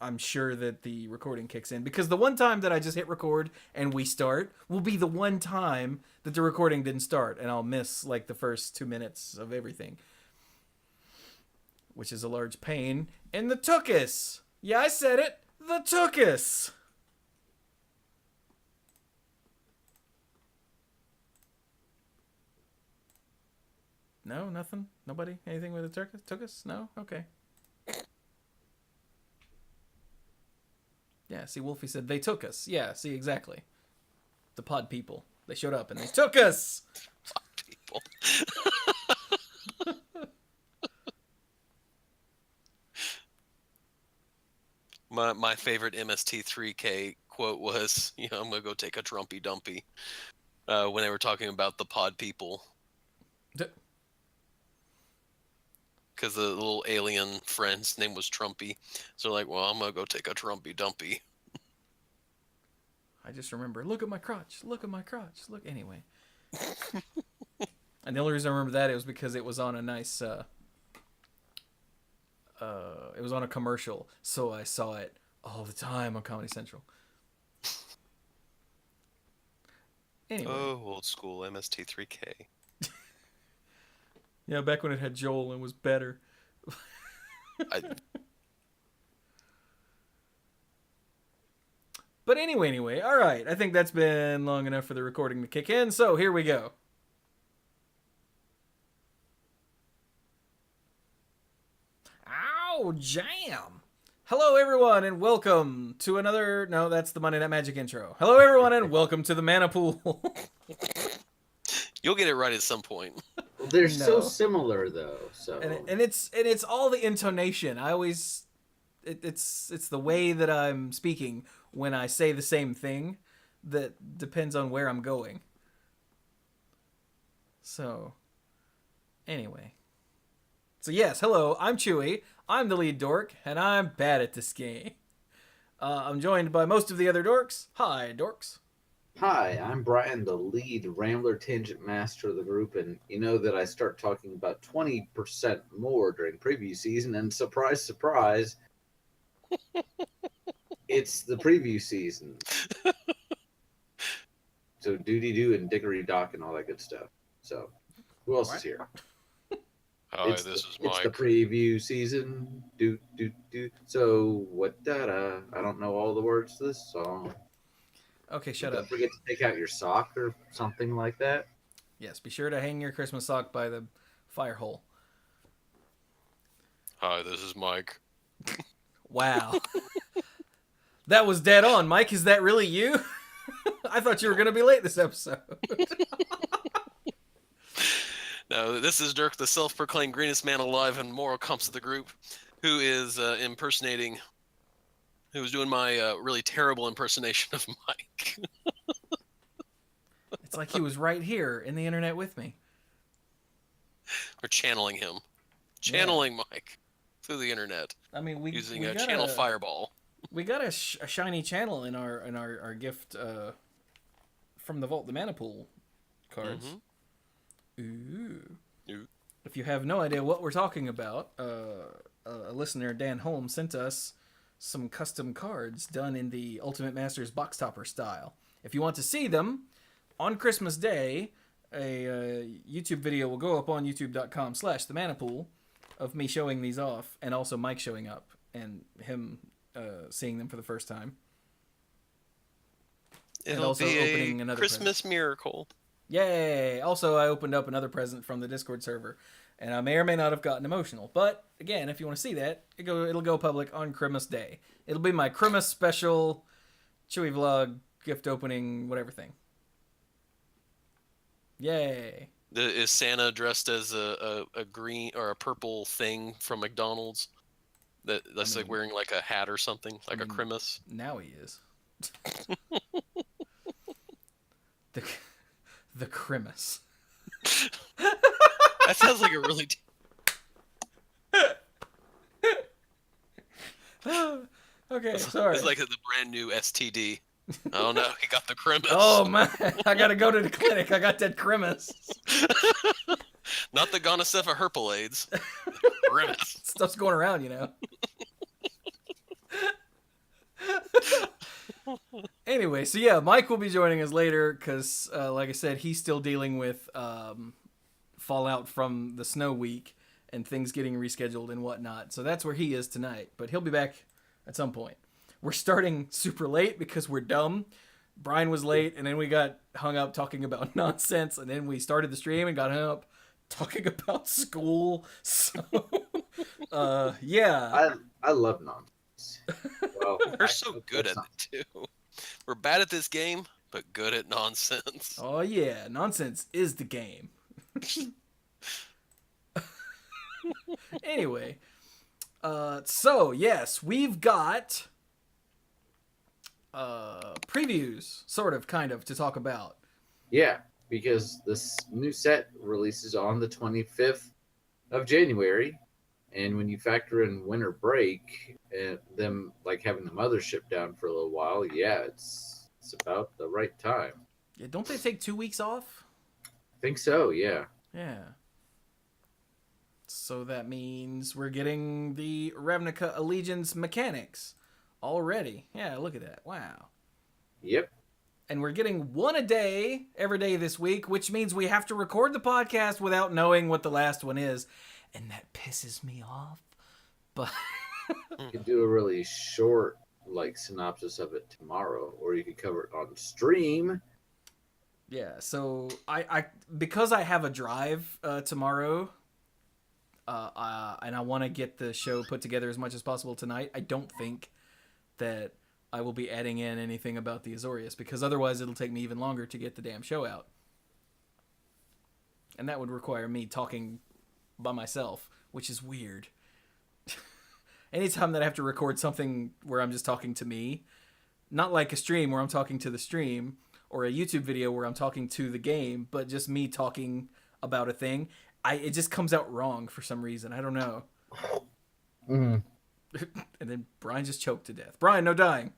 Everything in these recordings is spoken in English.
I'm sure that the recording kicks in, because the one time that I just hit record and we start will be the one time that the recording didn't start, and I'll miss like the first 2 minutes of everything, which is a large pain in the tuchus. Yeah, I said it. The tuchus. No, nothing? Nobody? Anything with the tuchus? No? Okay. Yeah, see, Wolfie said, they took us. Yeah, see, exactly. The pod people. They showed up and they took us! People. My favorite MST3K quote was, I'm going to go take a Trumpy Dumpy. When they were talking about the pod people. Because the little alien friend's name was Trumpy. So like, well, I'm going to go take a Trumpy Dumpy. I just remember, look at my crotch, look at my crotch, look, anyway. And the only reason I remember that, it was because it was on a nice, it was on a commercial, so I saw it all the time on Comedy Central. Anyway. Oh, old school MST3K. Yeah, back when it had Joel and was better. But anyway, all right. I think that's been long enough for the recording to kick in, so here we go. Ow, jam! Hello, everyone, and welcome to another... No, that's the Monday Night Magic intro. Hello, everyone, and welcome to the Mana Pool. You'll get it right at some point. They're so similar, though. So and it's all the intonation. I always it's the way that I'm speaking when I say the same thing that depends on where I'm going. So anyway, so yes, hello. I'm Chewy. I'm the lead dork, and I'm bad at this game. I'm joined by most of the other dorks. Hi, dorks. Hi, I'm Brian, the lead Rambler Tangent Master of the group, and you know that I start talking about 20% more during preview season, and surprise, surprise, it's the preview season. So doody-doo and dickory-dock and all that good stuff. So, who else is here? Hi, this is Mike. It's the preview season. Do. So, what da-da? I don't know all the words to this song. Okay, shut up. Don't forget to take out your sock or something like that. Yes, be sure to hang your Christmas sock by the fire hole. Hi, this is Mike. Wow. That was dead on. Mike, is that really you? I thought you were going to be late this episode. No, this is Dirk, the self-proclaimed greenest man alive and moral compass of the group, who is who's doing my really terrible impersonation of Mike. It's like he was right here in the internet with me. We're channeling him. Channeling Mike through the internet. I mean, using a channel fireball. We got a shiny channel in our gift from the Vault the Mana Pool cards. Mm-hmm. Ooh. If you have no idea what we're talking about, a listener, Dan Holmes, sent us some custom cards done in the Ultimate Masters box topper style. If you want to see them, on Christmas Day, a YouTube video will go up on youtube.com/themanapool of me showing these off, and also Mike showing up and him seeing them for the first time. It'll also be opening another Christmas present. Miracle. Yay! Also, I opened up another present from the Discord server, and I may or may not have gotten emotional. But again, if you want to see that, it'll go public on Christmas Day. It'll be my Christmas special Chewy vlog gift opening whatever thing. Yay! Is Santa dressed as a green or a purple thing from McDonald's? That's like wearing like a hat or something, like a Christmas. Now he is. The Christmas. That sounds like a really. Okay, sorry. It's like the brand new STD. Oh no, he got the Christmas. Oh man, I gotta go to the clinic. I got that Christmas. Not the Gonocepha herpes. Christmas. Stuff's going around, you know. Anyway, so yeah, Mike will be joining us later because, like I said, he's still dealing with fallout from the snow week and things getting rescheduled and whatnot. So that's where he is tonight. But he'll be back at some point. We're starting super late because we're dumb. Brian was late, and then we got hung up talking about nonsense, and then we started the stream and got hung up talking about school. So, yeah. I love nonsense. Well, We're so good at it too. We're bad at this game, but good at nonsense. Oh, yeah. Nonsense is the game. Anyway. So, yes, we've got previews, sort of, kind of, to talk about. Yeah, because this new set releases on the 25th of January, and when you factor in winter break and them like having the mothership down for a little while, yeah, it's about the right time. Yeah, don't they take 2 weeks off? I think so, yeah. Yeah. So that means we're getting the Ravnica Allegiance mechanics already. Yeah, look at that. Wow. Yep. And we're getting one a day every day this week, which means we have to record the podcast without knowing what the last one is. And that pisses me off. But You could do a really short synopsis of it tomorrow, or you could cover it on stream. yeah, so I because I have a drive tomorrow, and I want to get the show put together as much as possible tonight, I don't think that I will be adding in anything about the Azorius, because otherwise it'll take me even longer to get the damn show out. And that would require me talking by myself, which is weird. Anytime that I have to record something where I'm just talking to me, not like a stream where I'm talking to the stream, or a YouTube video where I'm talking to the game, but just me talking about a thing, it just comes out wrong for some reason. I don't know. Mm-hmm. And then Brian just choked to death. Brian, no dying.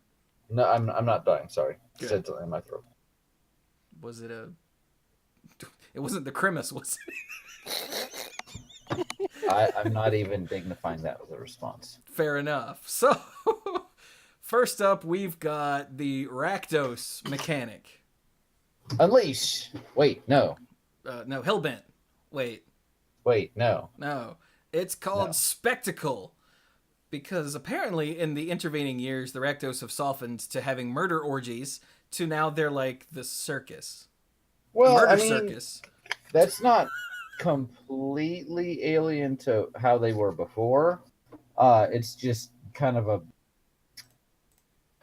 No, I'm not dying. Sorry, Good. said something in my throat. Was it a? It wasn't the Crimus, was it? I'm not even dignifying that with a response. Fair enough. So, first up, we've got the Rakdos mechanic. Unleash. Wait, no. No, Hellbent. Wait, no. no. It's called No. Spectacle. Because apparently in the intervening years, the Rakdos have softened to having murder orgies to now they're like the circus. Well, Murder I mean, circus. that's not completely alien to how they were before. It's just kind of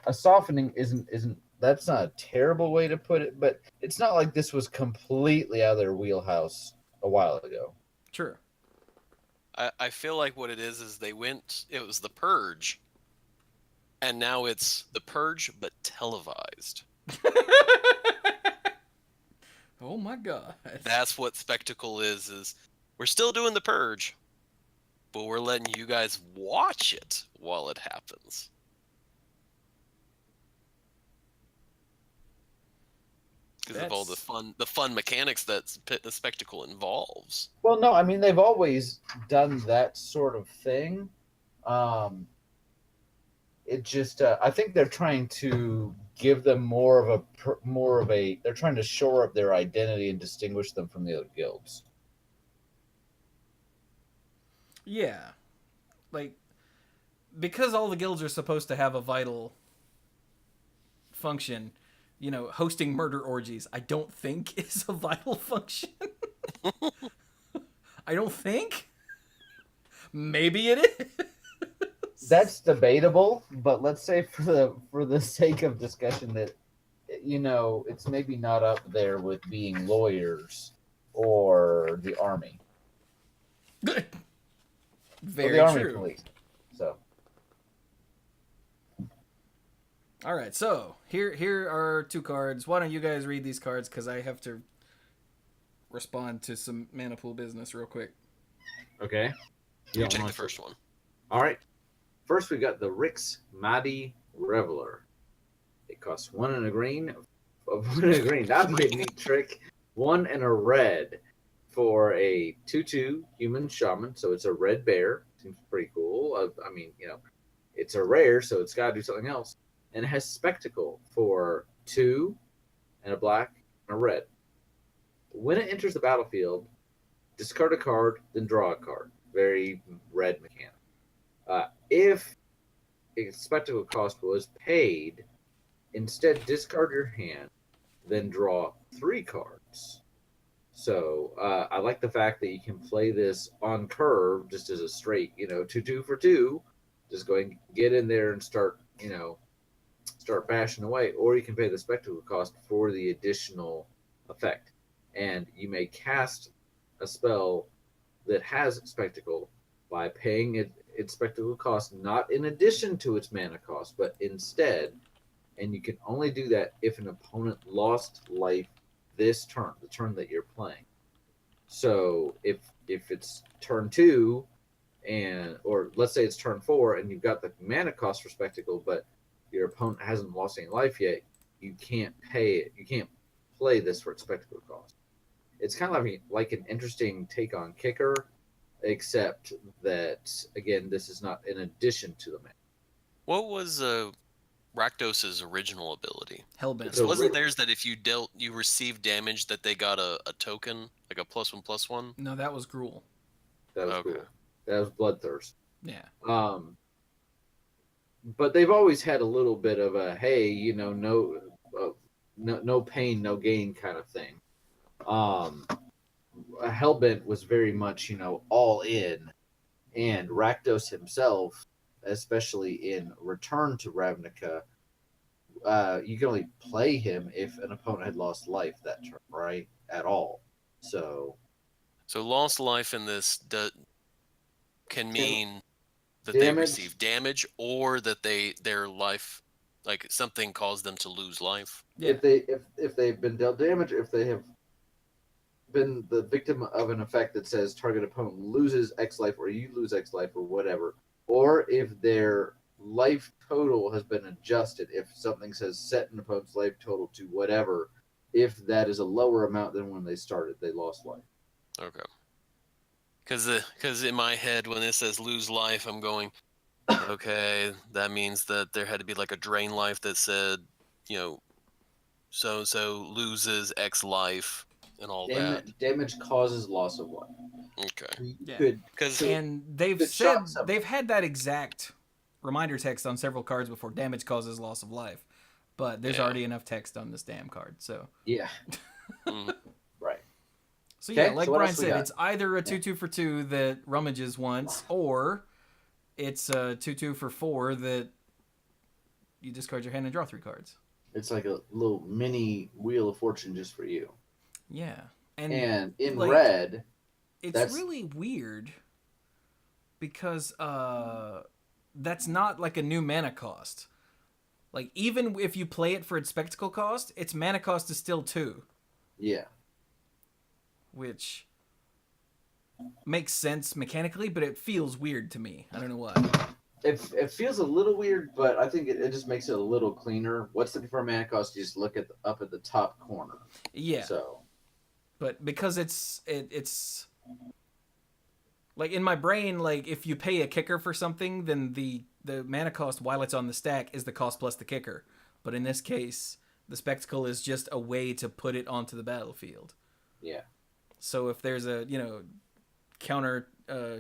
a softening. Isn't that's not a terrible way to put it, but it's not like this was completely out of their wheelhouse a while ago. True. I feel like what it is it was the Purge, and now it's the Purge but televised. Oh my god. That's what Spectacle is we're still doing the Purge, but we're letting you guys watch it while it happens. Because of all the fun mechanics that the Spectacle involves. Well, no, I mean they've always done that sort of thing. It just I think they're trying to give them more of a. They're trying to shore up their identity and distinguish them from the other guilds. Yeah. Like, because all the guilds are supposed to have a vital function, hosting murder orgies, I don't think is a vital function. I don't think. Maybe it is. That's debatable, but let's say for the sake of discussion that it's maybe not up there with being lawyers or the army. Very the army true. police. So. All right, so here are two cards. Why don't you guys read these cards, because I have to respond to some mana pool business real quick. Okay. You take the first one. All right. First, we got the Rick's Mighty Reveler. It costs 1 and a green. One and a green. That'd be a neat trick. 1 and a red for a 2/2 human shaman. So it's a red bear. Seems pretty cool. I mean, it's a rare, so it's got to do something else. and it has Spectacle for 2 and a black and a red. When it enters the battlefield, discard a card, then draw a card. Very red mechanic. If a Spectacle cost was paid, instead discard your hand, then draw 3 cards. So I like the fact that you can play this on curve just as a straight, 2 for 2. Just go and get in there and start bashing away. Or you can pay the Spectacle cost for the additional effect. And you may cast a spell that has Spectacle by paying its Spectacle cost not in addition to its mana cost, but instead. And you can only do that if an opponent lost life this turn, the turn that you're playing. So if it's turn 2, or let's say it's turn 4, and you've got the mana cost for Spectacle, but your opponent hasn't lost any life yet, you can't pay it. You can't play this for its Spectacle cost. It's kind of like an interesting take on Kicker, except that again, this is not in addition to the mana. What was Rakdos's original ability? Hellbent. So Wasn't theirs that if you received damage that they got a token, like a +1/+1? No, that was Gruul. That was Okay. cool. That was Bloodthirst. Yeah. But they've always had a little bit of a hey, no pain, no gain kind of thing. Hellbent was very much, all in, and Rakdos himself, especially in Return to Ravnica, you can only play him if an opponent had lost life that turn, right? At all. So lost life in this can mean that damage. they receive damage, or that their life, like something caused them to lose life. Yeah. If they've been dealt damage, if they have been the victim of an effect that says target opponent loses X life, or you lose X life, or whatever, or if their life total has been adjusted, if something says set an opponent's life total to whatever, if that is a lower amount than when they started, they lost life. Okay. Because in my head, when it says lose life, I'm going, okay, that means that there had to be like a drain life that said, so loses X life and all that. Damage causes loss of life. Okay. Yeah. Because And they've could said shock somebody. they've had that exact reminder text on several cards before. Damage causes loss of life, but there's Yeah. already enough text on this damn card. So Yeah. mm, Right. So yeah, Okay, like so what Brian else we said, got? it's either a 2/2 for 2 that rummages once, or it's a 2/2 for 4 that you discard your hand and draw 3 cards. It's like a little mini Wheel of Fortune just for you. Yeah, and in like, red, it's that's really weird because that's not like a new mana cost. Like, even if you play it for its Spectacle cost, its mana cost is still 2, yeah. which makes sense mechanically, but it feels weird to me. I don't know why. It feels a little weird, but I think it just makes it a little cleaner. What's the confirmed mana cost? You just look up at the top corner. Yeah. So, But because it's like in my brain, like if you pay a kicker for something, then the mana cost while it's on the stack is the cost plus the kicker. But in this case, the Spectacle is just a way to put it onto the battlefield. yeah. So if there's a counter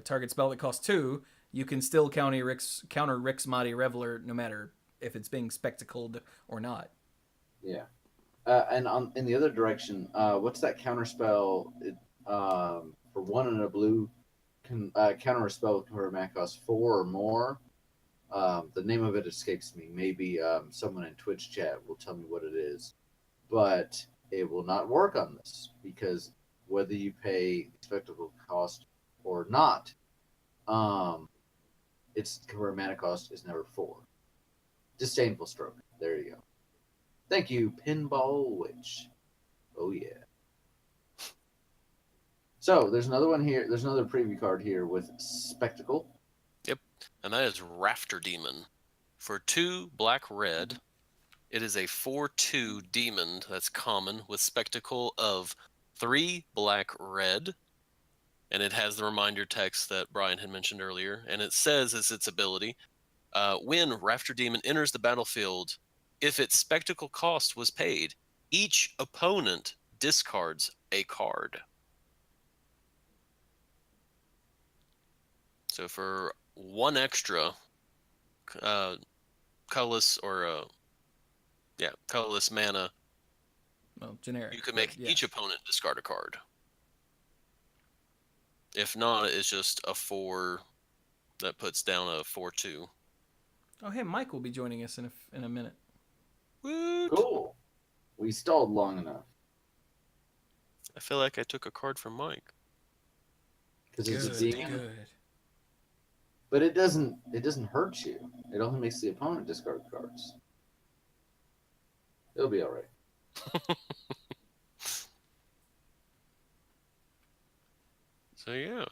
target spell that costs 2, you can still counter Rick's Mighty Reveler no matter if it's being spectacled or not. Yeah. And in the other direction, what's that counter spell? For 1 and a blue, can counter a spell with convert mana cost 4 or more. The name of it escapes me. Maybe someone in Twitch chat will tell me what it is. But it will not work on this because whether you pay spectacle cost or not, its convert mana cost is never 4. Disdainful stroke. There you go. Thank you, Pinball Witch. Oh yeah. So there's another one here. There's another preview card here with Spectacle. and that is Rafter Demon. For 2 black red, it is a 4/2 demon that's common with Spectacle of 3 black red. And it has the reminder text that Brian had mentioned earlier. And it says as its ability, When Rafter Demon enters the battlefield, if its spectacle cost was paid, each opponent discards a card. So for one extra colorless or colorless mana, Well, generic. you can but make yeah. each opponent discard a card. If not, it's just a 4 that puts down a 4/2. Oh, hey, Mike will be joining us in a minute. Woot! Cool. We stalled long enough I feel like I took a card from Mike. because it's a Good, demon. good. But it doesn't hurt you. It only makes the opponent discard cards. It'll be all right. So yeah,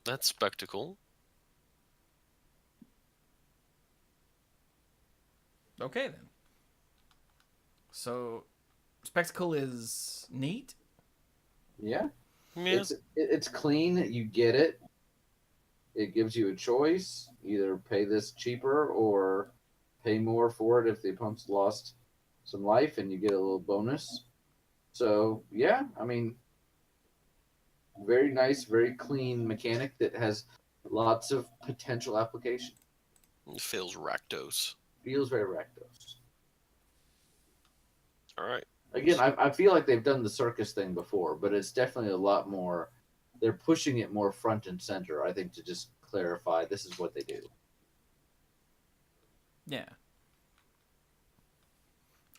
that's spectacle. Okay then. So, spectacle is neat. Yeah. Yeah. It's clean. You get it. It gives you a choice. Either pay this cheaper or pay more for it if the opponent's lost some life and you get a little bonus. So yeah, I mean, very nice, very clean mechanic that has lots of potential application. It feels Rakdos. Feels very Rakdos. All right. Again, I feel like they've done the circus thing before, but it's definitely a lot more. They're pushing it more front and center, I think, to just clarify this is what they do. Yeah.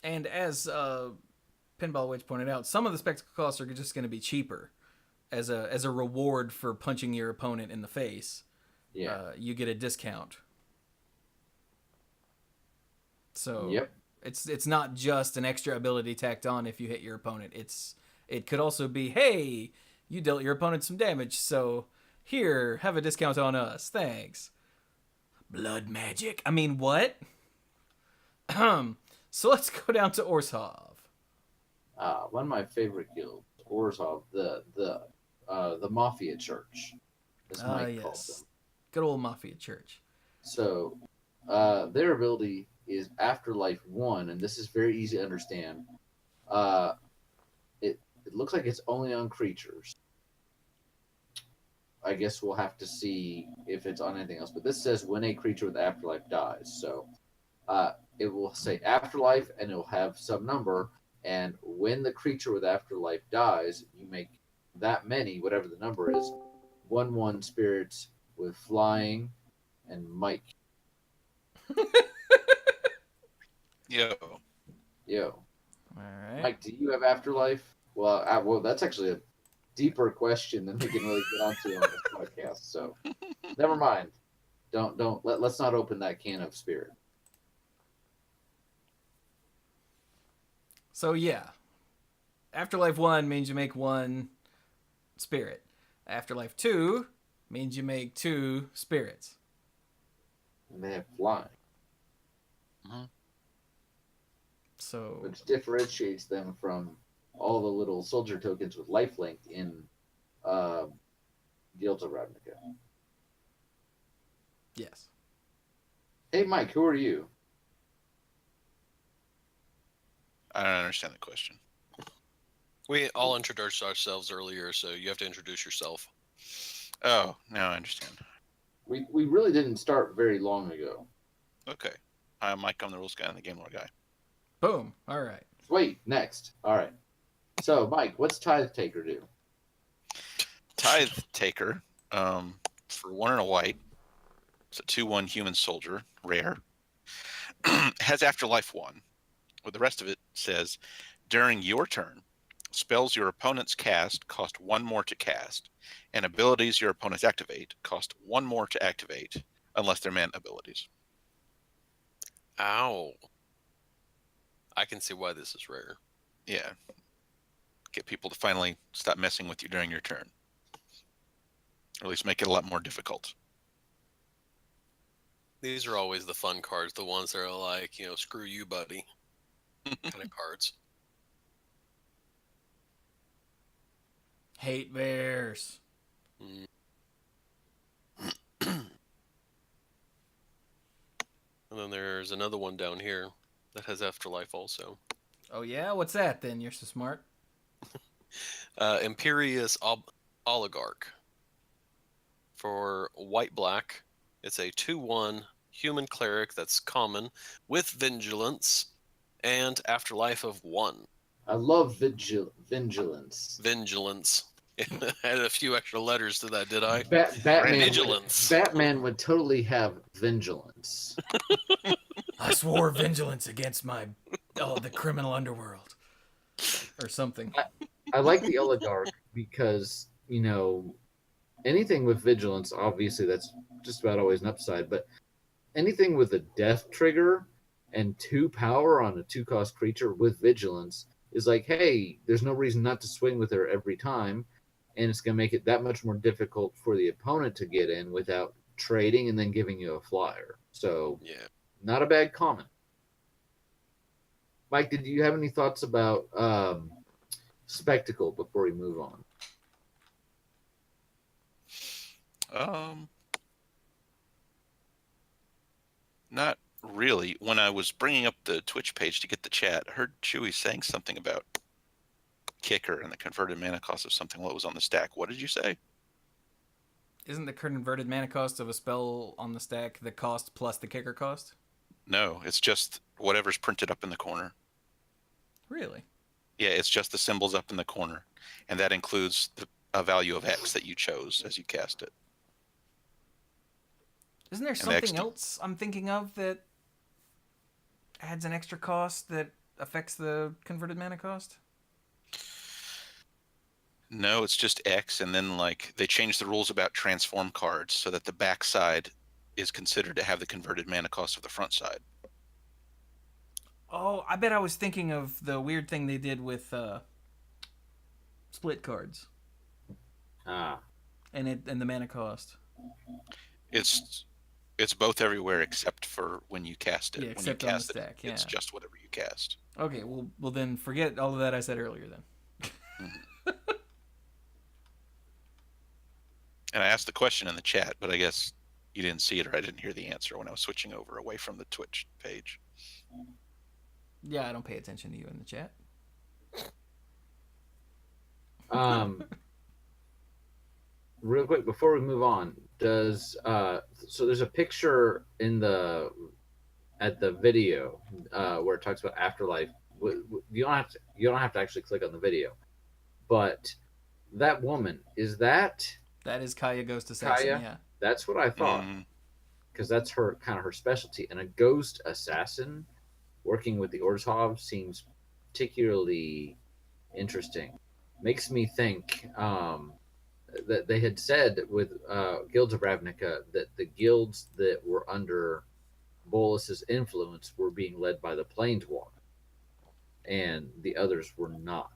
And as Pinball Witch pointed out, some of the spectacle costs are just going to be cheaper as a reward for punching your opponent in the face. Yeah. You get a discount. So Yep. it's not just an extra ability tacked on if you hit your opponent. It could also be, hey, you dealt your opponent some damage, so here, have a discount on us. Thanks. Blood magic? I mean, what? So let's go down to Orzhov. One of my favorite guilds, Orzhov, the Mafia Church, as Mike called them. Good old Mafia Church. So, their ability is Afterlife 1, and this is very easy to understand. It looks like it's only on creatures. I guess we'll have to see if it's on anything else. But this says when a creature with Afterlife dies. So, it will say Afterlife, and it will have some number. And when the creature with Afterlife dies, you make that many, whatever the number is, 1/1 spirits with flying and Mike. Yo. Yo. All right. Mike, do you have Afterlife? Well, that's actually a deeper question than we can really get onto on this podcast. So, never mind. Let's not open that can of spirit. So yeah, Afterlife 1 means you make 1 spirit. Afterlife 2 means you make 2 spirits. And they have flying, So which differentiates them from all the little soldier tokens with lifelink in Guilds of Ravnica. yes. Hey, Mike, who are you? I don't understand the question. We all introduced ourselves earlier, so you have to introduce yourself. Oh, now I understand. We really didn't start very long ago. Okay. I'm Mike. I'm the rules guy and the game lore guy. Boom. All right. Wait, next. All right. So, Mike, what's Tithe Taker do? Tithe Taker, for 1 and a white, it's a 2/1 human soldier, rare. Has Afterlife 1. With the rest of it says, during your turn, spells your opponents cast cost 1 more to cast, and abilities your opponents activate cost 1 more to activate, unless they're mana abilities. Ow. I can see why this is rare. Yeah. Get people to finally stop messing with you during your turn. Or at least make it a lot more difficult. These are always the fun cards, the ones that are like, screw you, buddy kind of cards. Hate bears. And then there's another one down here that has afterlife also. Oh yeah, what's that then? You're so smart. Imperious Oligarch. For white-black, it's a 2/1 human cleric that's common with Vengilance and afterlife of 1. I love Vengilance. Vengilance. Added a few extra letters to that, did I? Batman. Batman would totally have Vengilance. I swore vigilance against the criminal underworld, or something. I like the oligarch because, you know, anything with vigilance, obviously that's just about always an upside, but anything with a death trigger and 2 power on a 2-cost creature with vigilance is like, hey, there's no reason not to swing with her every time, and it's going to make it that much more difficult for the opponent to get in without trading and then giving you a flyer. So, Yeah. not a bad comment. Mike, did you have any thoughts about Spectacle before we move on? Not really. When I was bringing up the Twitch page to get the chat, I heard Chewy saying something about kicker and the converted mana cost of something what was on the stack. What did you say? Isn't the converted mana cost of a spell on the stack the cost plus the kicker cost? No, it's just whatever's printed up in the corner. Really? Yeah, it's just the symbols up in the corner, and that includes a value of X that you chose as you cast it. Isn't there something else I'm thinking of that adds an extra cost that affects the converted mana cost? No, it's just X, and then like they changed the rules about transform cards so that the back side is considered to have the converted mana cost of the front side. Oh, I bet I was thinking of the weird thing they did with split cards. Ah. And the mana cost. It's both everywhere except for when you cast it. Yeah, except when you on the cast stack, it, it's just whatever you cast. Okay, well then forget all of that I said earlier then. Mm-hmm. And I asked the question in the chat, but I guess you didn't see it or I didn't hear the answer when I was switching over away from the Twitch page. Yeah, I don't pay attention to you in the chat. Real quick before we move on, does so there's a picture in at the video where it talks about afterlife. You don't have to actually click on the video, but that woman is that Kaya Ghost Assassin. Kaya? Yeah, that's what I thought, because that's her kind of her specialty. And a ghost assassin working with the Orzhov seems particularly interesting. Makes me think that they had said with Guilds of Ravnica that the guilds that were under Bolas's influence were being led by the Planeswalker, and the others were not.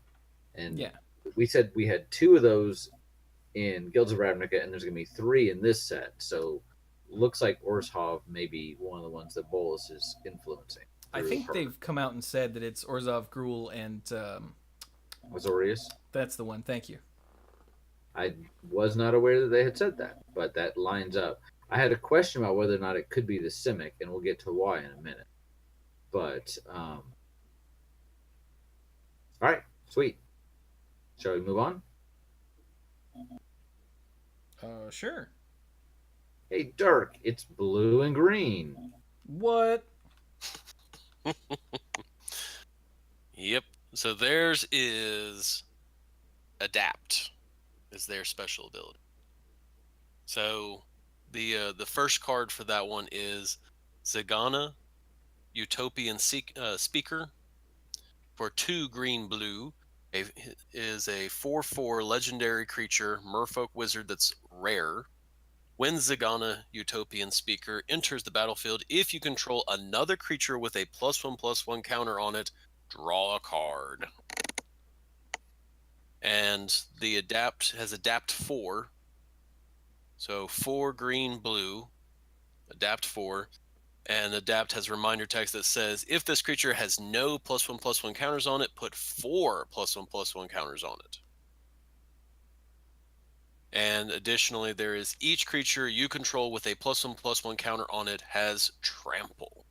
And yeah, we said we had 2 of those in Guilds of Ravnica, and there's going to be 3 in this set. So looks like Orzhov may be one of the ones that Bolas is influencing. I think they've come out and said that it's Orzhov, Gruul, and Azorius. That's the one. Thank you. I was not aware that they had said that, but that lines up. I had a question about whether or not it could be the Simic, and we'll get to why in a minute. But, all right, sweet. Shall we move on? Sure. Hey, Dirk, it's blue and green. What? Yep. So theirs is Adapt, is their special ability. So the first card for that one is Zagana, Utopian Speaker. For 2 green blue, is a 4/4 legendary creature, Merfolk Wizard that's rare. When Zagana, Utopian Speaker, enters the battlefield, if you control another creature with a +1/+1 counter on it, draw a card. And the Adapt has Adapt 4. So 4 green, blue, Adapt 4. And Adapt has reminder text that says, if this creature has no +1/+1 counters on it, put 4 +1/+1 counters on it. And additionally, there is each creature you control with a +1/+1 counter on it has Trample.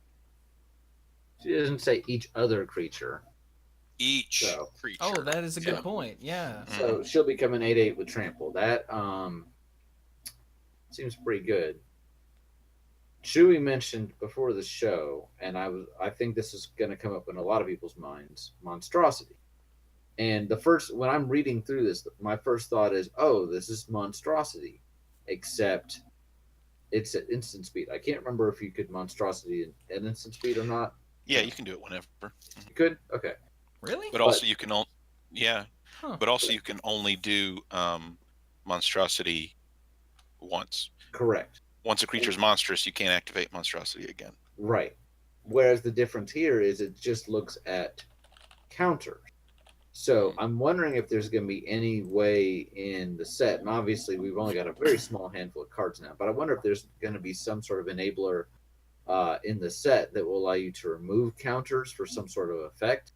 She doesn't say each other creature. Each So- creature. Oh, that is a good Yeah. point. Yeah. So she'll become an 8/8 with trample. That seems pretty good. Chewie mentioned before the show, and I think this is going to come up in a lot of people's minds, monstrosity. And when I'm reading through this, my first thought is, oh, this is monstrosity, except it's at instant speed. I can't remember if you could monstrosity at instant speed or not. Yeah, you can do it whenever. You could? Okay. Really? But also you can only Huh. but also you can only do monstrosity once. Correct. Once a creature's monstrous, you can't activate monstrosity again. Right. Whereas the difference here is it just looks at counters. So I'm wondering if there's going to be any way in the set, and obviously we've only got a very small handful of cards now, but I wonder if there's going to be some sort of enabler in the set that will allow you to remove counters for some sort of effect.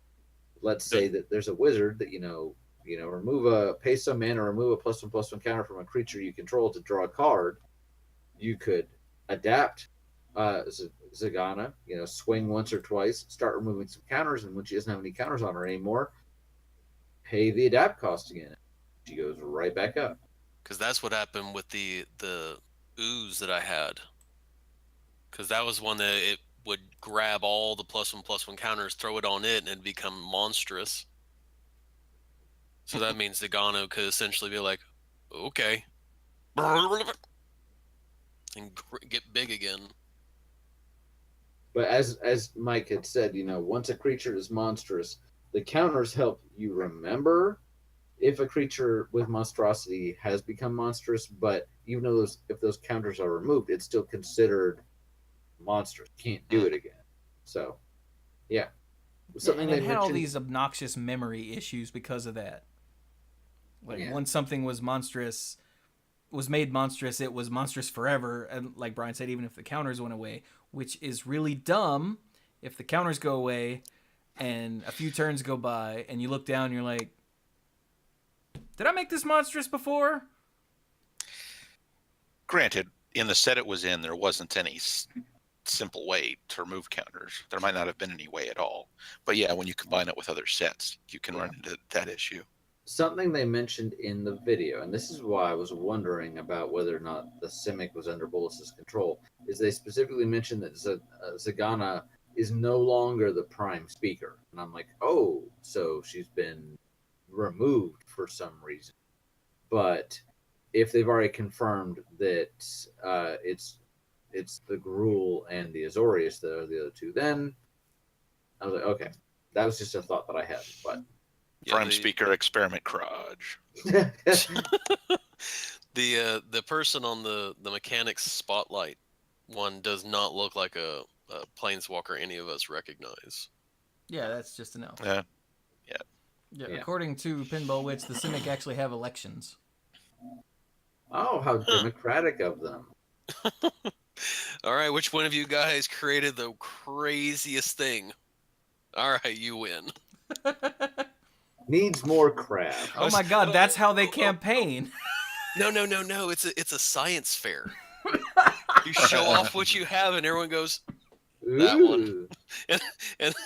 Let's say that there's a wizard that pay some mana, remove a +1/+1 counter from a creature you control to draw a card. You could adapt Zagana, swing once or twice, start removing some counters, and when she doesn't have any counters on her anymore, pay the adapt cost again. She goes right back up. Because that's what happened with the ooze that I had. Because that was one that it would grab all the +1/+1 counters, throw it on it, and it'd become monstrous. So that means Zagano could essentially be like, okay. And get big again. But as Mike had said, once a creature is monstrous, the counters help you remember if a creature with monstrosity has become monstrous. But even though if those counters are removed, it's still considered monstrous. Can't do it again. So, yeah. And it had all these obnoxious memory issues because of that. Like once something was made monstrous, it was monstrous forever. And like Brian said, even if the counters went away, which is really dumb. If the counters go away and a few turns go by and you look down and you're like, did I make this monstrous before? Granted, in the set it was in, there wasn't any simple way to remove counters. There might not have been any way at all. But yeah, when you combine it with other sets, you can run into that issue. Something they mentioned in the video, and this is why I was wondering about whether or not the Simic was under Bolus's control, is they specifically mentioned that Zagana is no longer the prime speaker. And I'm like, oh, so she's been removed for some reason. But if they've already confirmed that it's the Gruul and the Azorius that are the other two, then I was like, okay, that was just a thought that I had. But prime speaker experiment crotch. The person on the mechanics spotlight one does not look like a planeswalker any of us recognize. Yeah, that's just a no. Yeah. According to Pinball Wits, the Simic actually have elections. Oh, how democratic of them. All right, which one of you guys created the craziest thing? All right, you win. Needs more crap. Oh my god, that's how they campaign. No. It's a science fair. You show off what you have, and everyone goes, that one. And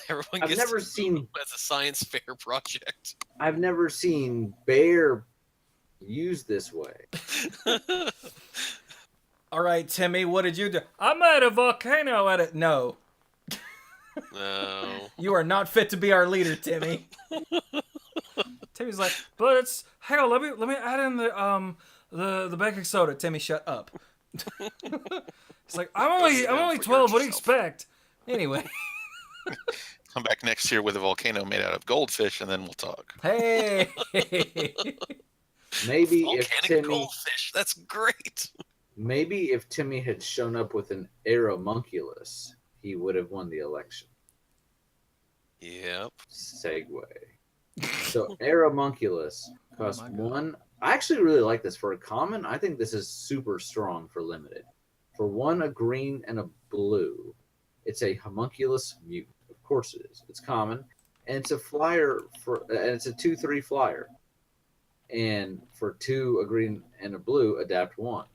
everyone I've gets never seen as a science fair project. I've never seen bear used this way. All right, Timmy, what did you do? I'm at a volcano at it. No. No. You are not fit to be our leader, Timmy. Timmy's like, but it's hang on, let me add in the baking soda. Timmy, shut up. It's like I'm only 12. What do you expect? Anyway. Come back next year with a volcano made out of goldfish, and then we'll talk. Hey. Maybe if Timmy goldfish, that's great. Maybe if Timmy had shown up with an Aeromunculus, he would have won the election. Yep. Segue. So Aeromunculus costs one. I actually really like this for a common. I think this is super strong for limited. For one, a green and a blue. It's a homunculus mutant. Of course it is. It's common, and it's a flyer and it's a 2/3 flyer. And for 2, a green and a blue, adapt 1.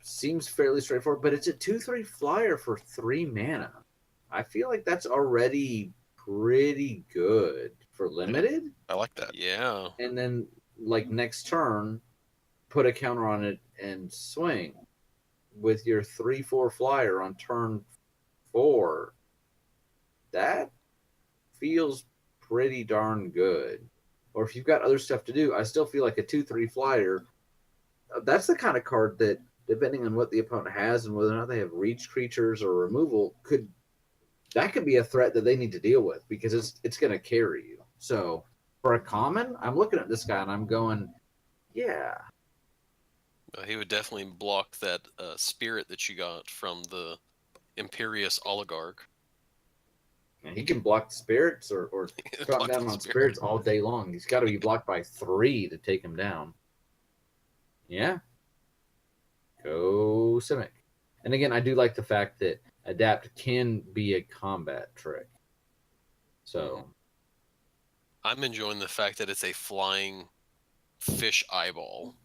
Seems fairly straightforward, but it's a 2/3 flyer for 3 mana. I feel like that's already pretty good for limited. I like that. Yeah. And then, like, next turn, put a counter on it and swing with your 3/4 flyer on turn 4. That feels pretty darn good. Or if you've got other stuff to do, I still feel like a 2/3 flyer. That's the kind of card that, depending on what the opponent has and whether or not they have reach creatures or removal, could be a threat that they need to deal with, because it's going to carry you. So for a common, I'm looking at this guy and I'm going, yeah, He would definitely block that spirit that you got from the Imperious Oligarch. and he can block the spirits or drop Block down the on spirit. spirits all day long. He's got to be blocked by 3 to take him down. Yeah. Go Simic. And again, I do like the fact that adapt can be a combat trick. So I'm enjoying the fact that it's a flying fish eyeball.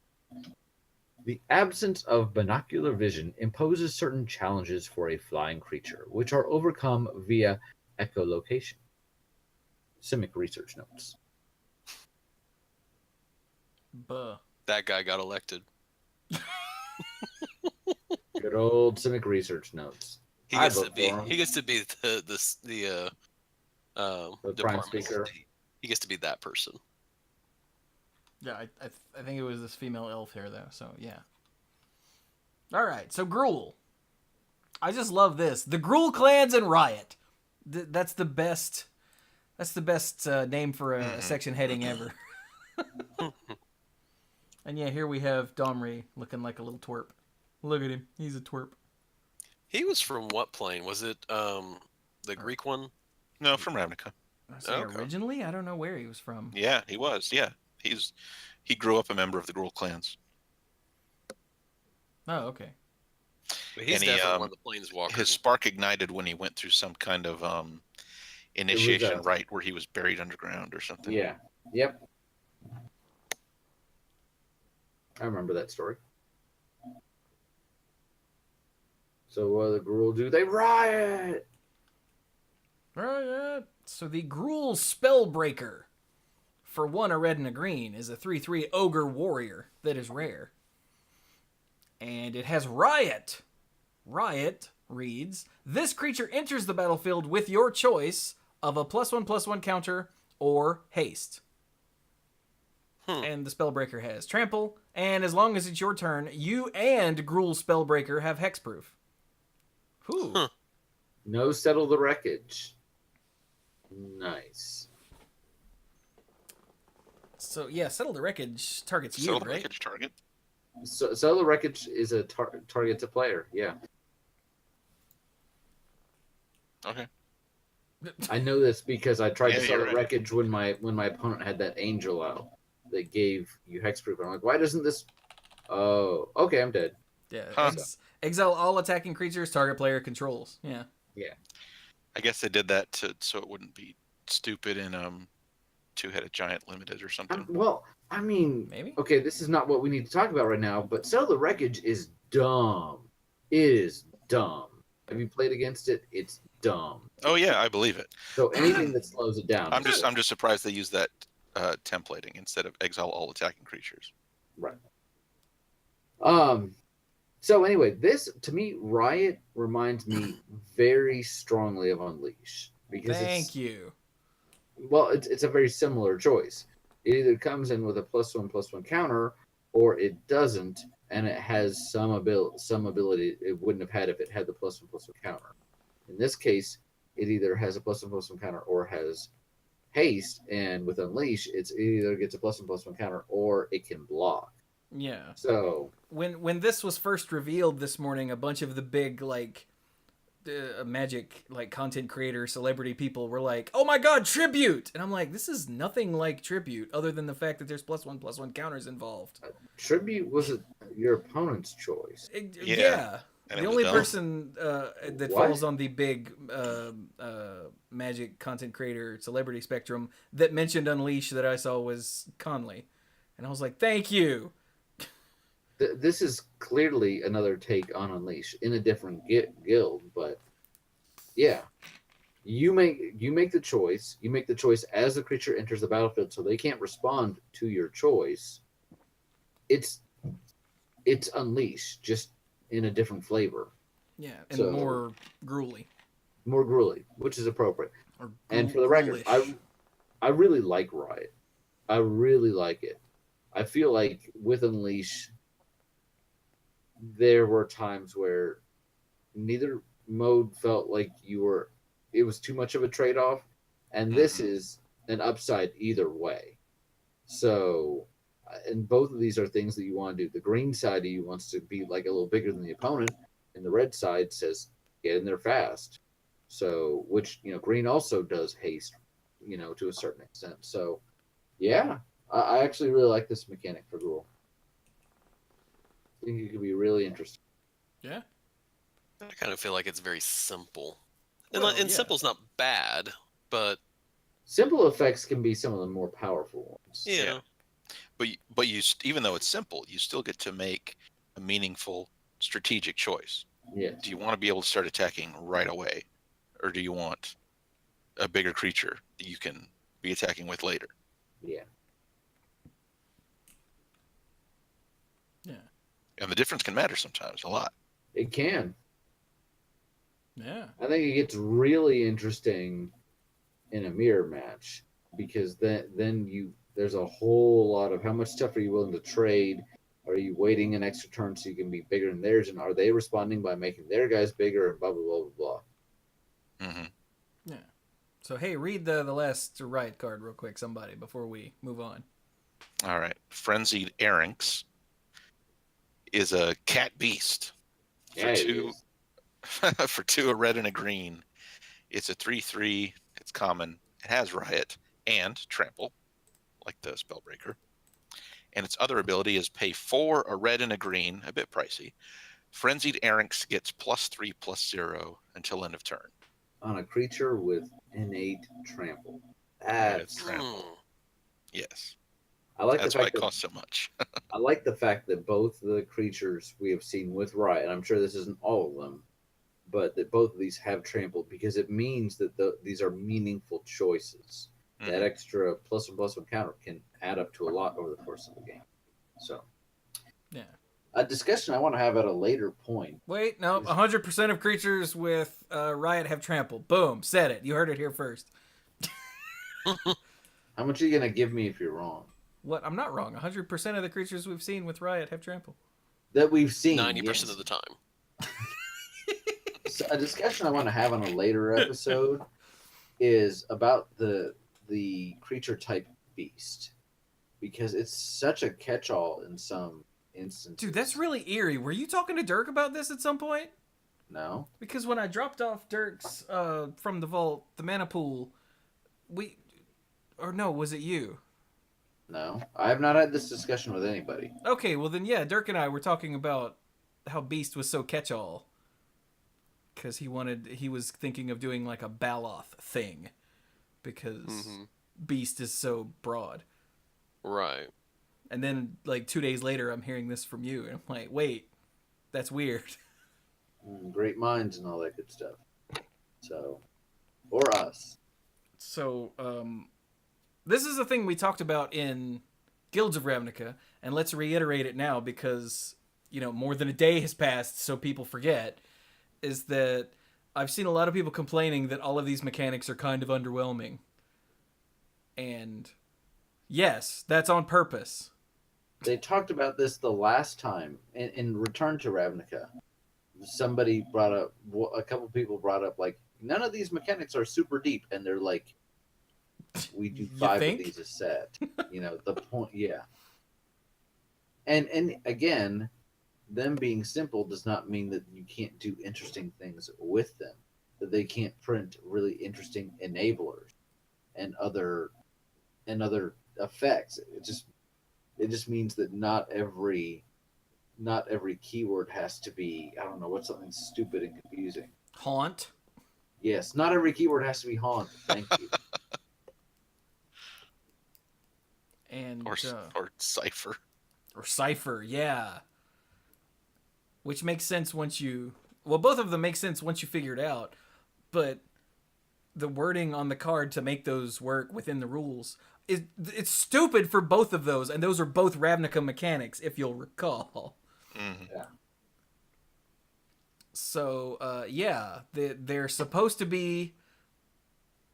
the absence of binocular vision imposes certain challenges for a flying creature, which are overcome via echolocation. Simic research notes. Buh. That guy got elected. Good old Simic research notes. He I gets to vote be. for him. He gets to be the The prime department. speaker. He gets to be that person. Yeah, I think it was this female elf here, though, so yeah. Alright, so Gruul. I just love this. The Gruul clans and Riot. That's the best... That's the best name for a section heading ever. And yeah, here we have Domri looking like a little twerp. Look at him. He's a twerp. He was from what plane? Was it the Greek one? No, from Ravnica. I say Okay. originally? I don't know where he was from. Yeah, he was. Yeah, he grew up a member of the Gruul clans. Oh, okay. But he's And he, definitely one of the planeswalkers. His spark ignited when he went through some kind of initiation rite where he was buried underground or something. Yeah. Yep. I remember that story. So what do the Gruul do? They riot! Riot! So the Gruul Spellbreaker, for 1 a red and a green, is a 3/3 ogre warrior that is rare. And it has Riot. Riot reads, this creature enters the battlefield with your choice of a +1/+1 counter or haste. And the Spellbreaker has Trample, and as long as it's your turn, you and Gruul Spellbreaker have Hexproof. Whew. No Settle the Wreckage. Nice. So yeah, Settle the Wreckage targets you, So the right? wreckage target. So Settle the Wreckage is a target to player. Yeah. Okay. I know this because I tried Yeah, to settle you're right. wreckage when my opponent had that angel out that gave you hexproof. I'm like, why doesn't this? Oh, okay, I'm dead. Yeah. Huh. Exile all attacking creatures target player controls. Yeah. I guess they did that so it wouldn't be stupid in two-headed giant limited or something. Well, I mean, Maybe. okay, this is not what we need to talk about right now, but settle the wreckage is dumb. It is dumb. Have you played against it? It's dumb. Oh yeah, I believe it. So anything that slows it down. I'm just surprised they used that templating instead of exile all attacking creatures. Right. So anyway, this to me, Riot reminds me very strongly of Unleash because Thank you. Well, it's a very similar choice. It either comes in with a +1/+1 counter, or it doesn't, and it has some ability it wouldn't have had if it had the +1/+1 counter. In this case, it either has a +1/+1 counter or has haste, and with Unleash, it either gets a +1/+1 counter or it can block. Yeah. So When this was first revealed this morning, a bunch of the big Magic content creator celebrity people were like, "Oh my god, Tribute!" And I'm like, "This is nothing like Tribute, other than the fact that there's +1/+1 counters involved." Tribute was your opponent's choice. Yeah. And The it was only dumb. person that What? falls on the big Magic content creator celebrity spectrum that mentioned Unleash that I saw was Conley, and I was like, "Thank you." This is clearly another take on Unleash in a different guild, but yeah. You make the choice. You make the choice as the creature enters the battlefield, so they can't respond to your choice. It's Unleash, just in a different flavor. Yeah, and So- more gruely. More gruely, which is appropriate. Or And for the record, ghoulish. I really like Riot. I really like it. I feel like with Unleash, there were times where neither mode felt like it was too much of a trade-off, and this is an upside either way. So, and both of these are things that you want to do. The green side of you wants to be like a little bigger than the opponent, and the red side says get in there fast. So, which green also does haste, to a certain extent. So, yeah, I actually really like this mechanic for Gruul. I think it could be really interesting. Yeah. I kind of feel like it's very simple. And, Well, and yeah. simple's not bad, but Simple effects can be some of the more powerful ones. yeah. But you even though it's simple, you still get to make a meaningful strategic choice. Yes. Do you want to be able to start attacking right away, or do you want a bigger creature that you can be attacking with later? Yeah. Yeah. And the difference can matter sometimes a lot. It can. Yeah. I think it gets really interesting in a mirror match because then there's a whole lot of how much stuff are you willing to trade? Are you waiting an extra turn so you can be bigger than theirs? And are they responding by making their guys bigger and blah blah blah blah blah. Mm-hmm. Yeah. So hey, read the last Riot card real quick, somebody, before we move on. All right. Frenzied Erynx is a cat beast. Yeah, it two- is. For 2, a red and a green. It's a 3/3. It's common. It has Riot and Trample, like the Spellbreaker. And its other ability is pay 4, a red and a green, a bit pricey. Frenzied Erynx gets +3/+0 until end of turn. On a creature with innate trample. Innate That's trample. Hmm. Yes. I like That's the why fact it that costs so much. I like the fact that both the creatures we have seen with Riot, and I'm sure this isn't all of them, but that both of these have trampled because it means that these are meaningful choices. That extra +1/+1 counter can add up to a lot over the course of the game. So, Yeah. a discussion I want to have at a later point. Wait, no, 100% of creatures with Riot have trample. Boom, said it. You heard it here first. How much are you going to give me if you're wrong? What? I'm not wrong. 100% of the creatures we've seen with Riot have trample. That we've seen 90% yes. of the time. So a discussion I want to have on a later episode is about the creature type beast because it's such a catch-all in some instances. Dude, that's really eerie. Were you talking to Dirk about this at some point? No. Because when I dropped off Dirk's from the vault, the mana pool, was it you? No, I have not had this discussion with anybody. Okay, well then, yeah, Dirk and I were talking about how Beast was so catch-all. Because he was thinking of doing like a Baloth thing. Because Beast is so broad. Right. And then, like, 2 days later, I'm hearing this from you. And I'm like, wait, that's weird. Great minds and all that good stuff. So, or us. So, this is a thing we talked about in Guilds of Ravnica, and let's reiterate it now because, more than a day has passed, so people forget, is that I've seen a lot of people complaining that all of these mechanics are kind of underwhelming. And, yes, that's on purpose. They talked about this the last time in Return to Ravnica. Somebody a couple people brought up, like, none of these mechanics are super deep, and they're like, we do 5 of these a set. The point, yeah. And again, them being simple does not mean that you can't do interesting things with them. That they can't print really interesting enablers and other effects. It just means that not every keyword has to be, I don't know, what's something stupid and confusing. Haunt. Yes, not every keyword has to be haunt. Thank you. And Or Cipher. Or Cipher, yeah. Which makes sense once you... Well, both of them make sense once you figure it out. But the wording on the card to make those work within the rules it's stupid for both of those, and those are both Ravnica mechanics, if you'll recall. Mm-hmm. Yeah. So they're supposed to be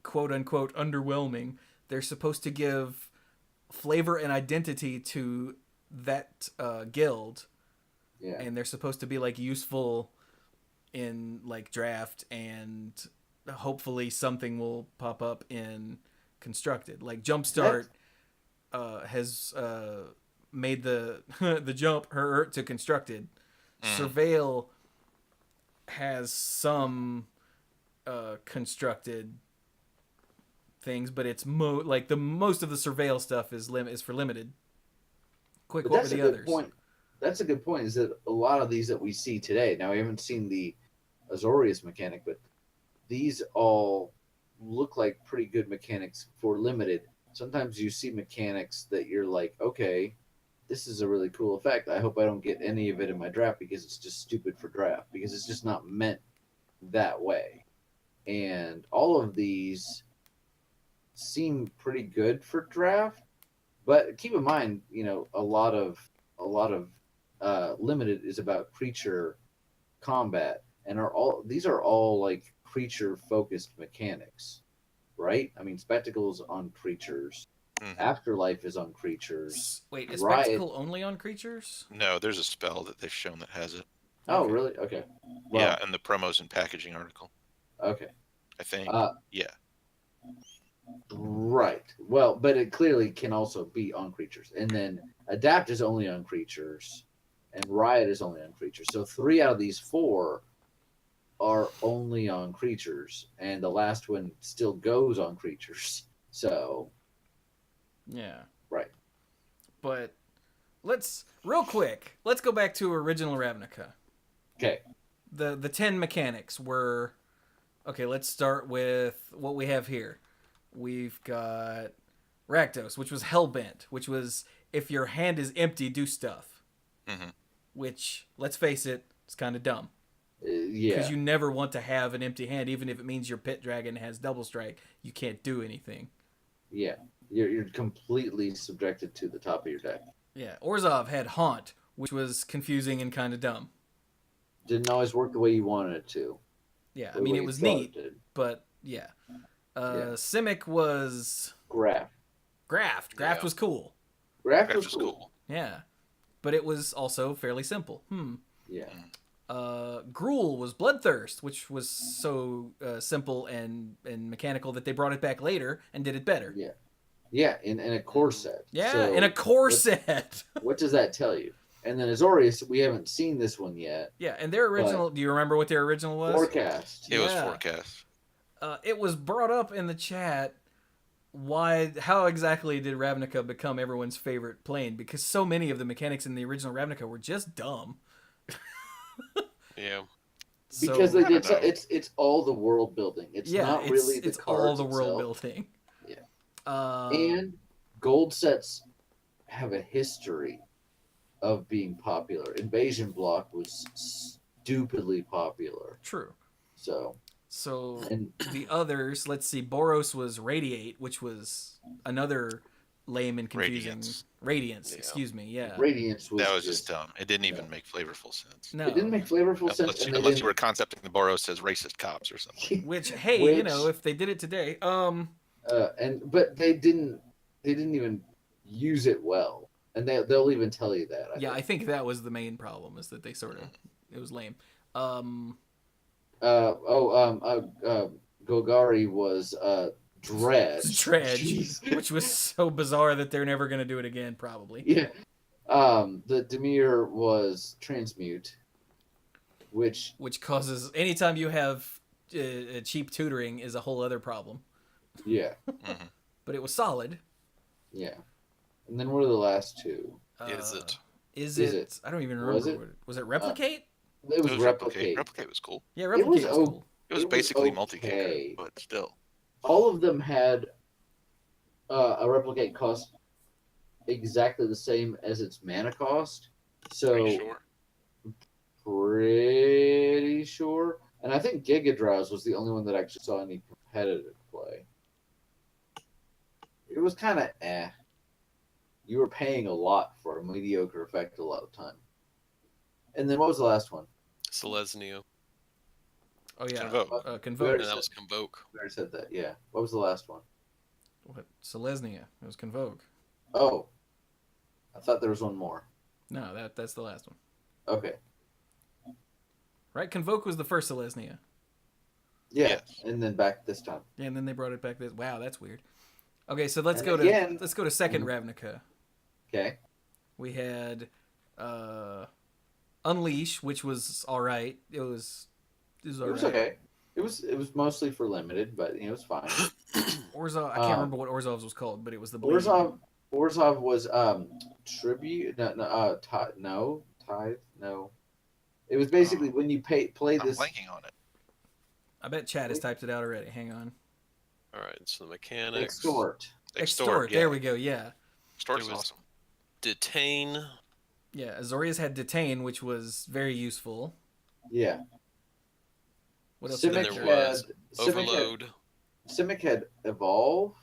quote unquote underwhelming. They're supposed to give flavor and identity to that guild, Yeah. and they're supposed to be like useful in like draft, and hopefully something will pop up in constructed. Like Jumpstart has made the the jump to constructed. Surveil has some constructed things, but it's like the most of the Surveil stuff is for limited. Quick, But what were that's a the good others? point. That's a good point. Is that a lot of these that we see today? Now, we haven't seen the Azorius mechanic, but these all look like pretty good mechanics for limited. Sometimes you see mechanics that you're like, okay, this is a really cool effect. I hope I don't get any of it in my draft because it's just stupid for draft, because it's just not meant that way. And all of these seem pretty good for draft, but keep in mind, a lot of limited is about creature combat, and these are all like creature focused mechanics, right? I mean, spectacles on creatures, afterlife is on creatures. Wait, is Riot- spectacle only on creatures? No, there's a spell that they've shown that has it. Oh, Okay. really? Okay. Yeah, in the promos and packaging article, Okay. I think. Yeah. Right. Well, but it clearly can also be on creatures. And then Adapt is only on creatures, and Riot is only on creatures. So 3 out of these 4 are only on creatures, and the last one still goes on creatures. So, Yeah. right. But let's go back to original Ravnica. Okay. The 10 mechanics were, okay, let's start with what we have here. We've got Rakdos, which was Hellbent, which was if your hand is empty, do stuff. Mm-hmm. Which, let's face it, it's kind of dumb. Yeah. Because you never want to have an empty hand, even if it means your pit dragon has double strike. You can't do anything. Yeah. You're completely subjected to the top of your deck. Yeah. Orzhov had Haunt, which was confusing and kind of dumb. Didn't always work the way you wanted it to. Yeah, I the mean, way it you was thought neat, it did. but yeah. Yeah. Simic was Graft. Graft. Graft Yeah. was cool. Graft Graft was was cool. cool. Yeah. But it was also fairly simple. Yeah. Gruul was Bloodthirst, which was so simple and mechanical that they brought it back later and did it better. Yeah. Yeah, in a core set. Yeah, So in a core set. what does that tell you? And then Azorius, we haven't seen this one yet. Yeah, and their original, do you remember what their original was? Forecast. It was Yeah. forecast. It was brought up in the chat. How exactly did Ravnica become everyone's favorite plane? Because so many of the mechanics in the original Ravnica were just dumb. Yeah. Because So, they I did don't know. it's all the world building. It's not really the it's cards all the world itself. building. Yeah. And gold sets have a history of being popular. Invasion Block was stupidly popular. True. So and the others, let's see, Boros was Radiate, which was another lame and confusing. Radiance, Yeah. excuse me, yeah. Radiance was That was just dumb. It didn't even make flavorful sense. No. It didn't make flavorful sense. And they Unless you didn't- were concepting the Boros as racist cops or something. Which, hey, you Which- know, if they did it today, but they didn't even use it well, and they'll even tell you that. I think that was the main problem, is that they sort of, it was lame. Golgari was Dredge. Dredge, Jeez. which was so bizarre that they're never going to do it again, probably. Yeah. The Demir was Transmute, which Causes, anytime you have cheap tutoring is a whole other problem. yeah, Mhm. But it was solid. yeah. And then what are the last two? Is it? Is Is it? it? I don't even Was remember. Was it Replicate? It was Replicate. Replicate was cool. Yeah, It Replicate was was cool. It was It was basically okay. multi-kicker, but still. All of them had a Replicate cost exactly the same as its mana cost. So Pretty sure. pretty sure. And I think Giga Drowse was the only one that actually saw any competitive play. It was kind of eh. You were paying a lot for a mediocre effect a lot of time. And then what was the last one? Selesnya. Oh yeah, Convoke. We Convoke. already And that said- was Convoke. We already said that, yeah. What was the last one? What? Selesnya. It was Convoke. Oh. I thought there was one more. No, that's the last one. Okay. Right? Convoke was the first Selesnya. Yeah. Yes. And then back this time. Yeah, and then they brought it back. Wow, that's weird. Okay, so let's And go again- to second Ravnica. Okay. We had Unleash, which was all right. It was all It right. was okay. It was mostly for limited, but it was fine. Orzhov, I can't remember what Orzhov's was called, but it was the bleeding. Orzhov was tribute. Tithe. No. It was basically when you play I'm this. blanking on it. I bet Chad has typed it out already. Hang on. All right, so the mechanics. Extort. Extort. Yeah. There we go. Yeah. Extort's It was- awesome. Detain. Yeah. Azorius had Detain, which was very useful. Yeah. What else? Then did there they do? was Simic Overload. Simic had Evolve.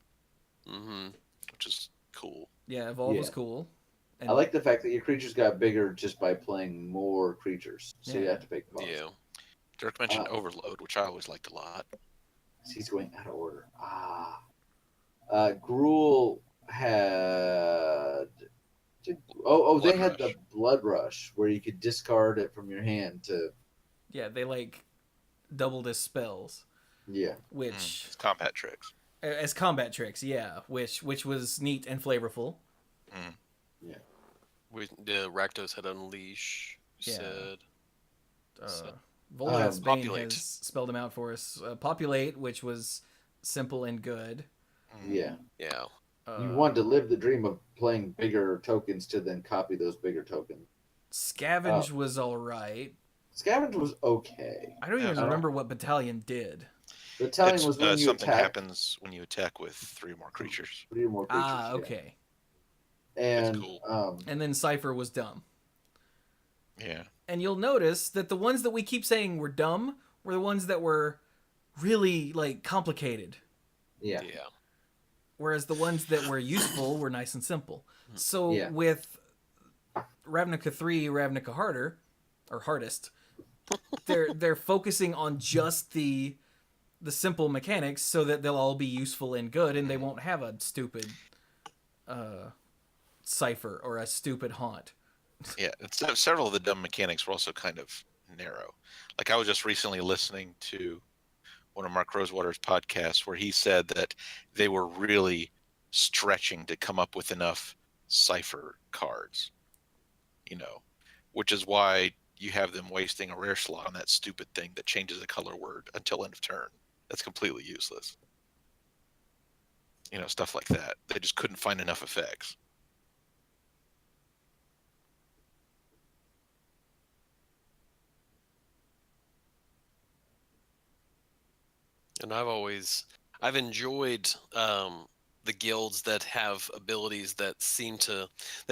Mm-hmm. Which is cool. Yeah, Evolve was Yeah. cool. And I like the fact that your creatures got bigger just by playing more creatures. So you Yeah. have to pay cost. Yeah. Dirk mentioned Uh, Overload, which I always liked a lot. He's going out of order. Gruul had. They Blood had Rush. the Blood Rush where you could discard it from your hand to. Yeah, they like doubled as spells, Yeah. which It's combat tricks. as combat tricks. Yeah, which was neat and flavorful. The Rakdos had Unleash. You Yeah. said. Volrath's Bane Populate. has spelled them out for us. Populate, which was simple and good. Yeah. Yeah. You wanted to live the dream of playing bigger tokens to then copy those bigger tokens. Scavenge was all right. Scavenge was okay. I don't even Yeah. remember what Battalion did. Battalion It's, was when you something attack happens when you attack with 3 or more creatures. 3 or more creatures. Ah, yeah. okay. And That's cool. And then Cypher was dumb. Yeah. And you'll notice that the ones that we keep saying were dumb were the ones that were really like complicated. yeah. Yeah. Whereas the ones that were useful were nice and simple. So Yeah. with Ravnica 3, Ravnica Harder, or Hardest, they're focusing on just the simple mechanics so that they'll all be useful and good, and they won't have a stupid cipher or a stupid haunt. Yeah. Several of the dumb mechanics were also kind of narrow. Like I was just recently listening to one of Mark Rosewater's podcasts where he said that they were really stretching to come up with enough cipher cards, which is why you have them wasting a rare slot on that stupid thing that changes a color word until end of turn. That's completely useless. Stuff like that. They just couldn't find enough effects. And I've enjoyed the guilds that have abilities that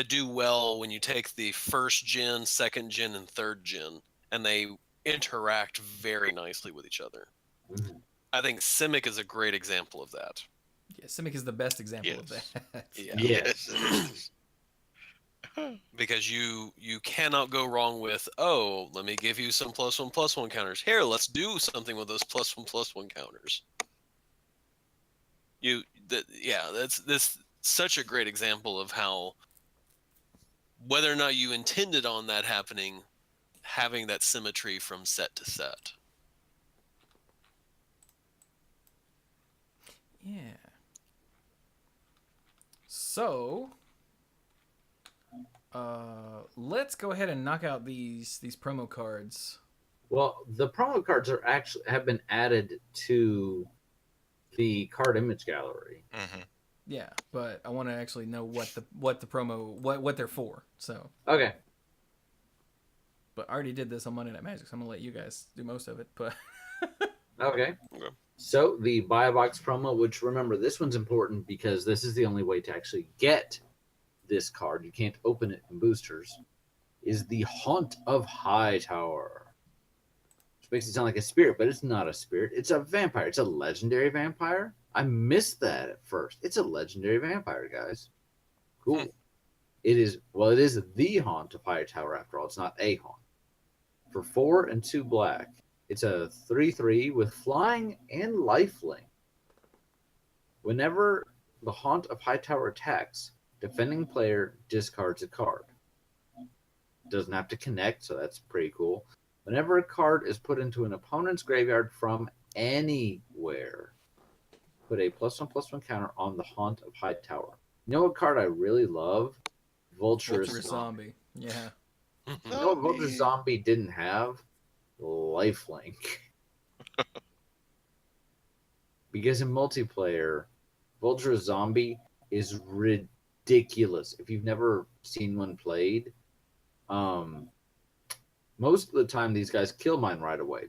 do well when you take the first gen, second gen, and third gen, and they interact very nicely with each other. Mhm. I think Simic is a great example of that. Yeah, Simic is the best example of Yes. that. Yeah. Yes. Because you cannot go wrong with, let me give you some +1/+1 counters. Here, let's do something with those +1/+1 counters. That's such a great example of how, whether or not you intended on that happening, having that symmetry from set to set. Yeah. So, let's go ahead and knock out these promo cards. Well, the promo cards have been added to the card image gallery. Mm-hmm. Yeah, but I want to actually know what the promo what they're for. So, Okay. but I already did this on Monday Night Magic, so I'm gonna let you guys do most of it. But Okay. Okay. So the buy a box promo, which remember this one's important because this is the only way to actually get this card. You can't open it in boosters. Is the Haunt of Hightower. makes it sound like a spirit, but it's not a spirit. It's a vampire. It's a legendary vampire. I missed that at first. It's a legendary vampire, guys. Cool. It is the haunt of Hightower after all. It's not a haunt. For 4 and 2 black, it's a 3/3 with flying and lifelink. Whenever the haunt of Hightower attacks, defending player discards a card. Doesn't have to connect, so that's pretty cool. Whenever a card is put into an opponent's graveyard from anywhere, put a +1/+1 counter on the haunt of Hightower. You know what card I really love? Vulturous Zombie. Yeah. You know what Vulturous Zombie didn't have? Lifelink. Because in multiplayer, Vulturous Zombie is ridiculous. If you've never seen one played, most of the time these guys kill mine right away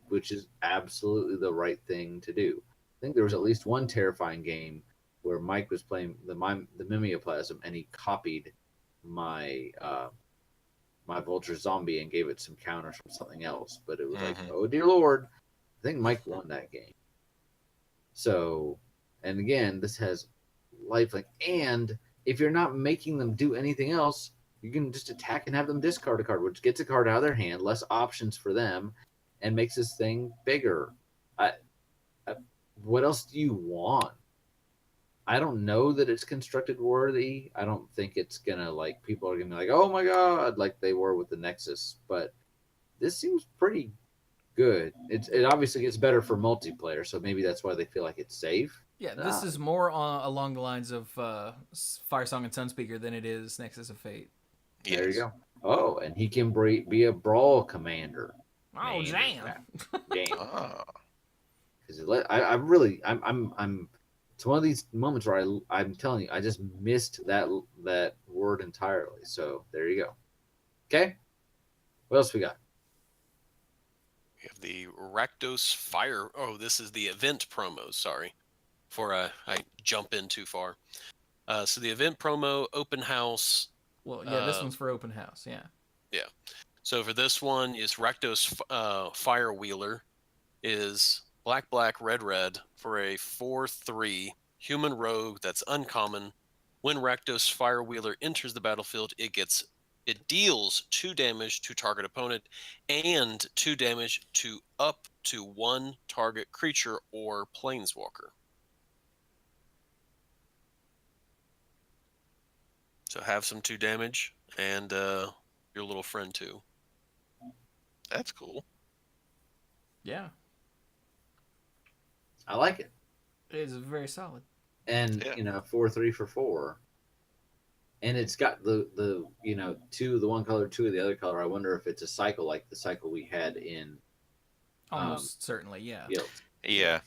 which is absolutely the right thing to do. I think there was at least one terrifying game where Mike was playing the Mimeoplasm and he copied my my Vulture Zombie and gave it some counters from something else. But it was like, oh dear Lord, I think Mike won that game. So, and again, this has lifelink, and if you're not making them do anything else, you can just attack and have them discard a card, which gets a card out of their hand, less options for them, and makes this thing bigger. What else do you want? I don't know that it's constructed worthy. I don't think it's gonna people are gonna be like, oh my god, like they were with the Nexus. But this seems pretty good. It obviously gets better for multiplayer, so maybe that's why they feel like it's safe. Yeah, this is more along the lines of Firesong and Sunspeaker than it is Nexus of Fate. Yes. There you go. Oh, and he can be a brawl commander. Oh, damn! Ah. Because I'm. It's one of these moments where I'm telling you, I just missed that word entirely. So there you go. Okay. What else we got? We have the Rakdos Fire. Oh, this is the event promo. Sorry, before I jump in too far. So the event promo, open house. Well, yeah, this one's for open house. Yeah. Yeah. So for this one, is Rakdos Fire Wheeler is black, red for a 4/3 human rogue that's uncommon. When Rakdos Fire Wheeler enters the battlefield, it deals 2 damage to target opponent and 2 damage to up to 1 target creature or planeswalker. So have some 2 damage and your little friend too. That's cool. Yeah. I like it. It is very solid. And 4/3 for 4. And it's got the 2 of the one color, 2 of the other color. I wonder if it's a cycle like the cycle we had in almost certainly, yeah. Guild. Yeah,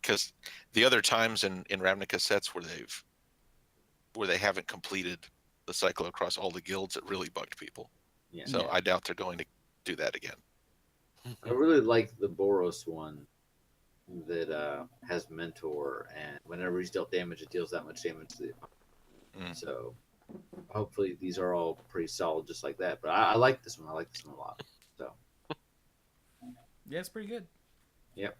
because the other times in Ravnica sets where they haven't completed the cycle across all the guilds, it really bugged people. Yeah. So I doubt they're going to do that again. I really like the Boros one that has Mentor, and whenever he's dealt damage, it deals that much damage to the opponent. So hopefully these are all pretty solid just like that. But I like this one. I like this one a lot. So yeah, it's pretty good. Yep.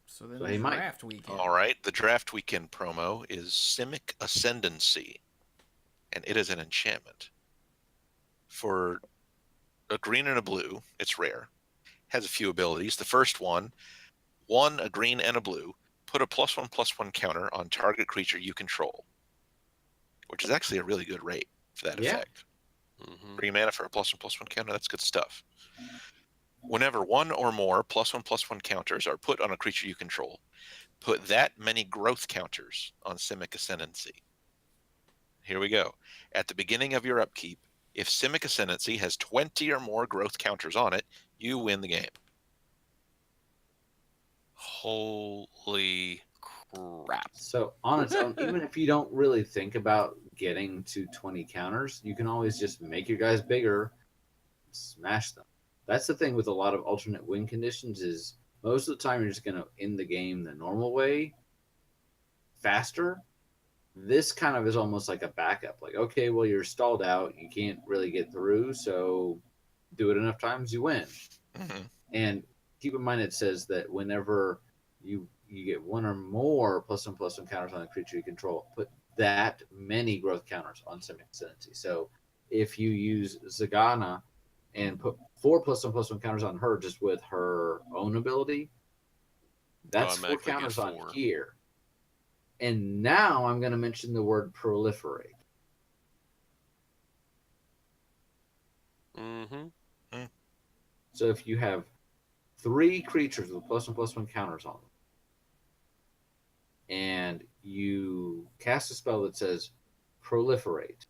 So then he might. draft weekend. All right, the draft weekend promo is Simic Ascendancy, and it is an enchantment. For a green and a blue, it's rare. Has a few abilities. The first one, a green and a blue, put a +1/+1 counter on target creature you control, which is actually a really good rate for that effect. 3 mana for a +1/+1 counter, that's good stuff. Whenever 1 or more +1/+1 counters are put on a creature you control, put that many growth counters on Simic Ascendancy. Here we go. At the beginning of your upkeep, if Simic Ascendancy has 20 or more growth counters on it, you win the game. Holy crap. So on its own, even if you don't really think about getting to 20 counters, you can always just make your guys bigger, smash them. That's the thing with a lot of alternate win conditions is most of the time you're just going to end the game the normal way, faster. This kind of is almost like a backup. Like, okay, well, you're stalled out. You can't really get through, so Do it enough times, you win. Hmm. And keep in mind, it says that whenever you get one or more +1/+1 counters on a creature you control, put that many growth counters on Simic Ascendancy. So if you use Zagana and put 4 +1/+1 counters on her just with her own ability, that's 4 Automatically get counters on 4. here. And now I'm going to mention the word proliferate. Mm-hmm. So if you have 3 creatures with +1/+1 counters on them, and you cast a spell that says proliferate,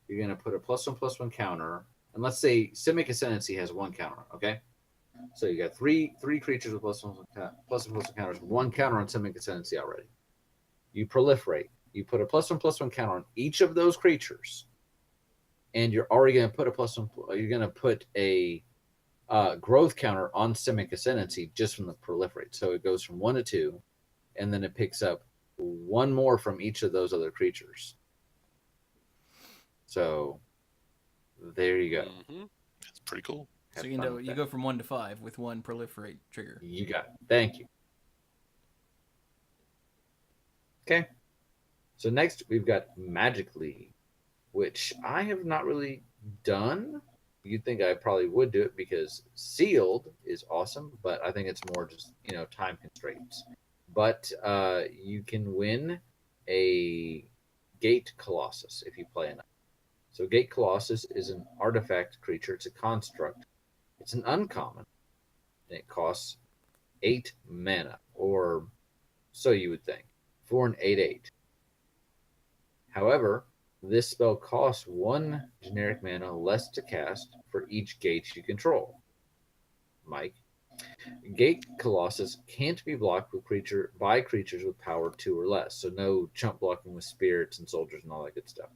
you're going to put a +1/+1 counter, and let's say Simic Ascendancy has 1 counter, okay? So you got three creatures with +1/+1 counters, 1 counter on Simic Ascendancy already. You proliferate. You put a +1/+1 counter on each of those creatures, and you're already going to put a +1. You're going to put a growth counter on Simic Ascendancy just from the proliferate. So it goes from 1 to 2, and then it picks up 1 more from each of those other creatures. So there you go. Mm-hmm. That's pretty cool. So Have you fun know with you that. go from 1 to 5 with 1 proliferate trigger. You got it. Thank you. Okay. So next we've got Magic League, which I have not really done. You'd think I probably would do it because sealed is awesome, but I think it's more just time constraints. But you can win a Gate Colossus if you play enough. So Gate Colossus is an artifact creature. It's a construct. It's an uncommon, and it costs 8 mana, or so you would think, for an 8/8. However, this spell costs 1 generic mana less to cast for each gate you control. Mike. Gate Colossus can't be blocked by creatures with power 2 or less, so no chump blocking with spirits and soldiers and all that good stuff.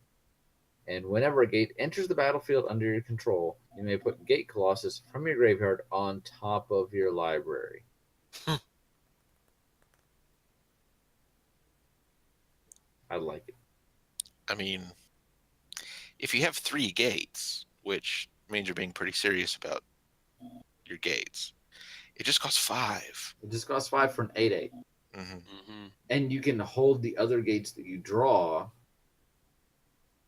And whenever a gate enters the battlefield under your control, you may put Gate Colossus from your graveyard on top of your library. I like it. I mean, if you have 3 gates, which means you're being pretty serious about your gates, it just costs 5. It just costs 5 for an 8/8. Hmm. Mm-hmm. And you can hold the other gates that you draw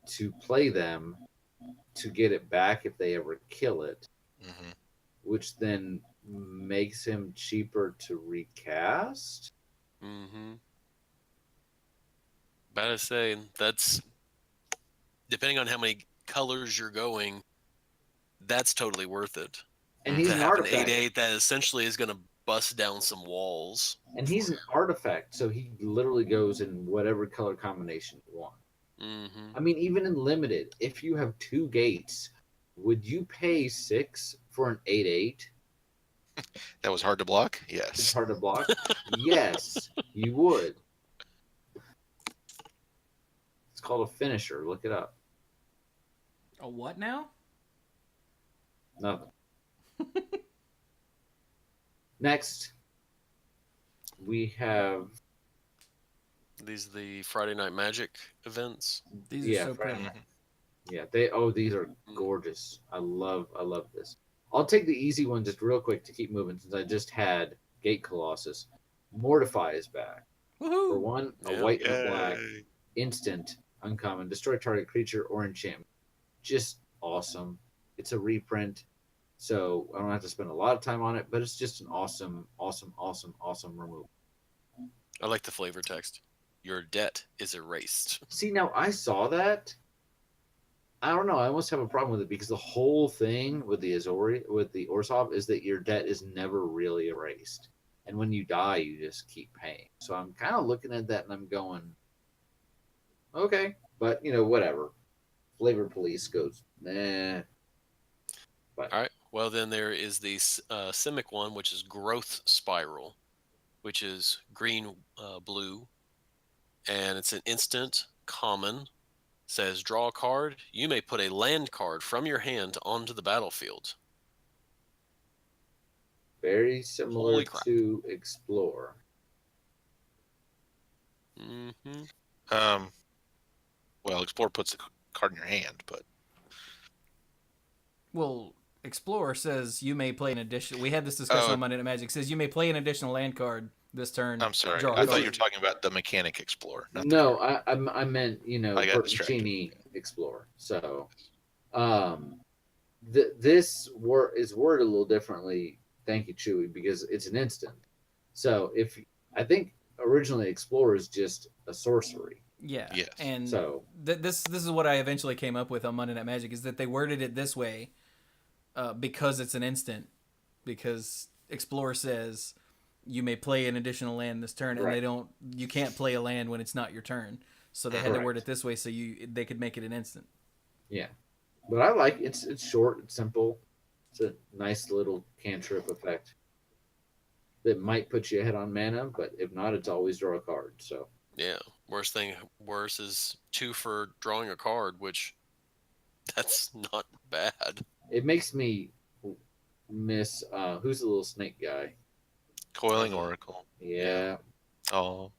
to play them to get it back if they ever kill it, Hmm. which then makes him cheaper to recast. Mm-hmm. About to say, that's depending on how many colors you're going, that's totally worth it. And he's To an have an artifact. 8/8 that essentially is going to bust down some walls. And he's for an artifact, so he literally goes in whatever color combination you want. you. Mm-hmm. I mean, even in limited, if you have 2 gates, would you pay 6 for an 8/8? That was hard to block? It's Yes. hard to block. Yes, you would. It's called a finisher. Look it up. A what now? Nothing. Next, we have These are the Friday Night Magic events. These are Yeah, so Friday pretty. Mhm. yeah. These are gorgeous. I love this. I'll take the easy one just real quick to keep moving since I just had Gate Colossus. Mortify is back. For Woohoo! 1, a Yeah. white and a black, Yay. instant, uncommon, destroy target creature or enchantment. Just awesome. It's a reprint, so I don't have to spend a lot of time on it, but it's just an awesome removal. I like the flavor text. Your debt is erased. See, now I saw that. I don't know. I almost have a problem with it because the whole thing with the Orzhov is that your debt is never really erased, and when you die, you just keep paying. So I'm kind of looking at that and I'm going, okay, but whatever. Flavor Police goes, nah. But All right. Well, then there is the Simic one, which is Growth Spiral, which is green, blue, and it's an instant common. Says draw a card. You may put a land card from your hand onto the battlefield. very similar Holy crap. to Explore. Mm-hmm. Well, Explore puts the card in your hand, but Well, Explorer says you may play an additional. We had this discussion on Monday Night Magic. Says you may play an additional land card this turn. I'm sorry. Draw a I thought card. you were talking about the mechanic Explorer. Not the No, card. I meant I got distracted. Bertoncini Explorer. So, this is worded a little differently. Thank you, Chewy, because it's an instant. So I think originally Explorer is just a sorcery. Yeah. Yes. And So this is what I eventually came up with on Monday Night Magic is that they worded it this way because it's an instant. Because Explorer says you may play an additional land this turn, and Right. you can't play a land when it's not your turn. So they had to word it this way so they could make it an instant. yeah, but I like it's short, it's simple, it's a nice little cantrip effect that might put you ahead on mana, but if not, it's always draw a card. So Yeah. Worse is 2 for drawing a card, which that's not bad. it makes me miss who's the little snake guy? Coiling Oracle. Yeah. Oh.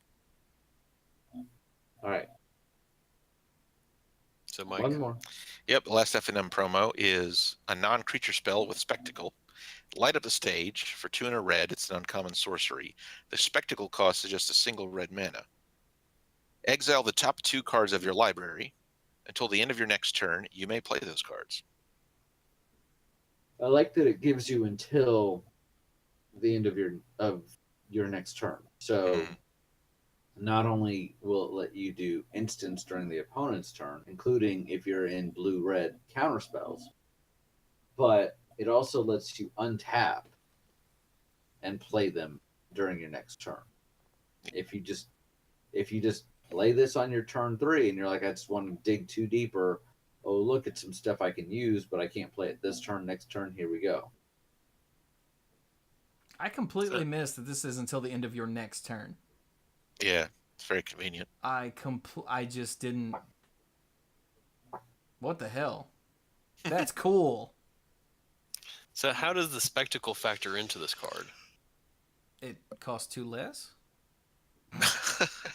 All right. So Mike, One more. Yep, the last FNM promo is a non-creature spell with Spectacle. Light up the stage for 2 and a red. It's an uncommon sorcery. The Spectacle cost is just a single red mana. Exile the top 2 cards of your library. Until the end of your next turn, you may play those cards. I like that it gives you until the end of your next turn. So not only will it let you do instants during the opponent's turn, including if you're in blue-red counter spells, but it also lets you untap and play them during your next turn. If you just play this on your turn 3 and you're like, I just want to dig too deep, or oh, look at some stuff I can use, but I can't play it this turn, next turn, here we go. I completely missed that this is until the end of your next turn. Yeah, it's very convenient. I just didn't. What the hell? That's cool. so how does the spectacle factor into this card? It costs 2 less.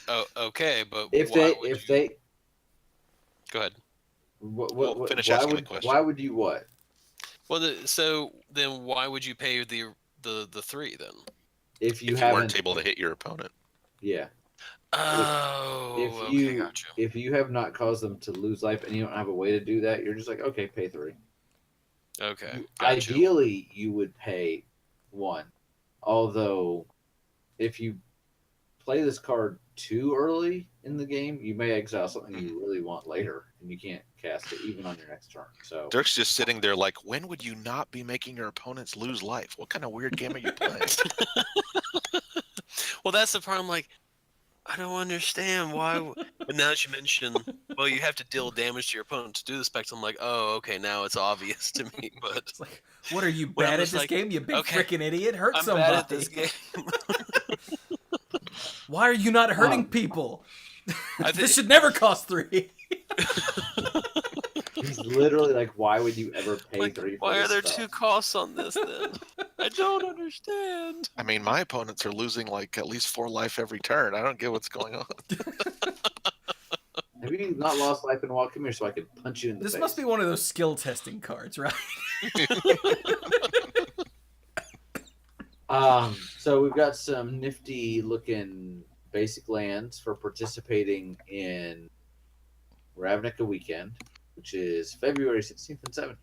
Oh, okay, but If why they go ahead. Finish asking the question. Why would you what? Well, so then why would you pay the 3 then? If you if you haven't, weren't able to hit your opponent. yeah. Oh, If okay, you gotcha. if you have not caused them to lose life and you don't have a way to do that, you're just like, okay, pay 3. Okay, gotcha. Ideally, you would pay 1. Although, if you play this card too early in the game, you may exile something you really want later, and you can't cast it even on your next turn. So Dirk's just sitting there like, when would you not be making your opponents lose life? What kind of weird game are you playing? Well, that's the problem. Like, I don't understand why. But now that you mention, well, you have to deal damage to your opponent to do the spectacle. I'm like, oh, okay, now it's obvious to me. But It's like, what are you Well, bad I'm at just this like, game? You big okay, freaking idiot! Hurt I'm somebody. bad at this game. Why are you not hurting people? I This thi- should never cost 3. he's literally like, why would you ever pay Like, 3 for why are this there stuff? 2 costs on this then? I don't understand. I mean, my opponents are losing like at least 4 life every turn. I don't get what's going on. Have you not lost life in a while? Come here so I can punch you in the This face. must be one of those skill testing cards, right? So we've got some nifty looking basic lands for participating in Ravnica Weekend, which is February 16th and 17th.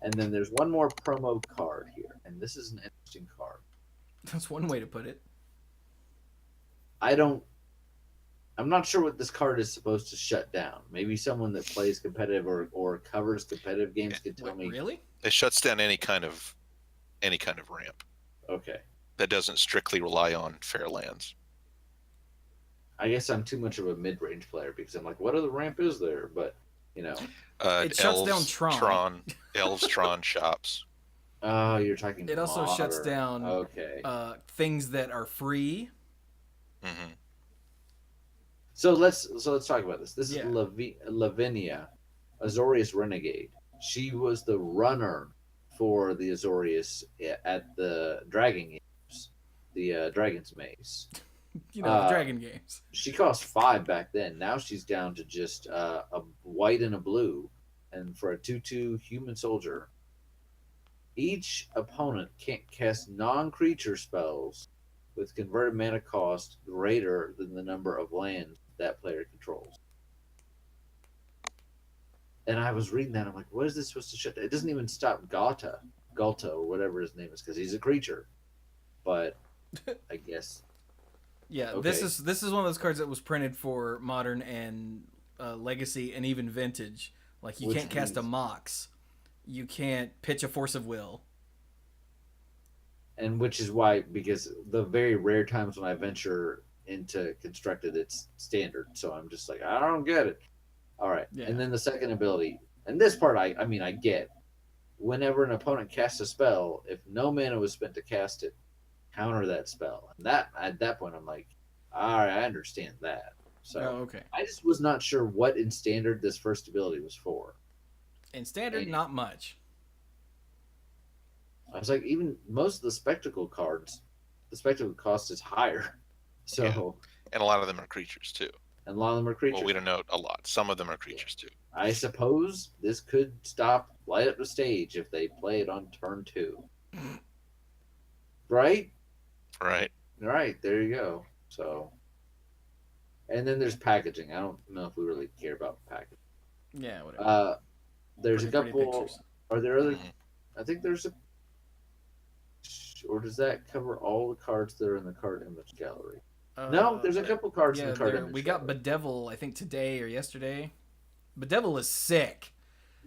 And then there's one more promo card here, and this is an interesting card. That's one way to put it. I'm not sure what this card is supposed to shut down. Maybe someone that plays competitive or covers competitive games could tell me. Really? It shuts down any kind of ramp Okay. that doesn't strictly rely on fair lands. I guess I'm too much of a mid-range player because I'm like, what other ramp is there? But, you know. It shuts down Tron. Elves, Tron shops. Oh, you're talking It also shuts modern. down Okay. things that are free. Mm-hmm. So let's talk about this. This Yeah. is Lavinia, Azorius Renegade. She was the runner for the Azorius at the Dragon Games, the Dragon's Maze. You know, the Dragon games. She cost 5 back then. Now she's down to just a white and a blue And for a 2/2 human soldier, each opponent can't cast non-creature spells with converted mana cost greater than the number of lands that player controls. And I was reading that, I'm like, what is this supposed to shut down? It doesn't even stop Galta, or whatever his name is, because he's a creature. But I guess. Yeah, Okay. this is one of those cards that was printed for Modern and Legacy and even Vintage. Like, you Which can't cast a means- Mox. You can't pitch a Force of Will. And which is why, because the very rare times when I venture into constructed, it's standard. So I'm just like, I don't get it. All right. Yeah. And then the second ability, and this part I mean I get. Whenever an opponent casts a spell, if no mana was spent to cast it, counter that spell. And that at that point I'm like, all right, I understand that. So Oh, okay. I just was not sure what in standard this first ability was for. In Standard, Hey. not much. I was like, even most of the spectacle cards, the spectacle cost is higher. So Yeah. And a lot of them are creatures too. and a lot of them are creatures. Well, we don't know a lot. Some of them are creatures too. I suppose this could stop light up the stage if they play it on turn 2. Right? Right. Right, there you go. So, and then there's packaging. I don't know if we really care about packaging. Yeah, whatever. There's Pretty a couple. pictures. Are there other? Mhm. I think there's a. Or does that cover all the cards that are in the card image gallery? No, there's a couple cards in Yeah, the card image we got gallery. Bedevil, I think, today or yesterday. Bedevil is sick.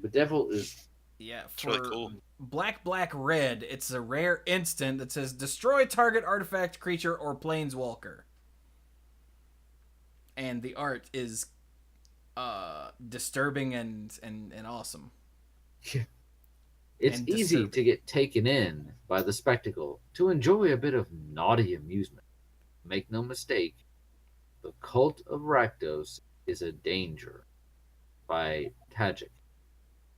Bedevil is. Yeah, It's for really cool. black, red, it's a rare instant that says destroy target artifact, creature, or planeswalker. And the art is disturbing and awesome. It's and easy disturbing. to get taken in by the spectacle, to enjoy a bit of naughty amusement. Make no mistake, the Cult of Rakdos is a danger by Tajik.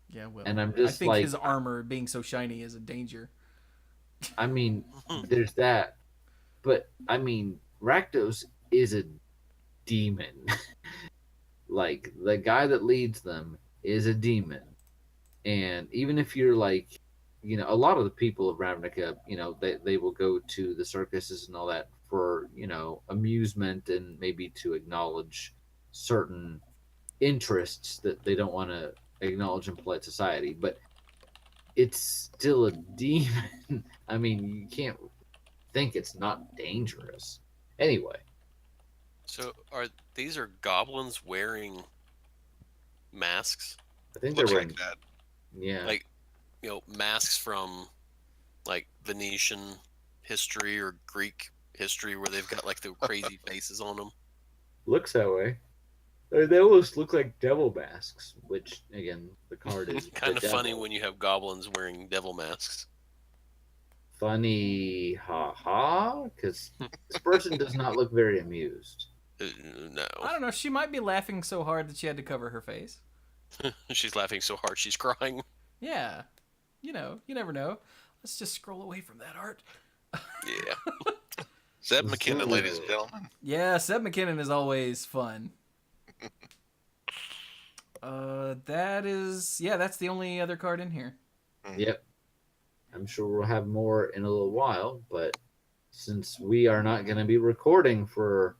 Yeah, well, And I'm I just think like, his armor being so shiny is a danger. I mean, there's that, but I mean, Rakdos is a demon. Like, the guy that leads them is a demon. And even if you're like, you know, a lot of the people of Ravnica, you know, they will go to the circuses and all that for, you know, amusement and maybe to acknowledge certain interests that they don't want to acknowledge in polite society. But it's still a demon. I mean, you can't think it's not dangerous. Anyway, So these are goblins wearing masks? I think they're Looks wearing, like that. yeah. Like, masks from like Venetian history or Greek history where they've got like the crazy faces on them. Looks that way. They almost look like devil masks, which again, the card is Kind of the funny devil. when you have goblins wearing devil masks. Funny, haha, because this person does not look very amused. No. I don't know. She might be laughing so hard that she had to cover her face. She's laughing so hard she's crying. Yeah. You know, you never know. Let's just scroll away from that art. Yeah. Zeb McKinnon, ladies and gentlemen. Yeah, Seb McKinnon is always fun. That's the only other card in here. Yep. I'm sure we'll have more in a little while, but since we are not going to be recording for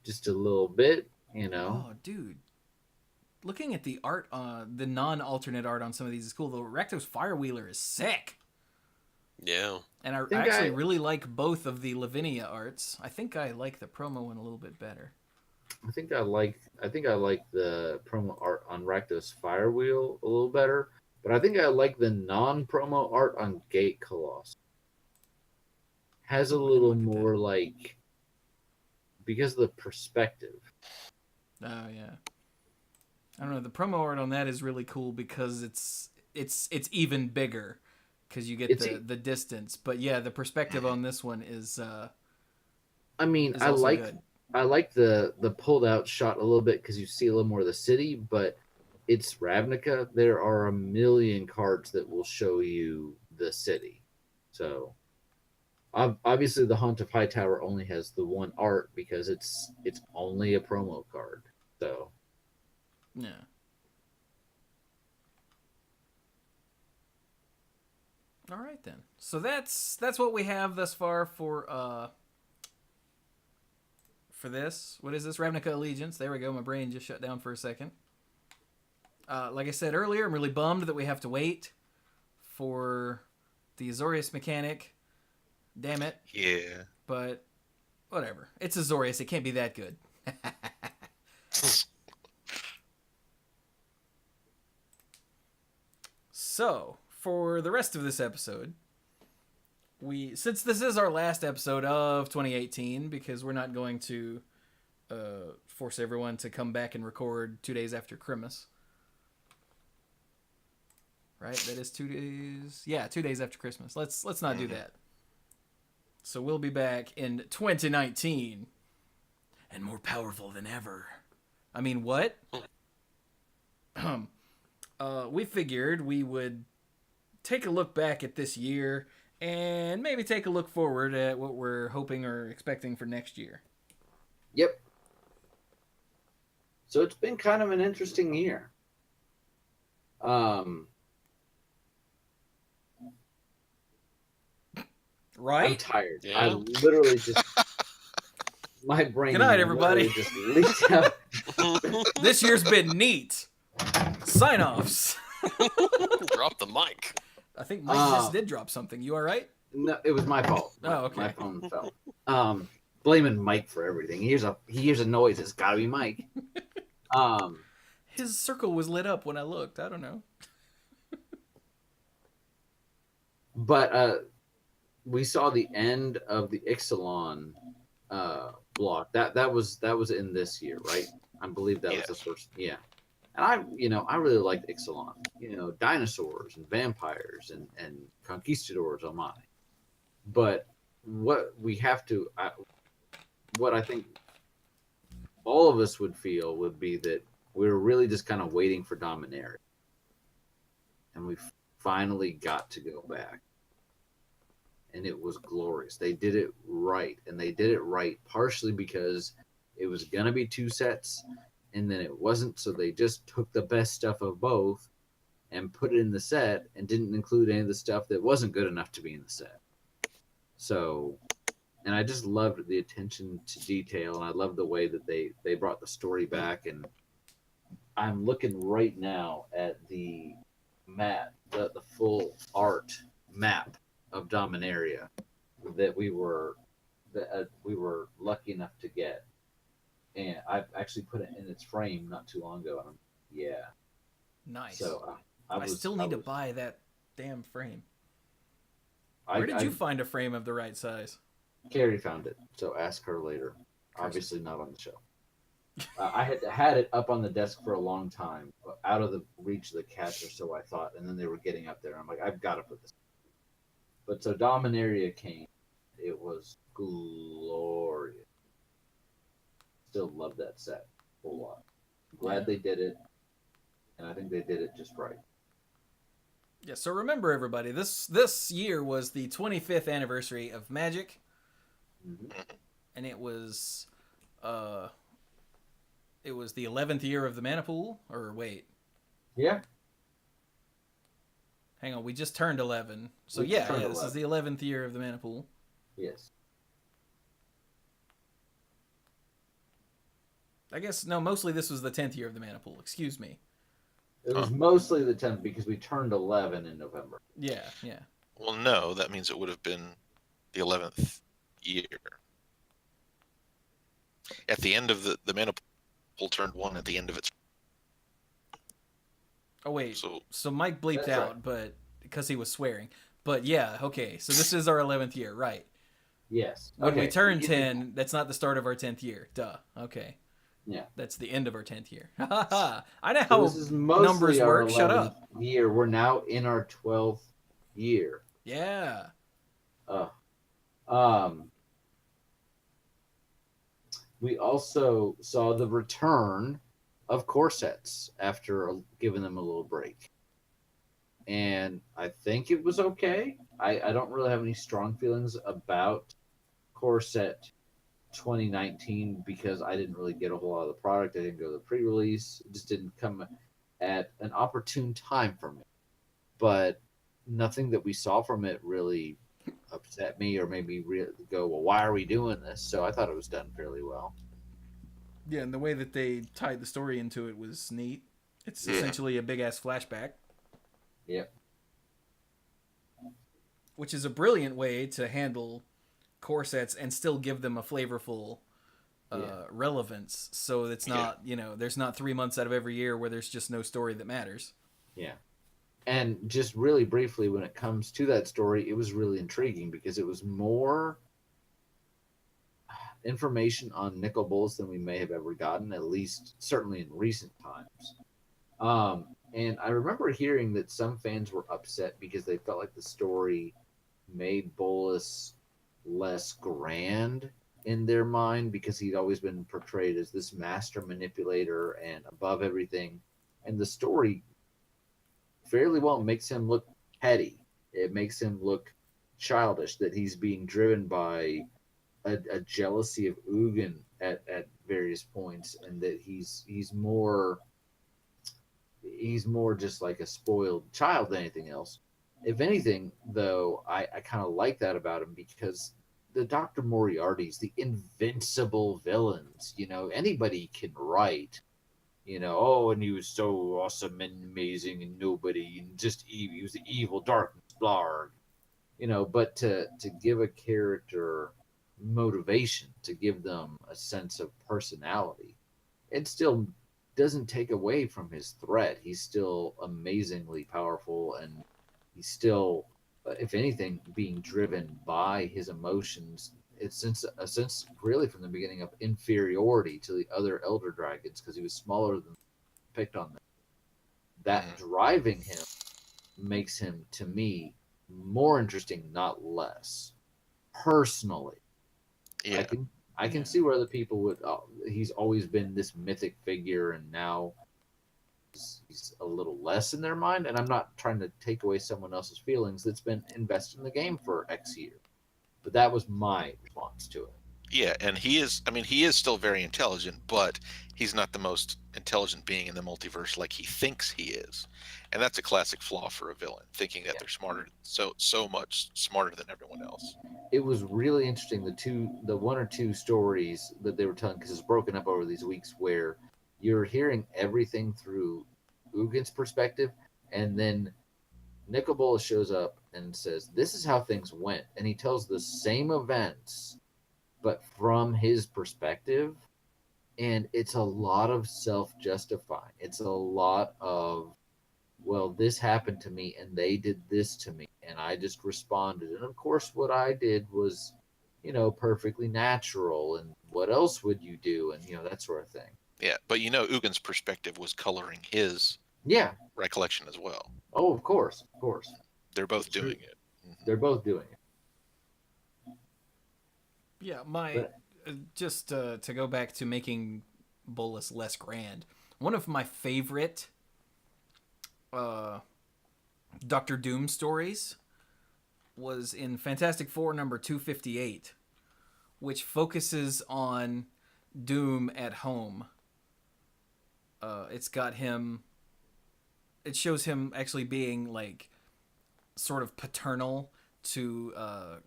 just a little bit, you know. Oh, dude. Looking at the art, the non-alternate art on some of these is cool. The Rakdos Firewheeler is sick. Yeah. And I think actually I- really like both of the Lavinia arts. I think I like the promo one a little bit better. I think I like the promo art on Rakdos Firewheel a little better, but I think I like the non-promo art on Gate Colossus. Has a Ooh, I little didn't look at more like, because of the perspective. Oh yeah. I don't know. The promo art on that is really cool because it's even bigger because you get It's the distance. But yeah, the perspective on this one is I mean, is I also like good. I like the pulled out shot a little bit because you see a little more of the city, but it's Ravnica. There are a million cards that will show you the city. So obviously the Haunt of Hightower only has the one art because it's only a promo card. So Yeah. All right then. So that's what we have thus far for this. What is this? Ravnica Allegiance. There we go. My brain just shut down for a second. Like I said earlier, I'm really bummed that we have to wait for the Azorius mechanic. Damn it. Yeah. But whatever. It's Azorius. It can't be that good. So, for the rest of this episode, since this is our last episode of 2018, because we're not going to force everyone to come back and record 2 days after Christmas. Right? That is 2 days. Yeah, 2 days after Christmas. Let's not do that. So we'll be back in 2019 and more powerful than ever. I mean, what? We figured we would take a look back at this year and maybe take a look forward at what we're hoping or expecting for next year. Yep. So it's been kind of an interesting year. Right? I'm tired. Yeah. I literally just my brain. Good night, everybody. Just leaked out. This year's been neat. Sign-offs. Drop the mic. I think Mike just did drop something. You all right? No, it was my fault. Oh, okay. My phone fell. Blaming Mike for everything. He hears a noise. It's got to be Mike. His circle was lit up when I looked. I don't know. But we saw the end of the Ixalan block. That was in this year, right? I believe that was the first. Yeah. And I really liked Ixalan. Dinosaurs and vampires and conquistadors on mine. But what I think all of us would feel would be that we were really just kind of waiting for Dominaria. And we finally got to go back. And it was glorious. They did it right. And they did it right partially because it was going to be 2 sets. And then it wasn't, so they just took the best stuff of both and put it in the set and didn't include any of the stuff that wasn't good enough to be in the set. So, and I just loved the attention to detail, and I loved the way that they brought the story back. And I'm looking right now at the map, the full art map of Dominaria that we were lucky enough to get. And I've actually put it in its frame not too long ago. And Nice. So I still need to buy that damn frame. Where did you find a frame of the right size? Carrie found it, so ask her later. Obviously not on the show. I had it up on the desk for a long time, out of the reach of the cats, or so I thought. And then they were getting up there. I'm like, I've got to put this. But so Dominaria came. It was glorious. Still love that set a whole lot. Glad they did it, and I think they did it just right. Yeah, so remember everybody, this year was the 25th anniversary of Magic. Mm-hmm. And it was the 11th year of the Mana Pool, or wait. Yeah. Hang on, we just turned 11. So This is the 11th year of the Mana Pool. Yes. I guess, no, mostly this was the 10th year of the Mana Pool. Excuse me. It was mostly the 10th because we turned 11 in November. Yeah. Well, no, that means it would have been the 11th year. At the end of the Mana Pool turned 1 at the end of its. Oh, wait. So Mike bleeped That's out, right. but because he was swearing. But yeah, okay. So this is our 11th year, right? Yes. When we Okay. turn 10, that's not the start of our 10th year. Duh. Okay. Yeah. That's the end of our 10th year. I know So how this is mostly numbers our work. Shut 11th up. year. We're now in our 12th year. Yeah. We also saw the return of core sets after giving them a little break. And I think it was okay. I don't really have any strong feelings about core set 2019 because I didn't really get a whole lot of the product. I didn't go to the pre-release. It just didn't come at an opportune time for me. But nothing that we saw from it really upset me or made me go, well, why are we doing this? So I thought it was done fairly well. Yeah, and the way that they tied the story into it was neat. It's Yeah. essentially a big ass flashback, Yep. which is a brilliant way to handle core sets and still give them a flavorful relevance. So it's not, there's not 3 months out of every year where there's just no story that matters. Yeah. And just really briefly, when it comes to that story, it was really intriguing because it was more information on Nicol Bolas than we may have ever gotten, at least certainly in recent times. And I remember hearing that some fans were upset because they felt like the story made Bolas less grand in their mind because he'd always been portrayed as this master manipulator and above everything. And the story fairly well makes him look petty. It makes him look childish, that he's being driven by a jealousy of Ugin at various points, and that he's more just like a spoiled child than anything else. If anything, though, I kind of like that about him because the Dr. Moriartys, the invincible villains, anybody can write, and he was so awesome and amazing and nobody and just evil. He was the evil darkness, blarg. But to give a character motivation, to give them a sense of personality, it still doesn't take away from his threat. He's still amazingly powerful, and he's still, if anything, being driven by his emotions. It's a sense really from the beginning of inferiority to the other elder dragons because he was smaller than picked on them. That driving him makes him, to me, more interesting, not less. Personally, Yeah. I can see where other people would. He's always been this mythic figure, and now he's a little less in their mind. And I'm not trying to take away someone else's feelings that's been invested in the game for X years. But that was my response to it. Yeah, and he is still very intelligent, but he's not the most intelligent being in the multiverse like he thinks he is. And that's a classic flaw for a villain, thinking that they're smarter, so much smarter than everyone else. It was really interesting, the one or two stories that they were telling, because it's broken up over these weeks, where you're hearing everything through Ugin's perspective, and then Nicol Bolas shows up and says, this is how things went. And he tells the same events, but from his perspective. And it's a lot of self-justifying. It's a lot of, well, this happened to me and they did this to me and I just responded. And of course, what I did was, perfectly natural. And what else would you do? And, that sort of thing. Yeah, but Ugin's perspective was coloring his recollection as well. Oh, of course. They're both doing it. They're both doing it. Yeah, just to go back to making Bolas less grand, one of my favorite Doctor Doom stories was in Fantastic Four number 258, which focuses on Doom at home. It shows him actually being like sort of paternal to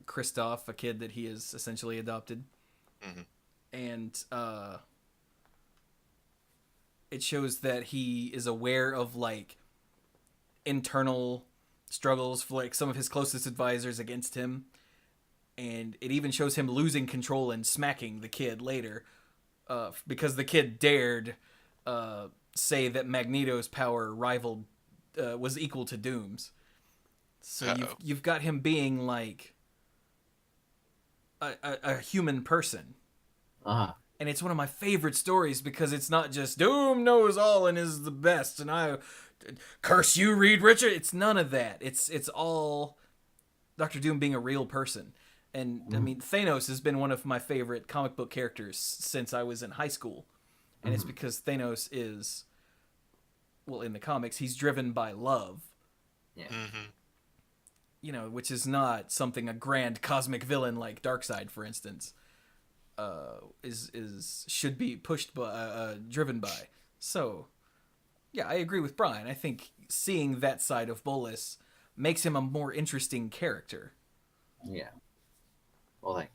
Kristoff, a kid that he has essentially adopted. Mm-hmm. And it shows that he is aware of like internal struggles for like some of his closest advisors against him, and it even shows him losing control and smacking the kid later because the kid dared say that Magneto's power rivaled was equal to Doom's. So you've got him being like a human person. Uh-huh. And it's one of my favorite stories because it's not just Doom knows all and is the best and I curse you, Reed Richard. It's none of that. It's all Dr. Doom being a real person. And I mean, Thanos has been one of my favorite comic book characters since I was in high school. And it's because Thanos is, well, in the comics, he's driven by love. Yeah. Mm-hmm. Which is not something a grand cosmic villain like Darkseid, for instance, should be pushed by, driven by. So, yeah, I agree with Brian. I think seeing that side of Bolas makes him a more interesting character. Yeah. Well, thank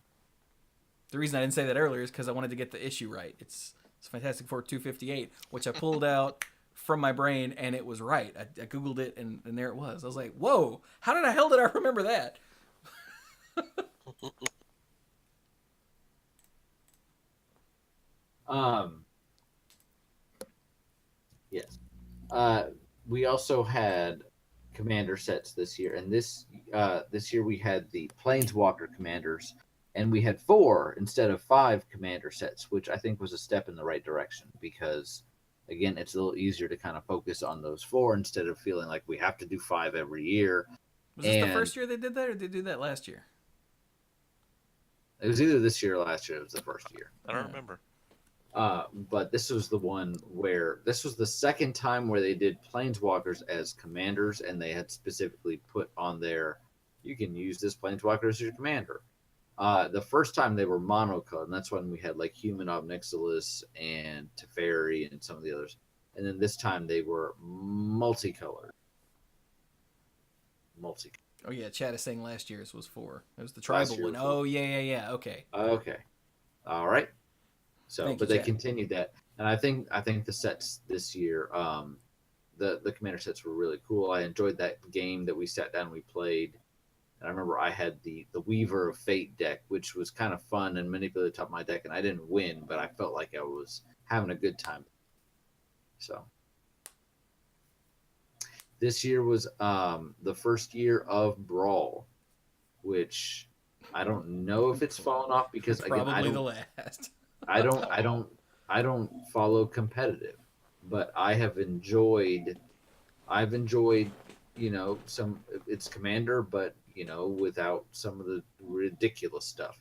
The reason I didn't say that earlier is because I wanted to get the issue right. It's Fantastic Four 258, which I pulled out from my brain, and it was right. I Googled it, and there it was. I was like, whoa, how did I remember that? Yes. We also had commander sets this year, and this year we had the Planeswalker commanders, and we had 4 instead of 5 commander sets, which I think was a step in the right direction because, again, it's a little easier to kind of focus on those 4 instead of feeling like we have to do 5 every year. Was this the first year they did that, or did they do that last year? It was either this year or last year. It was the first year. I don't remember. But this was the one where this was the second time where they did planeswalkers as commanders, and they had specifically put on there, you can use this planeswalker as your commander. The first time they were monocolored, and that's when we had like Human Obnixilis and Teferi and some of the others. And then this time they were multicolored. Oh yeah, Chad is saying last year's was 4. It was the tribal one. 4. Oh yeah. Okay. Okay. All right. So, Thank but you, they Chad. continued that, and I think the sets this year, the commander sets were really cool. I enjoyed that game that we sat down and we played. And I remember I had the Weaver of Fate deck, which was kind of fun and manipulated top of my deck, and I didn't win, but I felt like I was having a good time. So this year was the first year of Brawl, which I don't know if it's fallen off because again, Probably the last. I don't follow competitive, but I've enjoyed, some it's commander, but without some of the ridiculous stuff.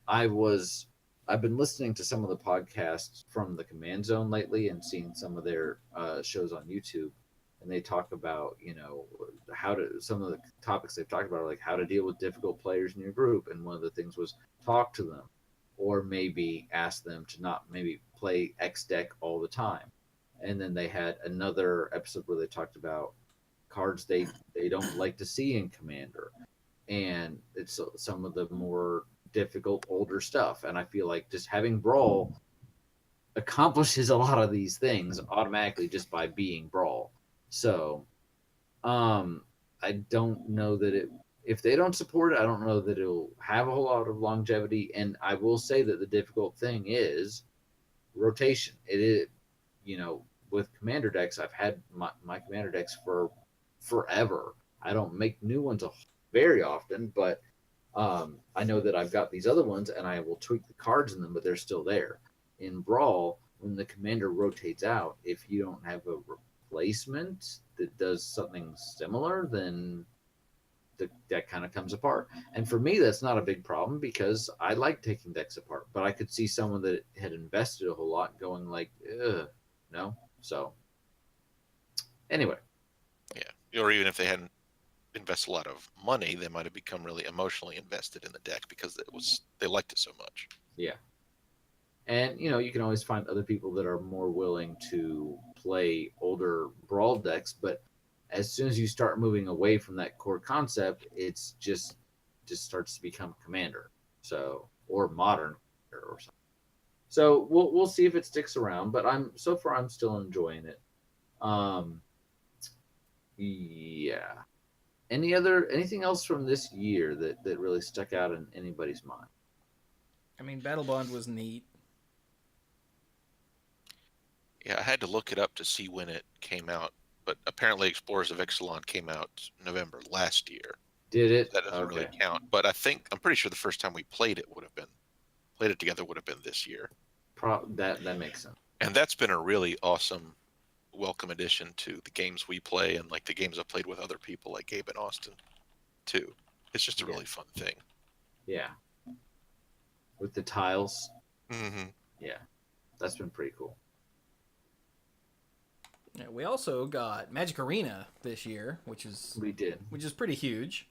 I've been listening to some of the podcasts from the Command Zone lately and seeing some of their shows on YouTube, and they talk about some of the topics they've talked about are like how to deal with difficult players in your group, and one of the things was talk to them, or maybe ask them to not maybe play X deck all the time. And then they had another episode where they talked about cards they don't like to see in Commander, and it's some of the more difficult older stuff. And I feel like just having Brawl accomplishes a lot of these things automatically just by being Brawl. So I don't know that if they don't support it, I don't know that it'll have a whole lot of longevity. And I will say that the difficult thing is rotation. It is, with commander decks, I've had my commander decks for forever. I don't make new ones very often, but I know that I've got these other ones and I will tweak the cards in them, but they're still there. In Brawl, when the commander rotates out, if you don't have a replacement that does something similar, then the deck kind of comes apart. And for me, that's not a big problem because I like taking decks apart. But I could see someone that had invested a whole lot going like, ugh, no. So anyway, Yeah, or even if they hadn't invested a lot of money, they might have become really emotionally invested in the deck because they liked it so much. yeah. And you can always find other people that are more willing to play older Brawl decks, but as soon as you start moving away from that core concept, it's just starts to become Commander, or Modern or something. So we'll see if it sticks around, but I'm still enjoying it. Yeah. Anything else from this year that really stuck out in anybody's mind? I mean, Battle Bond was neat. Yeah, I had to look it up to see when it came out, but apparently Explorers of Ixalan came out November last year. Did it? That doesn't really count, but I'm pretty sure the first time we played it together would have been this year. That makes sense. And that's been a really awesome welcome addition to the games we play and like the games I've played with other people like Gabe and Austin too. It's just a really fun thing. Yeah. With the tiles. Mm-hmm. Yeah. That's been pretty cool. Yeah, we also got Magic Arena this year, which is pretty huge.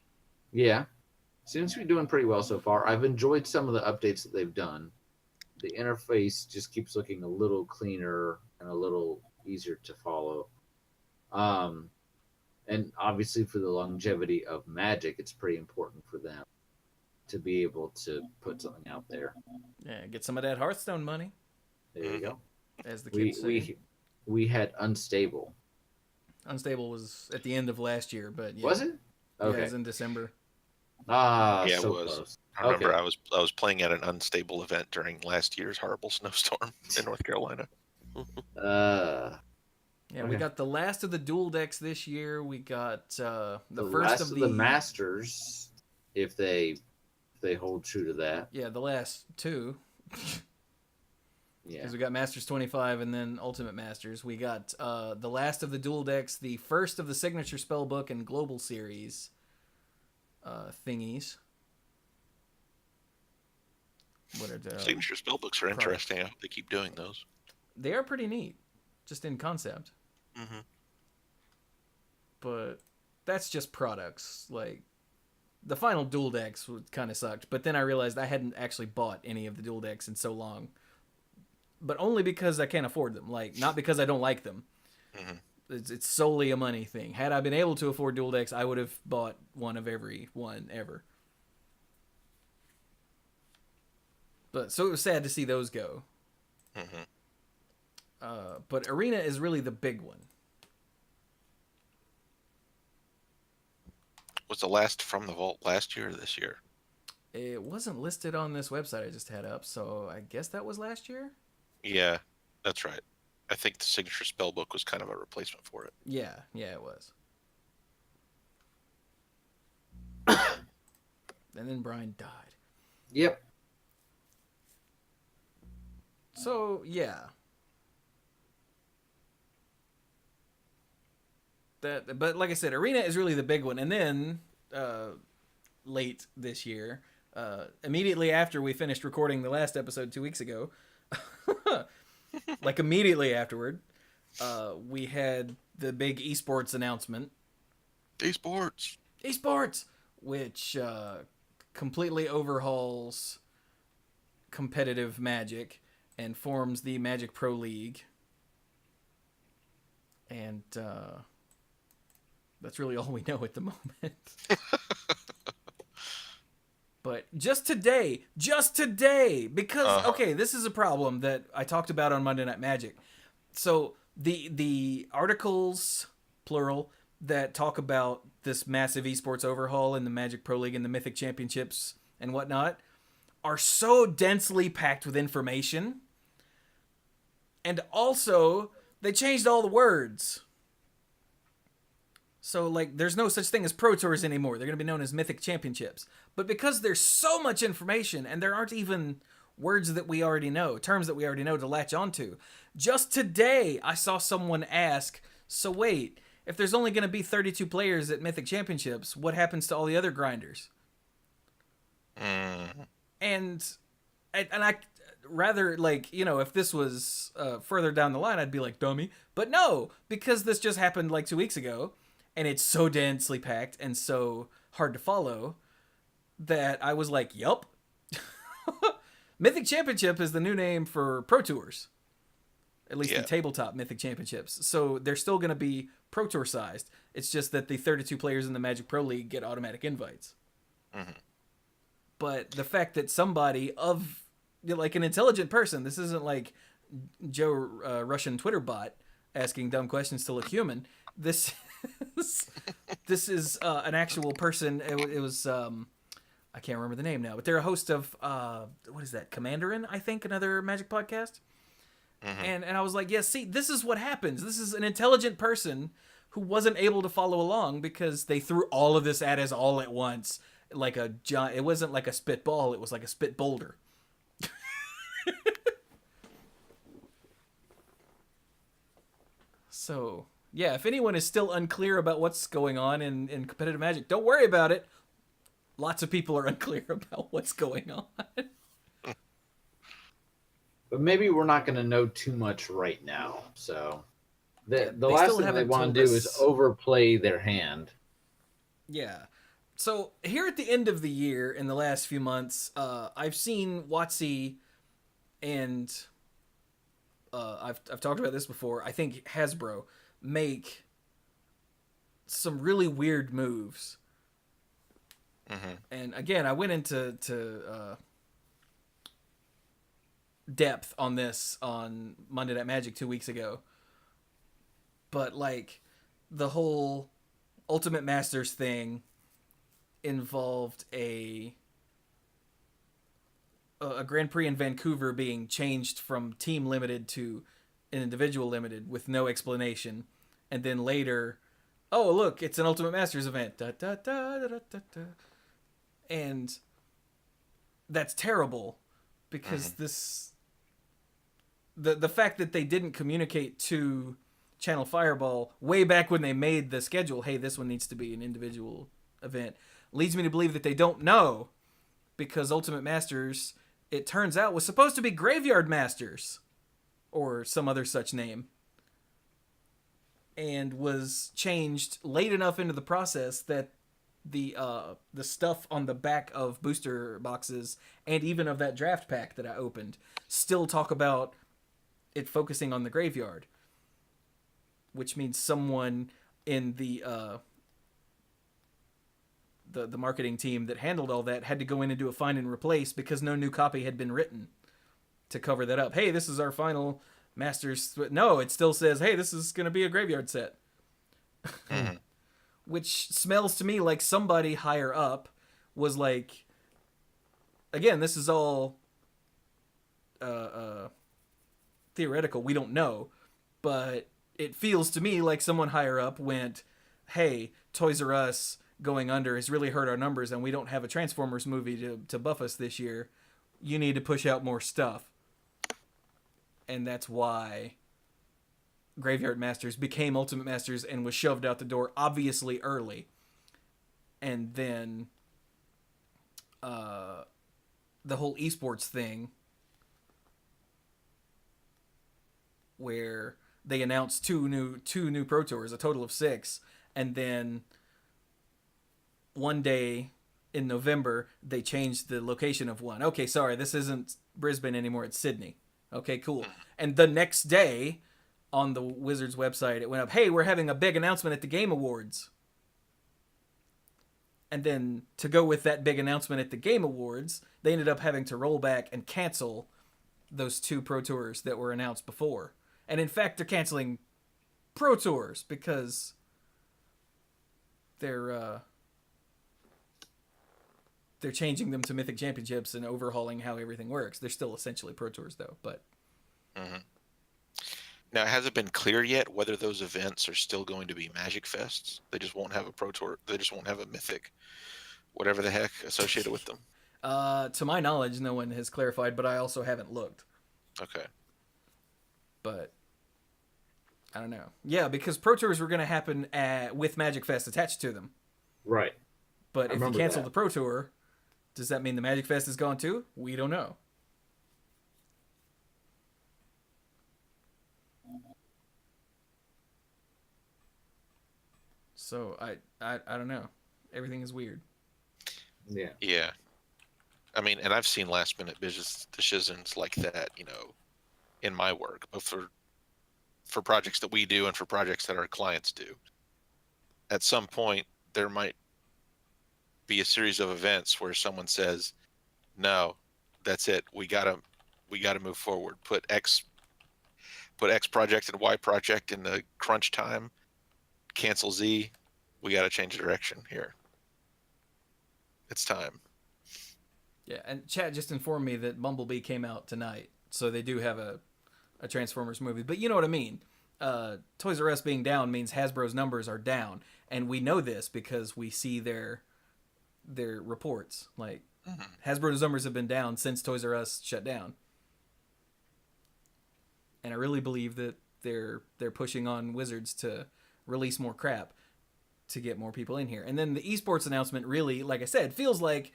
Yeah. Seems to be doing pretty well so far. I've enjoyed some of the updates that they've done. The interface just keeps looking a little cleaner and a little easier to follow. And obviously, for the longevity of Magic, it's pretty important for them to be able to put something out there. Yeah, get some of that Hearthstone money, There you go. as the We kids say. we had Unstable. Unstable was at the end of last year, but yeah. Was it? Yeah, it Okay. was in December. Ah, Yeah, it so was. close. I remember Okay. I was playing at an unstable event during last year's horrible snowstorm in North Carolina. Yeah, we Okay. got the last of the dual decks this year. We got the the first last of of the Masters, if they hold true to that. Yeah, the last two. Yeah. Because we got Masters 25 and then Ultimate Masters. We got the last of the dual decks, the first of the Signature Spellbook and Global Series thingies. What are the, Signature spellbooks are interesting. I hope they keep doing those. they are pretty neat, just in concept. Mm-hmm. But that's just products. Like, the final dual decks kind of sucked. But then I realized I hadn't actually bought any of the dual decks in so long. But only because I can't afford them. Like, not because I don't like them. Mhm. It's solely a money thing. Had I been able to afford dual decks, I would have bought one of every one ever. But so it was sad to see those go. Mm-hmm. But Arena is really the big one. Was the last from the vault last year or this year? It wasn't listed on this website I just had up, so I guess that was last year? Yeah, that's right. I think the signature spellbook was kind of a replacement for it. Yeah, it was. And then Brian died. Yep. So, yeah. But like I said, Arena is really the big one. And then, late this year, immediately after we finished recording the last episode 2 weeks ago, like immediately afterward, we had the big esports announcement. Esports! Esports! Which completely overhauls competitive Magic and forms the Magic Pro League. And that's really all we know at the moment. But just today, because, okay, this is a problem that I talked about on Monday Night Magic. So the articles, plural, that talk about this massive esports overhaul in the Magic Pro League and the Mythic Championships and whatnot are so densely packed with information. And also, they changed all the words. So, like, there's no such thing as Pro Tours anymore. They're going to be known as Mythic Championships. But because there's so much information, and there aren't even words that we already know, terms that we already know to latch onto, just today I saw someone ask, so wait, if there's only going to be 32 players at Mythic Championships, what happens to all the other grinders? And I rather, like, you know, if this was further down the line, I'd be like, dummy. But no, because this just happened like 2 weeks ago, and it's so densely packed and so hard to follow that I was like, yup. Mythic Championship is the new name for Pro Tours. At least the tabletop Mythic Championships. So they're still going to be Pro Tour sized. It's just that the 32 players in the Magic Pro League get automatic invites. Mm-hmm. But the fact that somebody of, like, an intelligent person, this isn't like Joe Russian Twitter bot asking dumb questions to look human. This is an actual person. It was I can't remember the name now, but they're a host of what is that? Commanderin, I think, another Magic podcast. Mm-hmm. And I was like, yeah, see, this is what happens. This is an intelligent person who wasn't able to follow along because they threw all of this at us all at once, like a giant. It wasn't like a spitball; it was like a spit boulder. So, yeah, if anyone is still unclear about what's going on in competitive Magic, don't worry about it. Lots of people are unclear about what's going on. But maybe we're not going to know too much right now. So the They last still thing they haven't want to told do us- is overplay their hand. Yeah. So here at the end of the year, in the last few months, I've seen WotC and I've talked about this before. I think Hasbro make some really weird moves. Mm-hmm. And again, I went into depth on this on Monday Night Magic 2 weeks ago. But like the whole Ultimate Masters thing involved a Grand Prix in Vancouver being changed from team limited to an individual limited with no explanation, and then later, oh look, it's an Ultimate Masters event, da, da, da, da, da, da, da. And that's terrible because this the fact that they didn't communicate to Channel Fireball way back when they made the schedule, hey, this one needs to be an individual event, leads me to believe that they don't know, because Ultimate Masters, it turns out, was supposed to be Graveyard Masters or some other such name, and was changed late enough into the process that the stuff on the back of booster boxes and even of that draft pack that I opened still talk about it focusing on the graveyard, which means someone in the marketing team that handled all that had to go in and do a find and replace because no new copy had been written to cover that up. Hey, this is our final Masters. No, it still says, hey, this is going to be a graveyard set. Mm-hmm. Which smells to me like somebody higher up was like, again, this is all theoretical. We don't know. But it feels to me like someone higher up went, hey, Toys R Us going under has really hurt our numbers and we don't have a Transformers movie to buff us this year. You need to push out more stuff. And that's why Graveyard Masters became Ultimate Masters and was shoved out the door obviously early. And then the whole esports thing where they announced two new Pro Tours, a total of 6, and then one day in November they changed the location of one. Okay, sorry, this isn't Brisbane anymore, it's Sydney. Okay, cool. And the next day on the Wizards website it went up, hey, we're having a big announcement at the Game Awards. And then to go with that big announcement at the Game Awards, they ended up having to roll back and cancel those 2 Pro Tours that were announced before. And in fact, they're canceling Pro Tours because they're changing them to Mythic Championships and overhauling how everything works. They're still essentially Pro Tours, though. But Now, has it been clear yet whether those events are still going to be Magic Fests? They just won't have a Pro Tour. They just won't have a Mythic, whatever the heck, associated with them. To my knowledge, no one has clarified, but I also haven't looked. Okay. But I don't know. Yeah, because Pro Tours were going to happen with Magic Fest attached to them. Right. But I if you remember cancel that. the Pro Tour, does that mean the Magic Fest is gone too? We don't know. So I don't know. Everything is weird. Yeah. Yeah. I mean, and I've seen last minute decisions like that, in my work, both for projects that we do and for projects that our clients do. At some point, there might be a series of events where someone says, "No, that's it. We gotta move forward. Put X project and Y project in the crunch time. Cancel Z. We gotta change direction here. It's time." Yeah, and Chad just informed me that Bumblebee came out tonight, so they do have a Transformers movie. But you know what I mean. Toys R Us being down means Hasbro's numbers are down, and we know this because we see their reports. Like Hasbro's numbers have been down since Toys R Us shut down, and I really believe that they're pushing on Wizards to release more crap to get more people in here. And then the esports announcement really, like I said, feels like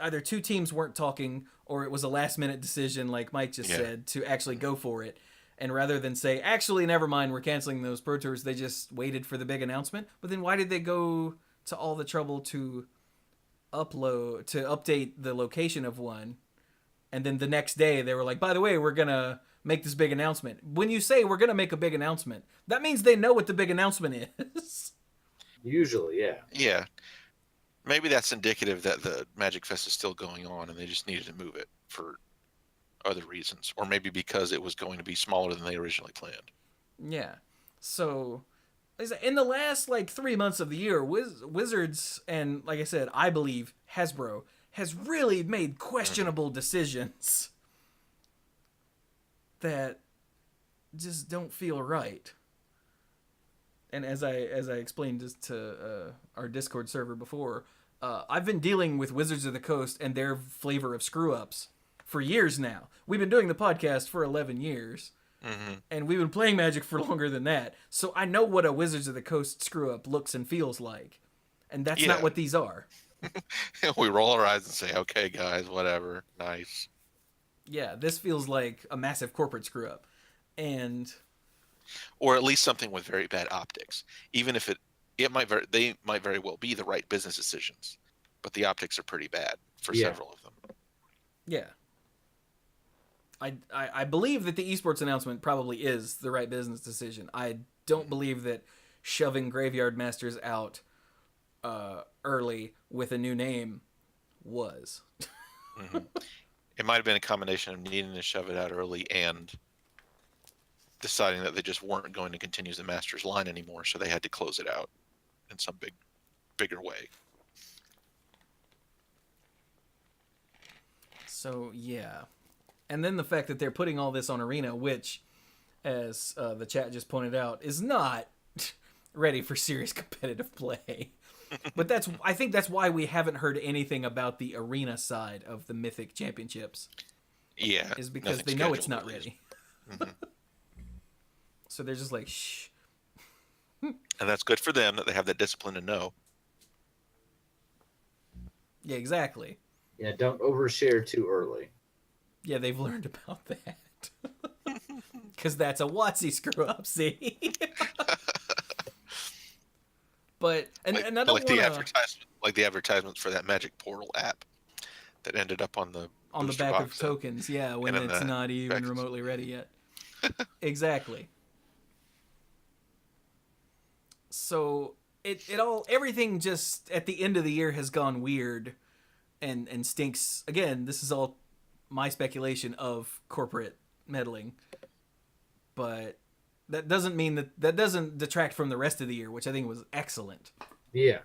either 2 teams weren't talking or it was a last minute decision, like Mike just said, to actually go for it. And rather than say, actually, never mind, we're canceling those Pro Tours, they just waited for the big announcement. But then why did they go to all the trouble to update the location of one? And then the next day they were like, by the way, we're going to make this big announcement. When you say we're going to make a big announcement, that means they know what the big announcement is. Usually, yeah. Yeah. Maybe that's indicative that the Magic Fest is still going on and they just needed to move it for other reasons. Or maybe because it was going to be smaller than they originally planned. Yeah. So, in the last like 3 months of the year, Wizards and, like I said, I believe Hasbro has really made questionable decisions that just don't feel right. And as I explained just to our Discord server before, I've been dealing with Wizards of the Coast and their flavor of screw ups for years now. We've been doing the podcast for 11 years. And we've been playing Magic for longer than that. So I know what a Wizards of the Coast screw up looks and feels like. And that's not what these are. We roll our eyes and say, okay, guys, whatever. Nice. Yeah, this feels like a massive corporate screw up. And or at least something with very bad optics. Even if they might very well be the right business decisions, but the optics are pretty bad for several of them. Yeah. I believe that the esports announcement probably is the right business decision. I don't believe that shoving Graveyard Masters out early with a new name was. It might have been a combination of needing to shove it out early and deciding that they just weren't going to continue the Masters line anymore, so they had to close it out in some bigger way. So, yeah. And then the fact that they're putting all this on Arena, which, as the chat just pointed out, is not ready for serious competitive play. But I think that's why we haven't heard anything about the Arena side of the Mythic Championships. Yeah. Is because they know it's not ready. So they're just like, shh. And that's good for them that they have that discipline to know. Yeah, exactly. Yeah, don't overshare too early. Yeah, they've learned about that. Because that's a WotC screw up, see? But and I don't like the advertisements for that Magic Portal app that ended up on the back of tokens, yeah, when it's not even remotely ready yet. Exactly. So everything just at the end of the year has gone weird and stinks. Again, this is all my speculation of corporate meddling, but that doesn't mean that doesn't detract from the rest of the year, which I think was excellent. Yeah,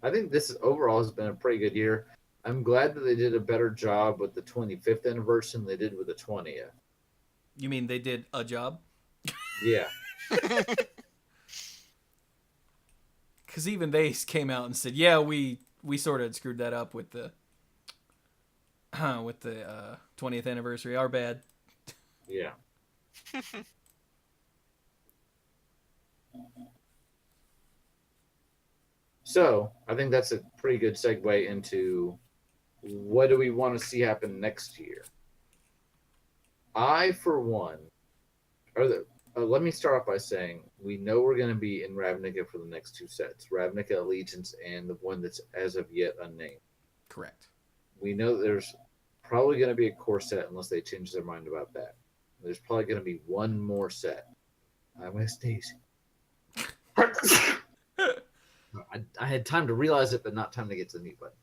I think this overall has been a pretty good year. I'm glad that they did a better job with the 25th anniversary than they did with the 20th. You mean they did a job? Yeah. Because even they came out and said, yeah, we sort of screwed that up with the 20th anniversary. Our bad. Yeah. So I think that's a pretty good segue into what do we want to see happen next year. I, for one, let me start off by saying we know we're going to be in Ravnica for the next two sets, Ravnica Allegiance and the one that's as of yet unnamed. Correct. We know that there's probably going to be a core set unless they change their mind about that. There's probably going to be one more set. I'm going to sneeze. I had time to realize it, but not time to get to the mute button.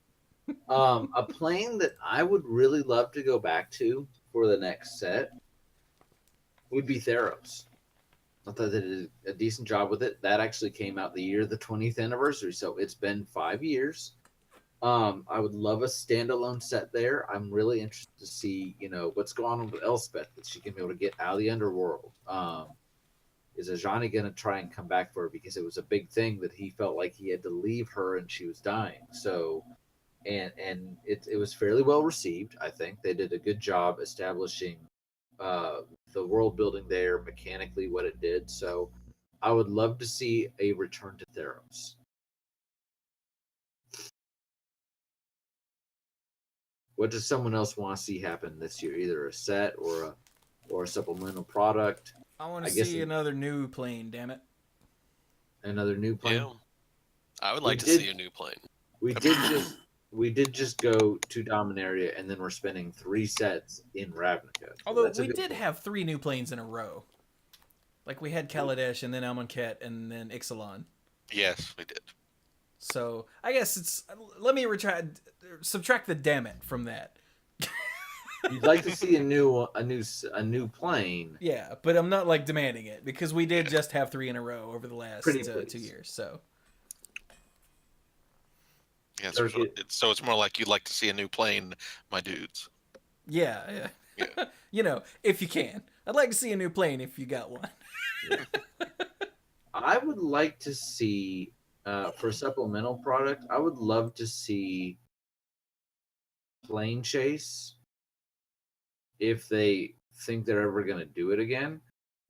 A plane that I would really love to go back to for the next set would be Theros. I thought they did a decent job with it. That actually came out the year of the 20th anniversary, so it's been 5 years. I would love a standalone set there. I'm really interested to see, what's going on with Elspeth, that she can be able to get out of the underworld. Is Ajani going to try and come back for her? Because it was a big thing that he felt like he had to leave her and she was dying. So, and it was fairly well received, I think. They did a good job establishing the world building there, mechanically what it did. So I would love to see a return to Theros. What does someone else want to see happen this year? Either a set or a supplemental product. I want to see another new plane, damn it. Another new plane? Yeah. I would like to see a new plane. We did just go to Dominaria, and then we're spending 3 sets in Ravnica. Although we did have 3 new planes in a row. Like we had Kaladesh, and then Amonkhet, and then Ixalan. Yes, we did. So I guess it's let me subtract the damn it from that. You'd like to see a new plane. Yeah, but I'm not like demanding it because we did just have 3 in a row over the last Pretty 2 please. years. So Yeah, Circuit. so it's more like you'd like to see a new plane, my dudes. yeah. Yeah. You know, if you can, I'd like to see a new plane if you got one. I would like to see for supplemental product. I would love to see plane chase if they think they're ever going to do it again.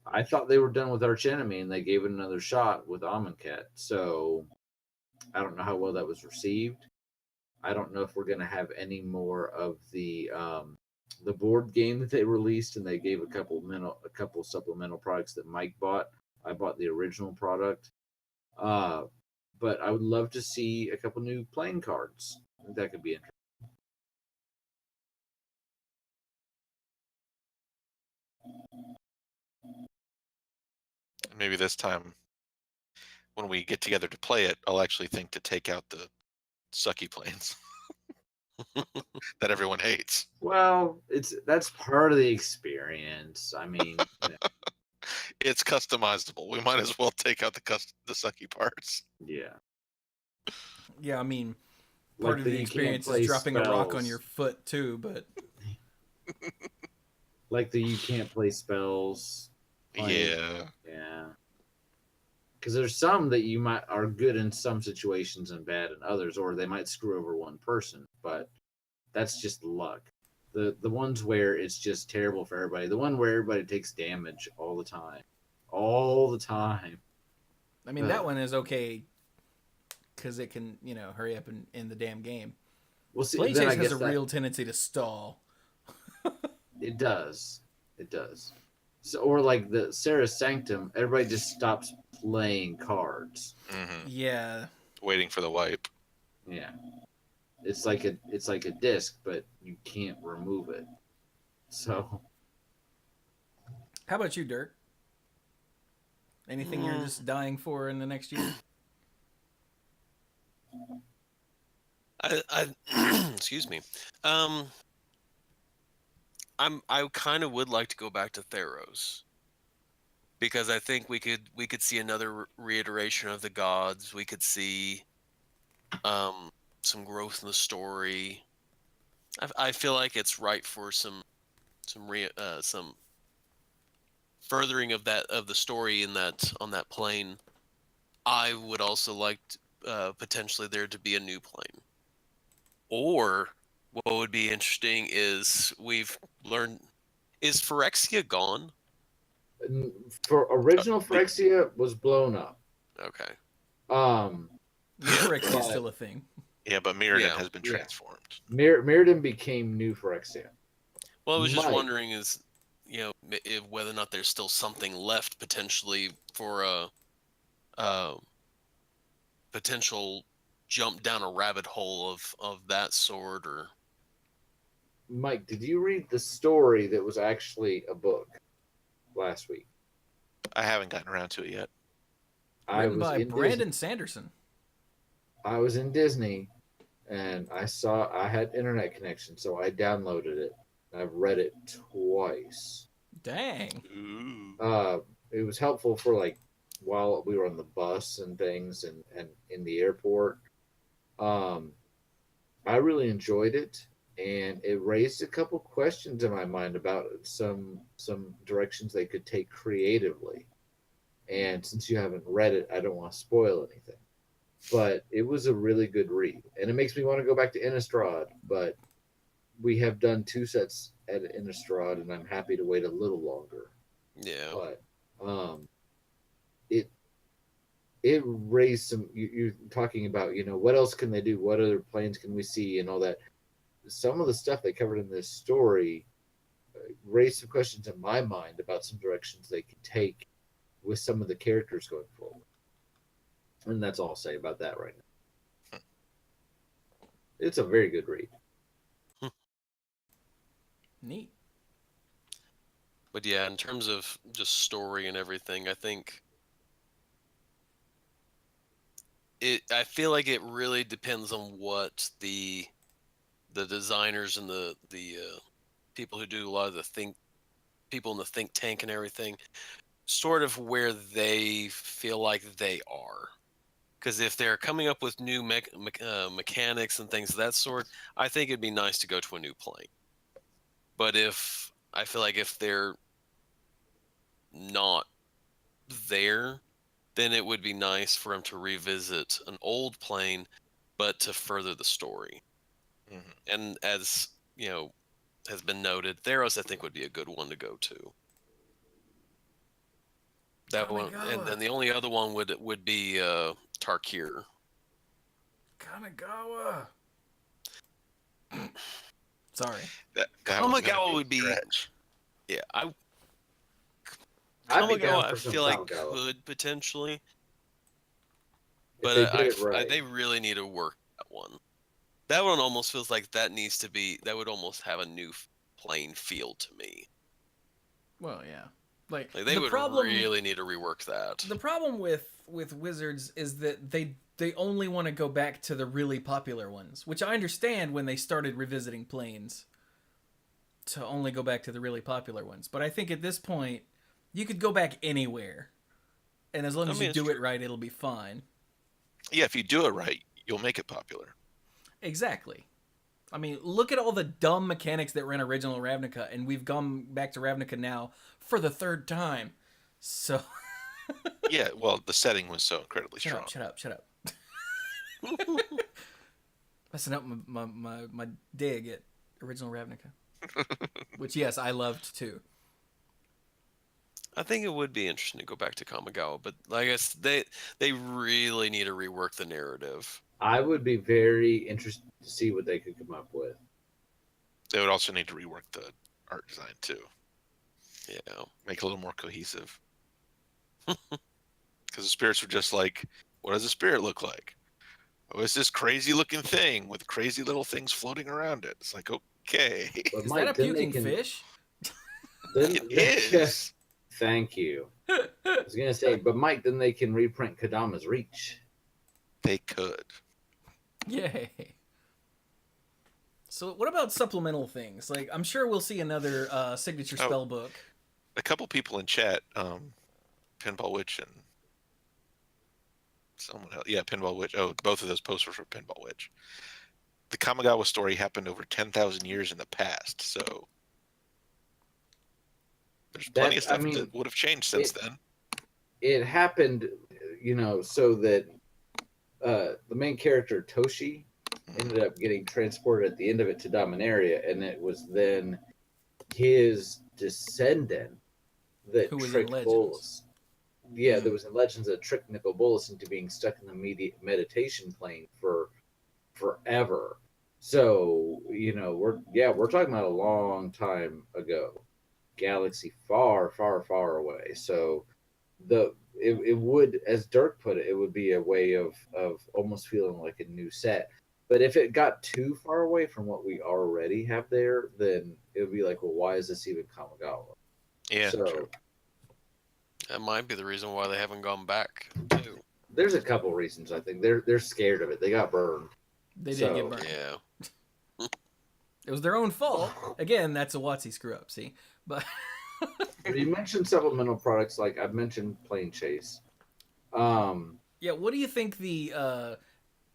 I thought they were done with Arch Enemy and they gave it another shot with Amonkhet. So I don't know how well that was received. I don't know if we're going to have any more of the board game that they released, and they gave a couple supplemental products that Mike bought. I bought the original product, but I would love to see a couple new playing cards. I think that could be interesting. Maybe this time, when we get together to play it, I'll actually think to take out the sucky planes that everyone hates. Well, that's part of the experience. I mean, It's customizable. We might as well take out the sucky parts. yeah. Yeah, I mean, part Like of the the you can't experience is play dropping a rock on spells. your foot too. But Like the you can't play spells. Yeah. Yeah. Because there's some that you might are good in some situations and bad in others, or they might screw over one person, but that's just luck. The ones where it's just terrible for everybody, the one where everybody takes damage all the time. All the time. I mean, that one is okay because it can, hurry up in the damn game. We'll see. Plane Then I chase has guess a real tendency to stall. it does. It does. So, or like the Sarah Sanctum, everybody just stops playing cards. Hmm. Yeah. Waiting for the wipe. Yeah. It's like a disc, but you can't remove it. So How about you, Dirk? Anything you're just dying for in the next year? I excuse me. I kind of would like to go back to Theros because I think we could see another reiteration of the gods. We could see some growth in the story. I feel like it's right for some furthering of the story in that on that plane. I would also like potentially there to be a new plane. Or what would be interesting is we've learned, is Phyrexia gone? for original Phyrexia was blown up. Okay. Phyrexia is But- still a thing. Yeah, but Mirrodin Yeah. has been Yeah. transformed. Mirrodin became new Phyrexia. Well, I was just Might. wondering is, if whether or not there's still something left potentially for a potential jump down a rabbit hole of that sort, or Mike, did you read the story that was actually a book last week? I haven't gotten around to it yet. Written by Brandon Sanderson. I was in Disney, and I had internet connection, so I downloaded it. I've read it twice. Dang. Ooh. It was helpful for like while we were on the bus and things and in the airport. I really enjoyed it, and it raised a couple questions in my mind about some directions they could take creatively. And since you haven't read it, I don't want to spoil anything. But it was a really good read, and it makes me want to go back to Innistrad. But we have done 2 sets at Innistrad, and I'm happy to wait a little longer. yeah. But it raised some. You're talking about what else can they do? What other planes can we see and all that. Some of the stuff they covered in this story raised some questions in my mind about some directions they could take with some of the characters going forward. And that's all I'll say about that right now. It's a very good read. Neat. But yeah, in terms of just story and everything, I think I feel like it really depends on what the designers and the people who do a lot of the people in the think tank and everything, sort of where they feel like they are. Because if they're coming up with new mechanics and things of that sort, I think it'd be nice to go to a new plane. But I feel like if they're not there, then it would be nice for them to revisit an old plane, but to further the story. Mhm. And as you know, has been noted, Theros I think would be a good one to go to. That one, and then the only other one would be Tarkir. Kamigawa. Sorry. That was gonna Kamigawa be a would be, stretch. yeah. I'd be Kamigawa down I for some feel like Kamigawa. could potentially, If but they did it right. they really need to work that one. That one almost feels like that would almost have a new plane feel to me. Well, yeah. Like Like they the would problem, really need to rework that. The problem with Wizards is that they only want to go back to the really popular ones, which I understand when they started revisiting planes to only go back to the really popular ones. But I think at this point, you could go back anywhere, and as long as you it's do it true. right, it'll be fine. Yeah, if you do it right, you'll make it popular. Exactly. I mean, look at all the dumb mechanics that were in original Ravnica, and we've gone back to Ravnica now for the third time. So Yeah, well, the setting was so incredibly shut strong. up, shut up. Messing up my dig at original Ravnica. Which, yes, I loved too. I think it would be interesting to go back to Kamigawa, but I guess they really need to rework the narrative. I would be very interested to see what they could come up with. They would also need to rework the art design too. Yeah. Make it a little more cohesive. Because the spirits were just like, what does a spirit look like? Oh, it's this crazy looking thing with crazy little things floating around it. It's like, okay. But Is Mike, that a then they puking can- fish? Then, It is. Thank you. I was gonna say, but Mike, then they can reprint Kadama's Reach. They could. Yay. So what about supplemental things? Like, I'm sure we'll see another signature Oh. spell book. A couple people in chat, Pinball Witch and someone else. Yeah, Pinball Witch. Oh, both of those posts were for Pinball Witch. The Kamigawa story happened over 10,000 years in the past, so there's plenty of stuff that would have changed since then. It happened, so that the main character Toshi ended up getting transported at the end of it to Dominaria, and it was then his descendant that Who was in tricked Legends. Bolus. Yeah, there was in Legends that tricked Nicol Bolas into being stuck in the meditation plane for forever. So, we're talking about a long time ago. Galaxy far, far, far away. So it would, as Dirk put it would be a way of almost feeling like a new set. But if it got too far away from what we already have there, then it would be like, well, why is this even Kamigawa? Yeah, So true. That might be the reason why they haven't gone back too. there's a couple reasons. I think they're scared of it. They got burned. They did So- get burned. Yeah. It was their own fault. Again, that's a WotC screw up, see? But You mentioned supplemental products, like I've mentioned Plane Chase. yeah, what do you think the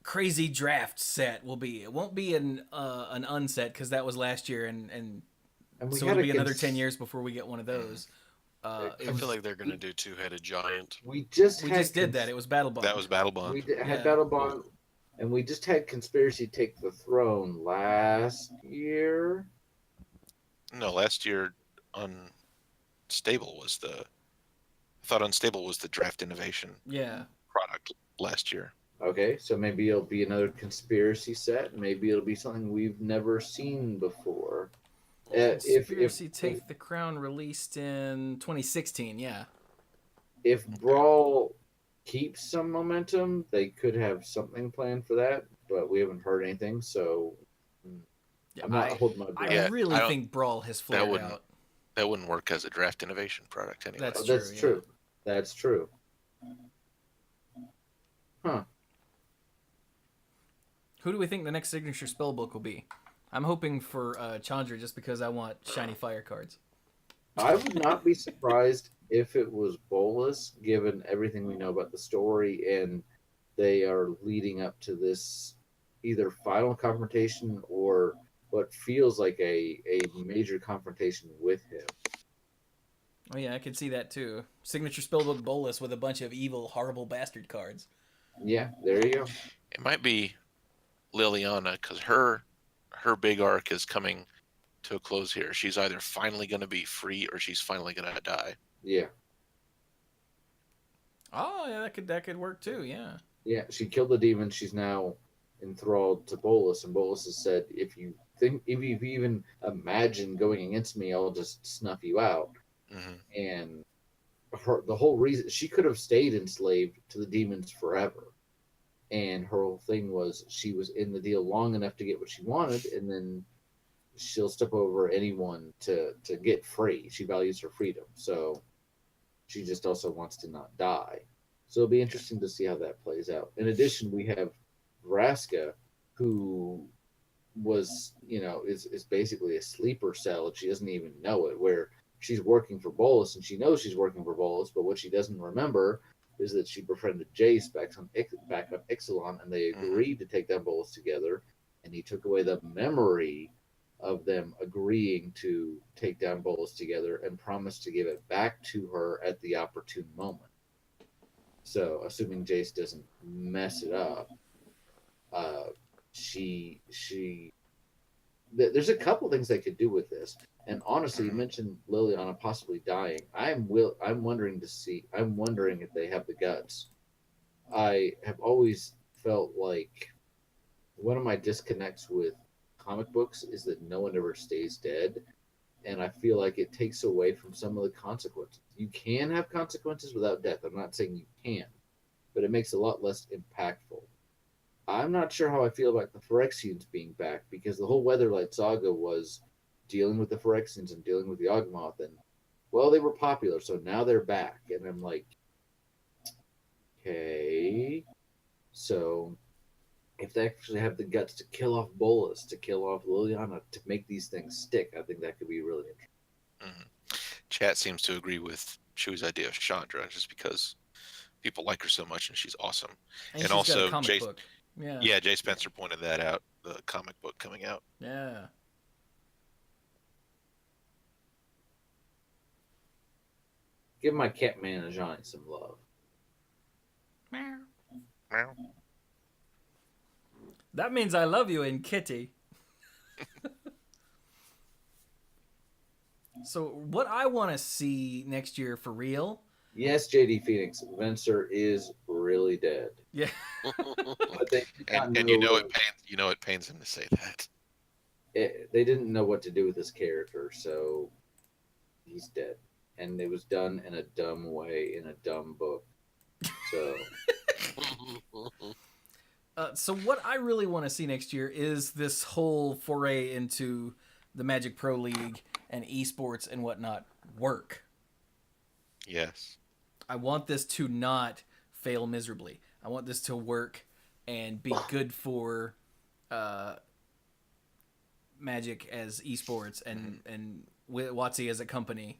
crazy draft set will be? It won't be an unset because that was last year, and we so had it'll a be another cons- 10 years before we get one of those. I feel like they're gonna do two-headed giant. We just did that. It was Battle Bond. That was Battle Bond. We had Yeah. Battle Bond, and we just had Conspiracy take the throne last year. No, last year Unstable was I thought Unstable was the draft innovation Yeah. product last year. Okay, so maybe it'll be another Conspiracy set. Maybe it'll be something we've never seen before. Conspiracy Take the Crown released in 2016, yeah. If Brawl keeps some momentum, they could have something planned for that, but we haven't heard anything, so Yeah, I'm not holding my I breath. Yeah, really I don't- think Brawl has flared wouldn't- out. That wouldn't work as a draft innovation product anyway. That's That's true, true. That's true. Huh. Who do we think the next signature spellbook will be? I'm hoping for Chandra just because I want shiny fire cards. I would not be surprised if it was Bolus, given everything we know about the story, and they are leading up to this either final confrontation or what feels like a major confrontation with him. Oh yeah, I could see that too. Signature spellbook Bolus with a bunch of evil, horrible bastard cards. Yeah, there you go. It might be Liliana because her big arc is coming to a close here. She's either finally going to be free or she's finally going to die. Yeah. Oh yeah, that could work too. Yeah. Yeah, she killed the demon. She's now enthralled to Bolus, and Bolus has said, if you even imagine going against me, I'll just snuff you out. Mm-hmm. And the whole reason she could have stayed enslaved to the demons forever. And her whole thing was she was in the deal long enough to get what she wanted, and then she'll step over anyone to get free. She values her freedom, so she just also wants to not die. So it'll be interesting to see how that plays out. In addition, we have Vraska, who was, is basically a sleeper cell, and she doesn't even know it, where she's working for Bolus, and she knows she's working for Bolus, but what she doesn't remember is that she befriended Jace back on Ixalan, and they agreed to take down Bolus together, and he took away the memory of them agreeing to take down Bolus together and promised to give it back to her at the opportune moment. So, assuming Jace doesn't mess it up, there's a couple things they could do with this. And honestly, you mentioned Liliana possibly dying. I'm wondering if they have the guts. I have always felt like one of my disconnects with comic books is that no one ever stays dead, and I feel like it takes away from some of the consequences. You can have consequences without death. I'm not saying you can, but it makes it a lot less impactful. I'm not sure how I feel about the Phyrexians being back, because the whole Weatherlight saga was dealing with the Phyrexians and dealing with the Ogmoth, and well, they were popular, so now they're back, and I'm like, okay, so if they actually have the guts to kill off Bolus, to kill off Liliana, to make these things stick, I think that could be really interesting. Chat seems to agree with Chewy's idea of Chandra, just because people like her so much and she's awesome. And And she's also, got a comic Jay, book. Yeah. yeah, Jay Spencer pointed that out, the comic book coming out. Yeah. Give my Catman and Johnny some love. Meow. That means I love you in Kitty. So what I want to see next year for real? Yes, JD Phoenix, Venser is really dead. Yeah. But they did not And it pains him to say that. they didn't know what to do with this character, so he's dead. And it was done in a dumb way, in a dumb book. So So what I really want to see next year is this whole foray into the Magic Pro League and esports and whatnot work. Yes. I want this to not fail miserably. I want this to work and be good for Magic as esports and WotC as a company.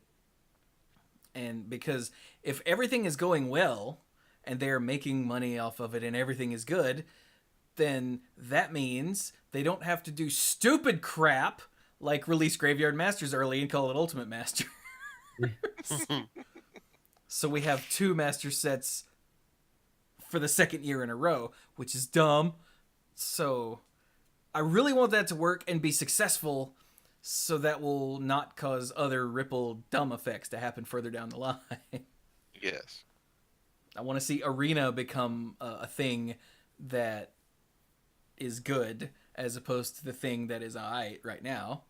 And because if everything is going well and they're making money off of it and everything is good, then that means they don't have to do stupid crap like release Graveyard Masters early and call it Ultimate Master. So we have 2 master sets for the second year in a row, which is dumb. So I really want that to work and be successful, so that will not cause other ripple dumb effects to happen further down the line. Yes. I want to see Arena become a thing that is good as opposed to the thing that is alright right now.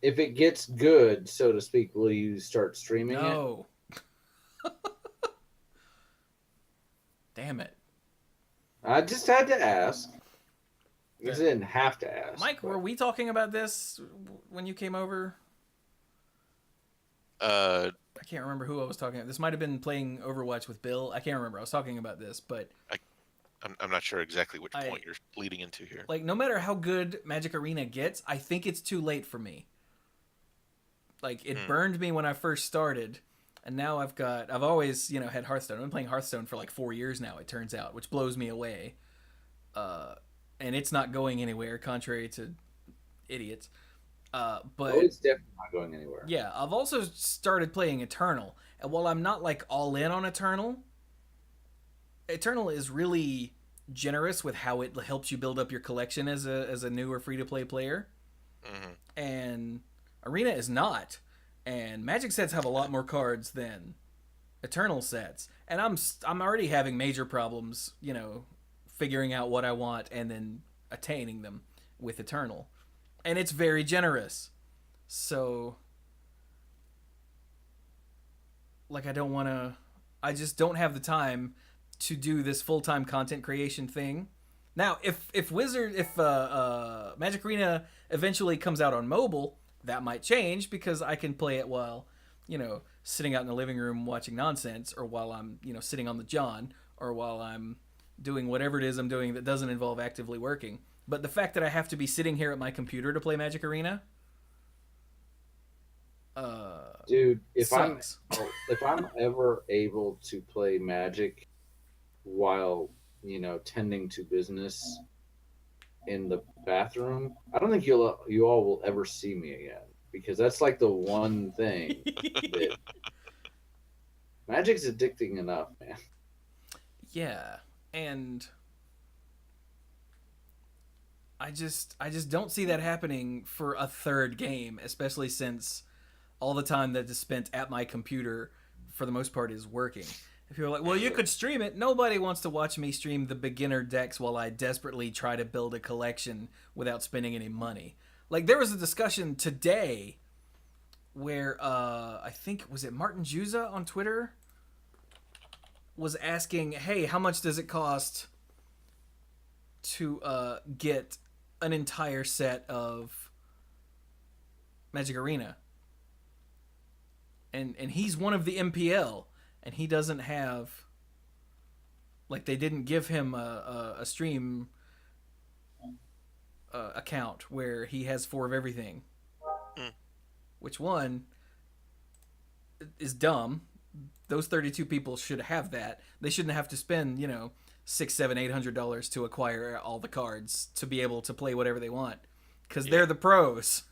if it gets good, so to speak, will you start streaming it? No. Damn it. I just had to ask. I didn't have to ask. Mike, but- were we talking about this when you came over? Uh, I can't remember who I was talking about. This might have been playing Overwatch with Bill. I can't remember. I was talking about this, but I'm not sure exactly which I- point you're leading into here. Like, no matter how good Magic Arena gets, I think it's too late for me. Like, it burned me when I first started, and now I've always, had Hearthstone. I've been playing Hearthstone for like 4 years now, it turns out, which blows me away. And it's not going anywhere, contrary to idiots. But it's definitely not going anywhere. yeah, I've also started playing Eternal, and while I'm not like all in on Eternal is really generous with how it helps you build up your collection as a new or free to play player, and Arena is not. And Magic sets have a lot more cards than Eternal sets, and I'm already having major problems, figuring out what I want and then attaining them with Eternal, and it's very generous. So, like, I just don't have the time to do this full-time content creation thing. Now, if Magic Arena eventually comes out on mobile, that might change because I can play it while, sitting out in the living room watching nonsense, or while I'm, sitting on the john, or while I'm doing whatever it is I'm doing that doesn't involve actively working. But the fact that I have to be sitting here at my computer to play Magic Arena, Dude, if sucks. I'm ever able to play Magic while tending to business in the bathroom, I don't think you all will ever see me again, because that's like the one thing that Magic's addicting enough, man. Yeah, and I just don't see that happening for a third game, especially since all the time that is spent at my computer for the most part is working. If you're like, well, you could stream it. Nobody wants to watch me stream the beginner decks while I desperately try to build a collection without spending any money. Like, there was a discussion today where I think, was it Martin Juza on Twitter was asking, hey, how much does it cost to get an entire set of Magic Arena? And he's one of the MPL, and he doesn't have, like, they didn't give him a stream account where he has 4 of everything. Which one is dumb. Those 32 people should have that. They shouldn't have to spend, $600, $700, $800 to acquire all the cards to be able to play whatever they want, because they're the pros.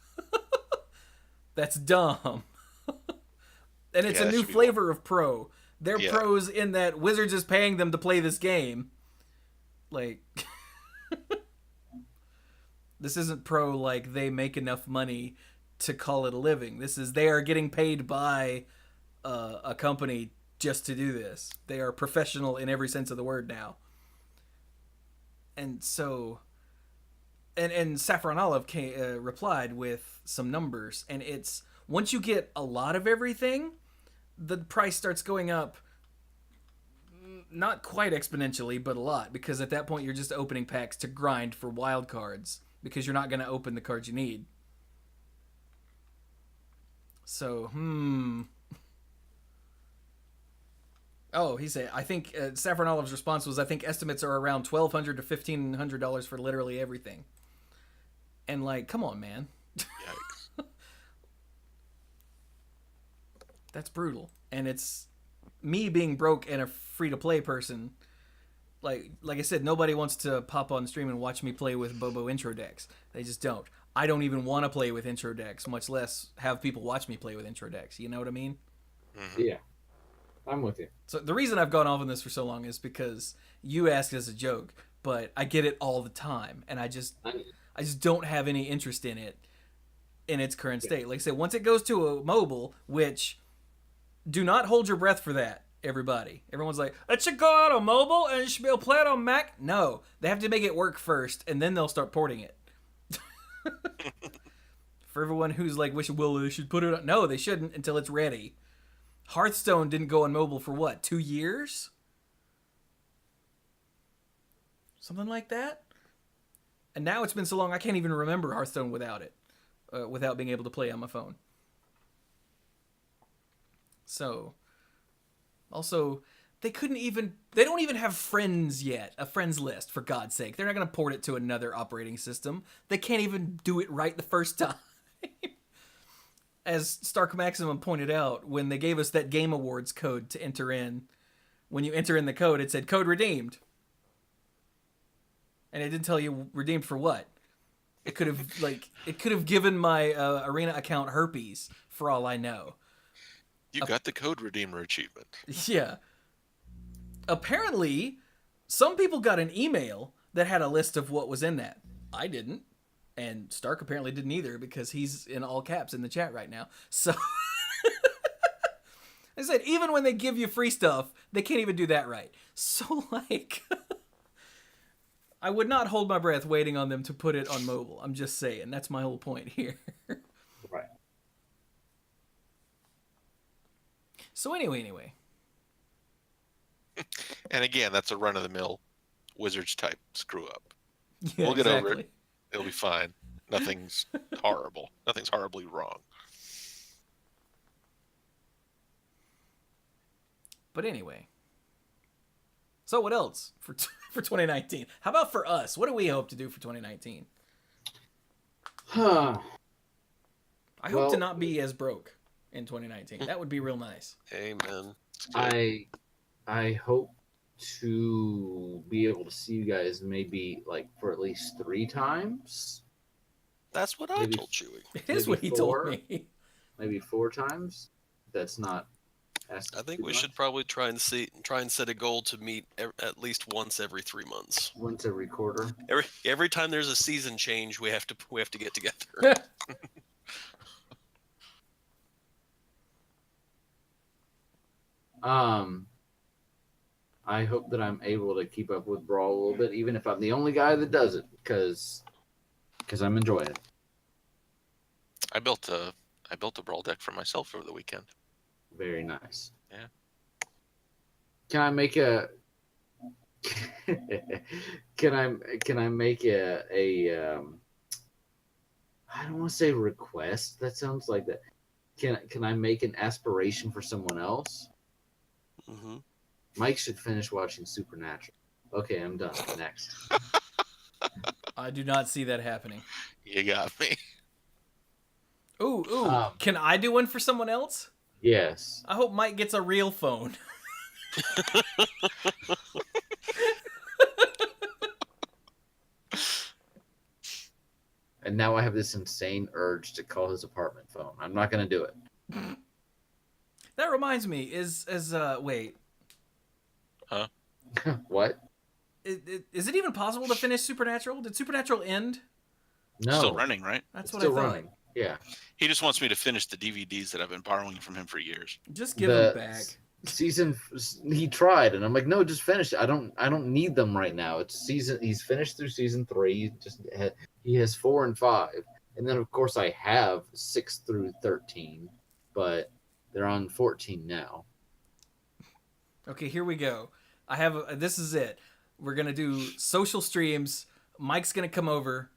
That's dumb. And it's a new flavor of pro. They're pros in that Wizards is paying them to play this game. Like, this isn't pro like they make enough money to call it a living. This is, they are getting paid by a company just to do this. They are professional in every sense of the word now. And so, and Saffron Olive replied with some numbers, and it's, once you get a lot of everything, the price starts going up, not quite exponentially, but a lot, because at that point you're just opening packs to grind for wild cards, because you're not going to open the cards you need. So, Oh, he said, I think Saffron Olive's response was, I think estimates are around $1,200 to $1,500 for literally everything. And, like, come on, man. Yikes. That's brutal. And it's me being broke and a free-to-play person. Like I said, nobody wants to pop on stream and watch me play with Bobo intro decks. They just don't. I don't even want to play with intro decks, much less have people watch me play with intro decks. You know what I mean? Yeah. I'm with you. So the reason I've gone off on this for so long is because you asked as a joke, but I get it all the time, and I just don't have any interest in it in its current state. Like I said, once it goes to a mobile, which, do not hold your breath for that, everybody. Everyone's like, it should go out on mobile and it should be able to play it on Mac. No, they have to make it work first, and then they'll start porting it. For everyone who's like wishing, well, they should put it on. No, they shouldn't until it's ready. Hearthstone didn't go on mobile for what, 2 years? Something like that? And now it's been so long I can't even remember Hearthstone without it. Without being able to play on my phone. So, also, they don't even have friends yet, a friends list, for God's sake. They're not going to port it to another operating system. They can't even do it right the first time. As Stark Maximum pointed out, when they gave us that Game Awards code to enter in, when you enter in the code, it said code redeemed. And it didn't tell you redeemed for what. It could have given my Arena account herpes, for all I know. You got the Code Redeemer achievement. Yeah. Apparently, some people got an email that had a list of what was in that. I didn't. And Stark apparently didn't either, because he's in all caps in the chat right now. So, I said, even when they give you free stuff, they can't even do that right. So, like, I would not hold my breath waiting on them to put it on mobile. I'm just saying. That's my whole point here. Right. So, anyway. And again, that's a run-of-the-mill Wizards type screw up. Yeah, We'll get exactly. over it. It'll be fine. Nothing's horrible. Nothing's horribly wrong. But anyway. So what else for 2019? How about for us? What do we hope to do for 2019? Huh. I hope to not be as broke in 2019. That would be real nice. Amen. I hope to be able to see you guys maybe like for at least 3 times. That's what I Maybe- told Chewie. It is Maybe what he 4? told me. Maybe 4 times. That's not. I think we should probably try and set a goal to meet at least once every 3 months. Once every quarter. Every time there's a season change, we have to get together. I hope that I'm able to keep up with Brawl a little bit, even if I'm the only guy that does it, because I'm enjoying it. I built a brawl deck for myself over the weekend. Very nice. Yeah. Can I make a? can I make a I don't want to say request. That sounds like that. Can I make an aspiration for someone else? Hmm. Mike should finish watching Supernatural. Okay, I'm done. Next. I do not see that happening. You got me. Ooh. Um, Can I do one for someone else? Yes. I hope Mike gets a real phone. And now I have this insane urge to call his apartment phone. I'm not gonna do it. That reminds me, wait. What? Is it even possible to finish Supernatural? Did Supernatural end? No. Still running, right? That's It's what still I thought. running. Yeah. He just wants me to finish the DVDs that I've been borrowing from him for years. Just give them back. He tried, and I'm like, no, just finish it. I don't need them right now. He's finished through season 3. He has 4 and 5, and then of course I have 6 through 13, but they're on 14 now. Okay, here we go. This is it. We're gonna do social streams. Mike's gonna come over,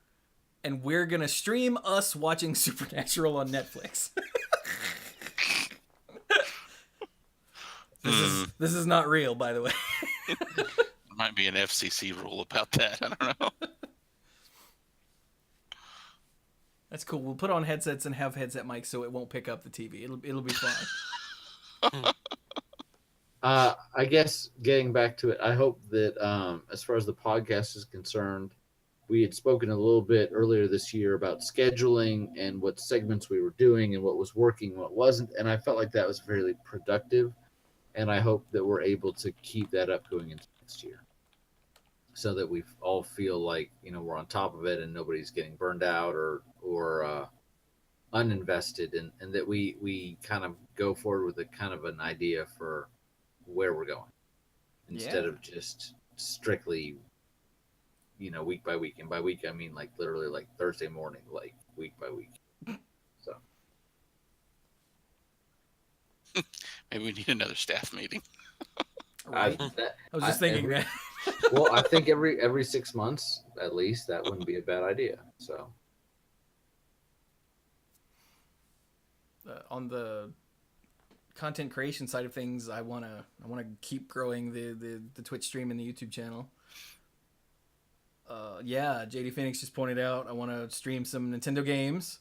and we're gonna stream us watching Supernatural on Netflix. This is not real, by the way. There might be an FCC rule about that. I don't know. That's cool. We'll put on headsets and have headset mics so it won't pick up the TV. It'll be fine. I guess getting back to it, I hope that as far as the podcast is concerned, we had spoken a little bit earlier this year about scheduling and what segments we were doing and what was working, what wasn't, and I felt like that was fairly productive, and I hope that we're able to keep that up going into next year, so that we all feel like we're on top of it and nobody's getting burned out or uninvested, and that we kind of go forward with a kind of an idea for where we're going instead of just strictly week by week, and by week I mean like literally like Thursday morning, like week by week. So Maybe we need another staff meeting. Right? I was just thinking that. Well, I think every 6 months at least, that wouldn't be a bad idea. So On the content creation side of things, I wanna keep growing the Twitch stream and the YouTube channel. Yeah, JD Phoenix just pointed out I want to stream some Nintendo games.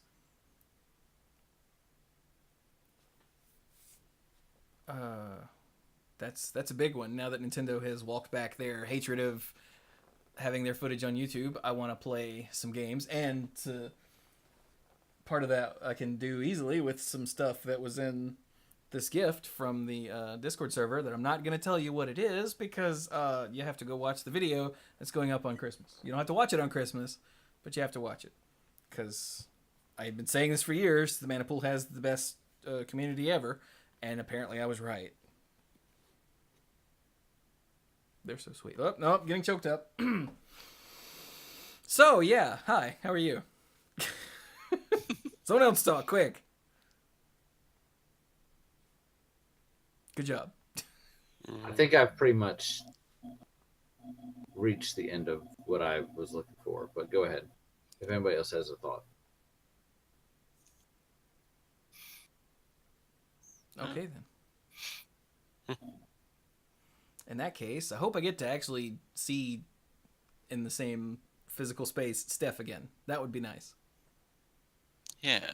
That's a big one. Now that Nintendo has walked back their hatred of having their footage on YouTube, I want to play some games, and part of that I can do easily with some stuff that was in this gift from the Discord server that I'm not going to tell you what it is because you have to go watch the video that's going up on Christmas. You don't have to watch it on Christmas, but you have to watch it because I've been saying this for years. The Mana Pool has the best community ever, and apparently I was right. They're so sweet. Oh, no, getting choked up. So, yeah. Hi, how are you? Someone else talk, quick. Good job. I think I've pretty much reached the end of what I was looking for, but go ahead. If anybody else has a thought. Okay, then. In that case, I hope I get to actually see in the same physical space Steph again. That would be nice. Yeah.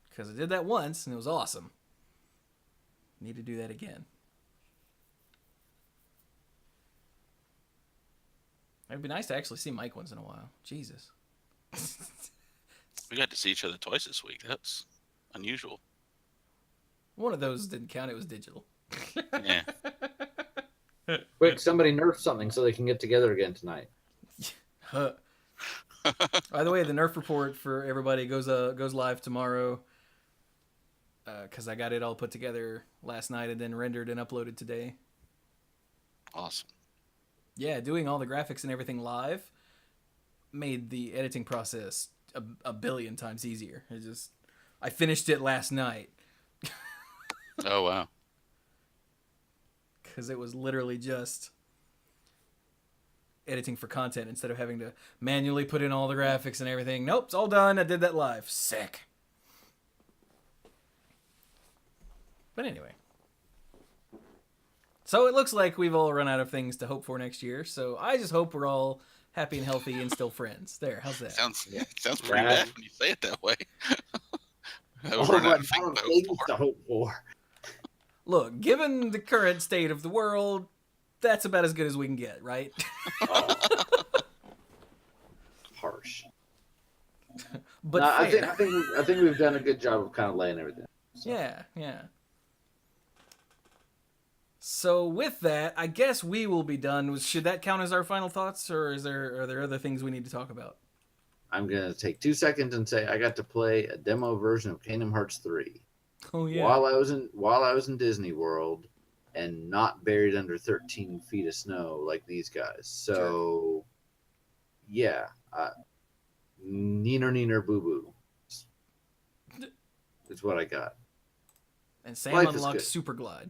Because I did that once, and it was awesome. Need to do that again. It'd be nice to actually see Mike once in a while. Jesus. We got to see each other twice this week. That's unusual. One of those didn't count. It was digital. Yeah. Quick, somebody nerf something so they can get together again tonight. By the way, the Nerf report for everybody goes live tomorrow. Because I got it all put together last night and then rendered and uploaded today. Awesome. Yeah, doing all the graphics and everything live made the editing process a billion times easier. I finished it last night. Oh, wow. Because it was literally just editing for content instead of having to manually put in all the graphics and everything. Nope, it's all done. I did that live. Sick. But anyway. So it looks like we've all run out of things to hope for next year. So I just hope we're all happy and healthy and still friends. There, how's that? Sounds pretty Yeah. bad when you say it that way. Oh, We're not but thinking now about things for. to hope for. Look, given the current state of the world, that's about as good as we can get, right? Harsh. But No, I fair. think we've done a good job of kind of laying everything. So. Yeah. So with that, I guess we will be done. Should that count as our final thoughts, or are there other things we need to talk about? I'm gonna take 2 seconds and say I got to play a demo version of Kingdom Hearts 3 Oh yeah. while I was in Disney World and not buried under 13 feet of snow like these guys. So yeah, neener boo boo. Is what I got. And Sam Life is unlocked good. Super Glide.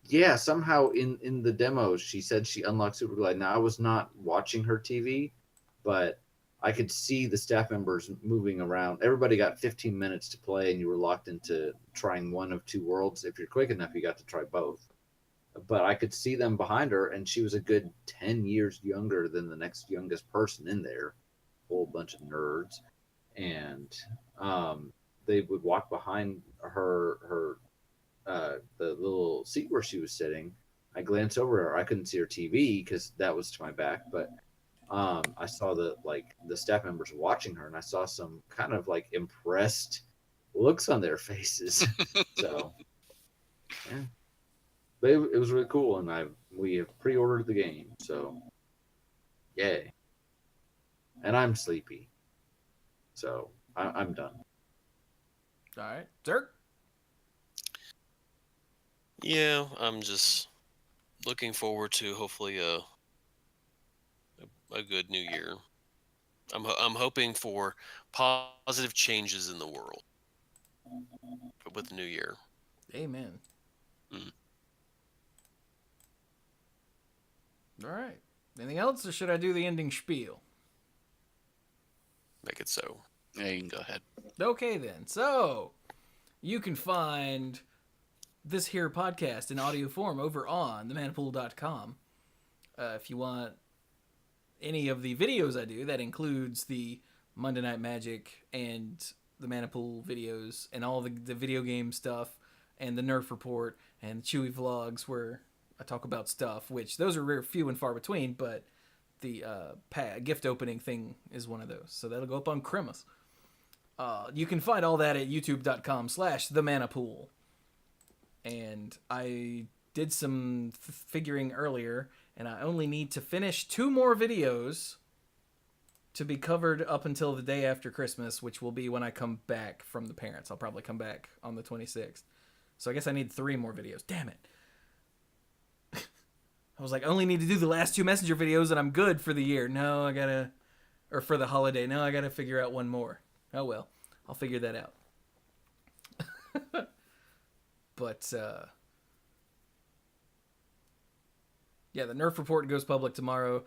Yeah, somehow in the demos she said she unlocked Super Glide. Now I was not watching her TV, but I could see the staff members moving around. Everybody got 15 minutes to play, and you were locked into trying one of two worlds. If you're quick enough, you got to try both. But I could see them behind her, and she was a good 10 years younger than the next youngest person in there. Whole bunch of nerds. And they would walk behind her the little seat where she was sitting. I glanced over her. I couldn't see her TV because that was to my back, but I saw the staff members watching her, and I saw some kind of like impressed looks on their faces. So yeah, but it was really cool, and we have pre-ordered the game, so yay. And I'm sleepy, so I'm done. All right, Dirk. Yeah, I'm just looking forward to hopefully a good new year. I'm hoping for positive changes in the world with the new year. Amen. Mm. All right. Anything else, or should I do the ending spiel? Make it so. Yeah, you can go ahead. Okay then. So, you can find this here podcast in audio form over on themanapool.com. If you want any of the videos I do, that includes the Monday Night Magic and the Manapool videos and all the video game stuff and the Nerf Report and Chewy Vlogs where I talk about stuff, which those are rare, few and far between, but the gift opening thing is one of those. So that'll go up on Christmas. You can find all that at youtube.com/themanapool. And I did some figuring earlier, and I only need to finish 2 more videos to be covered up until the day after Christmas, which will be when I come back from the parents. I'll probably come back on the 26th. So I guess I need 3 more videos. Damn it. I was like, I only need to do the last 2 messenger videos and I'm good for the year. No, I gotta... Or for the holiday. No, I gotta figure out 1 more. Oh well. I'll figure that out. But, yeah, the Nerf Report goes public tomorrow.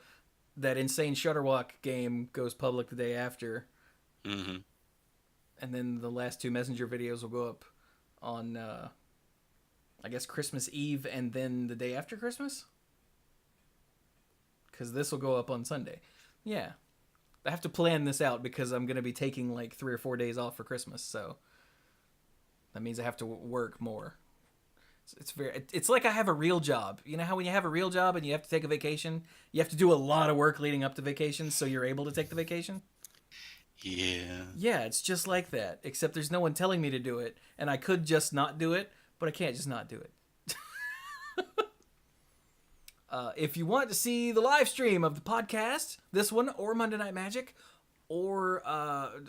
That insane Shutterwalk game goes public the day after. Mm-hmm. And then the last 2 messenger videos will go up on, I guess, Christmas Eve and then the day after Christmas? Because this will go up on Sunday. Yeah. I have to plan this out because I'm going to be taking like 3 or 4 days off for Christmas, so that means I have to work more. It's like I have a real job. You know how when you have a real job and you have to take a vacation, you have to do a lot of work leading up to vacation so you're able to take the vacation? Yeah. Yeah, it's just like that, except there's no one telling me to do it, and I could just not do it, but I can't just not do it. If you want to see the live stream of the podcast, this one, or Monday Night Magic, or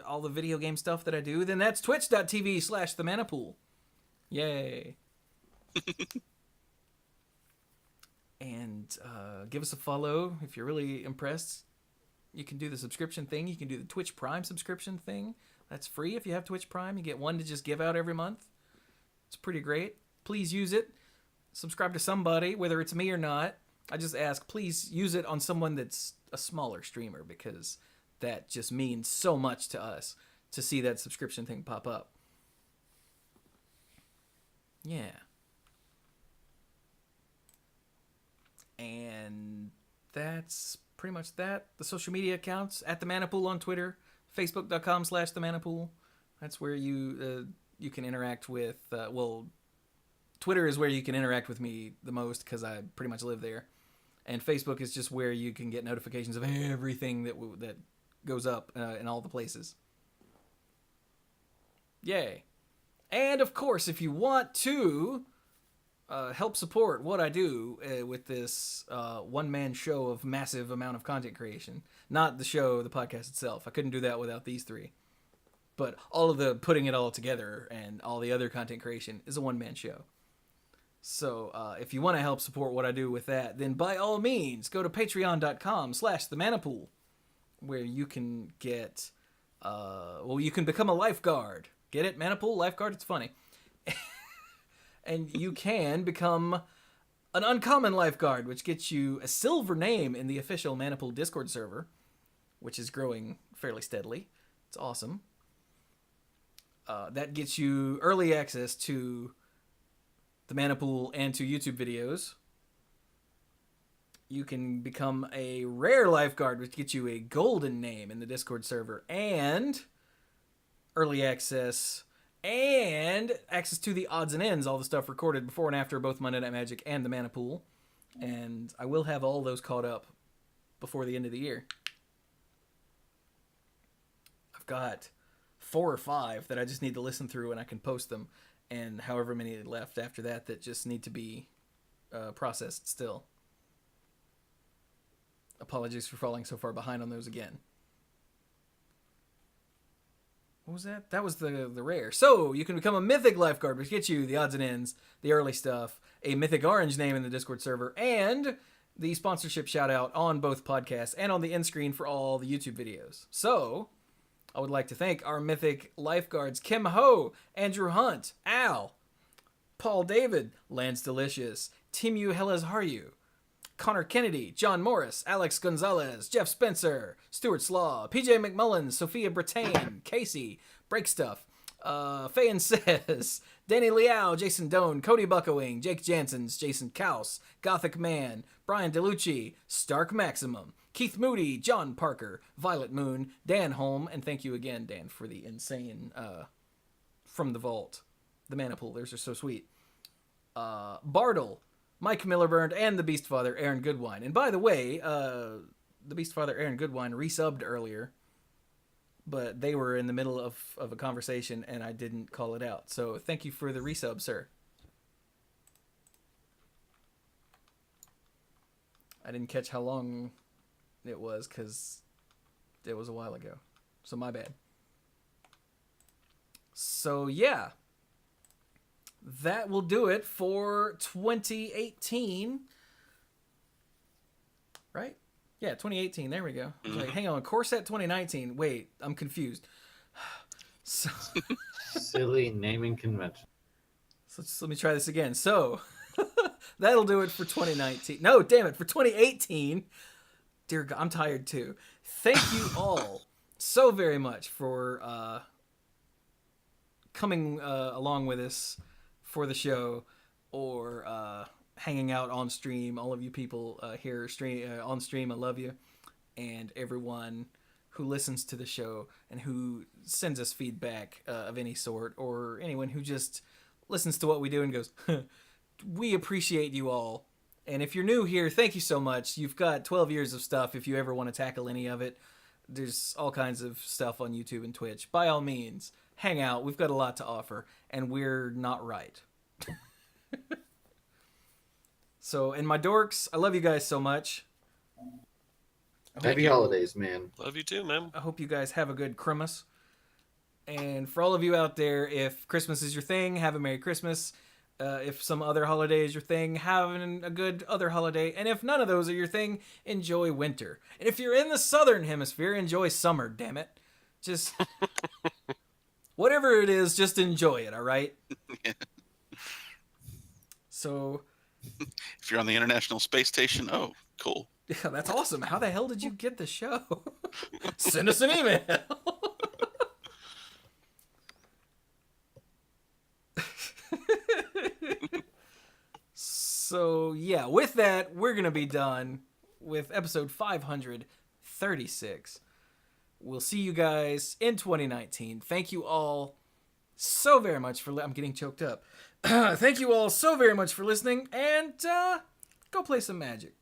all the video game stuff that I do, then that's twitch.tv/themanapool. Yay. And give us a follow if you're really impressed. You can do the subscription thing. You can do the Twitch Prime subscription thing. That's free if you have Twitch Prime. You get 1 to just give out every month. It's pretty great. Please use it. Subscribe to somebody, whether it's me or not. I just ask, please use it on someone that's a smaller streamer, because that just means so much to us to see that subscription thing pop up. Yeah. And that's pretty much that. The social media accounts, at the Manapool on Twitter, facebook.com/themanapool. That's where you can interact with, Twitter is where you can interact with me the most because I pretty much live there. And Facebook is just where you can get notifications of everything that goes up in all the places. Yay. And of course, if you want to help support what I do with this one-man show of massive amount of content creation, not the show, the podcast itself. I couldn't do that without these 3. But all of the putting it all together and all the other content creation is a one-man show. So if you want to help support what I do with that, then by all means, go to patreon.com/themanapool, where you can get, you can become a lifeguard. Get it? Manapool, lifeguard, it's funny. And you can become an uncommon lifeguard, which gets you a silver name in the official Manapool Discord server, which is growing fairly steadily. It's awesome. That gets you early access to the Manapool and to YouTube videos. You can become a rare lifeguard, which gets you a golden name in the Discord server, and early access and access to the odds and ends, all the stuff recorded before and after both Monday Night Magic and the Manapool. And I will have all those caught up before the end of the year. I've got 4 or 5 that I just need to listen through and I can post them, and however many left after that that just need to be processed still. Apologies for falling so far behind on those again. What was that? That was the rare. So, you can become a Mythic Lifeguard, which gets you the odds and ends, the early stuff, a Mythic Orange name in the Discord server, and the sponsorship shout-out on both podcasts and on the end screen for all the YouTube videos. So, I would like to thank our Mythic Lifeguards, Kim Ho, Andrew Hunt, Al, Paul David, Lance Delicious, Timu Hellas Haryu, Connor Kennedy, John Morris, Alex Gonzalez, Jeff Spencer, Stuart Slaw, PJ McMullen, Sophia Brattain, Casey, Breakstuff, Fayan says, Danny Liao, Jason Doan, Cody Buckowing, Jake Jansons, Jason Kaus, Gothic Man, Brian DeLucci, Stark Maximum, Keith Moody, John Parker, Violet Moon, Dan Holm, and thank you again, Dan, for the insane From the Vault. The mana poolers are so sweet. Bartle, Mike Millerburn, and the Beastfather, Aaron Goodwine. And by the way, the Beastfather, Aaron Goodwine, resubbed earlier, but they were in the middle of a conversation, and I didn't call it out. So thank you for the resub, sir. I didn't catch how long it was, because it was a while ago. So my bad. So yeah. That will do it for 2018. Right? Yeah, 2018. There we go. I was like, hang on, Corset 2019. Wait, I'm confused. So, Silly naming convention. so just let me try this again. So, that'll do it for 2019. No, damn it, for 2018. Dear God, I'm tired too. Thank you all so very much for coming along with us for the show, or hanging out on stream. All of you people here on stream, I love you. And everyone who listens to the show and who sends us feedback of any sort, or anyone who just listens to what we do and goes, we appreciate you all. And if you're new here, thank you so much. You've got 12 years of stuff if you ever want to tackle any of it. There's all kinds of stuff on YouTube and Twitch. By all means, hang out. We've got a lot to offer, and we're not right. So, and my dorks, I love you guys so much. Happy holidays, man. Love you too, man. I hope you guys have a good Christmas. And for all of you out there, if Christmas is your thing, have a Merry Christmas. If some other holiday is your thing, have a good other holiday. And if none of those are your thing, enjoy winter. And if you're in the southern hemisphere, enjoy summer, damn it. Just whatever it is, just enjoy it, all right? So If you're on the International Space Station, oh, cool. yeah, that's awesome. How the hell did you get the show? Send us an email. So, yeah, with that, we're going to be done with episode 536. We'll see you guys in 2019. Thank you all so very much for... I'm getting choked up. Thank you all so very much for listening, and go play some Magic.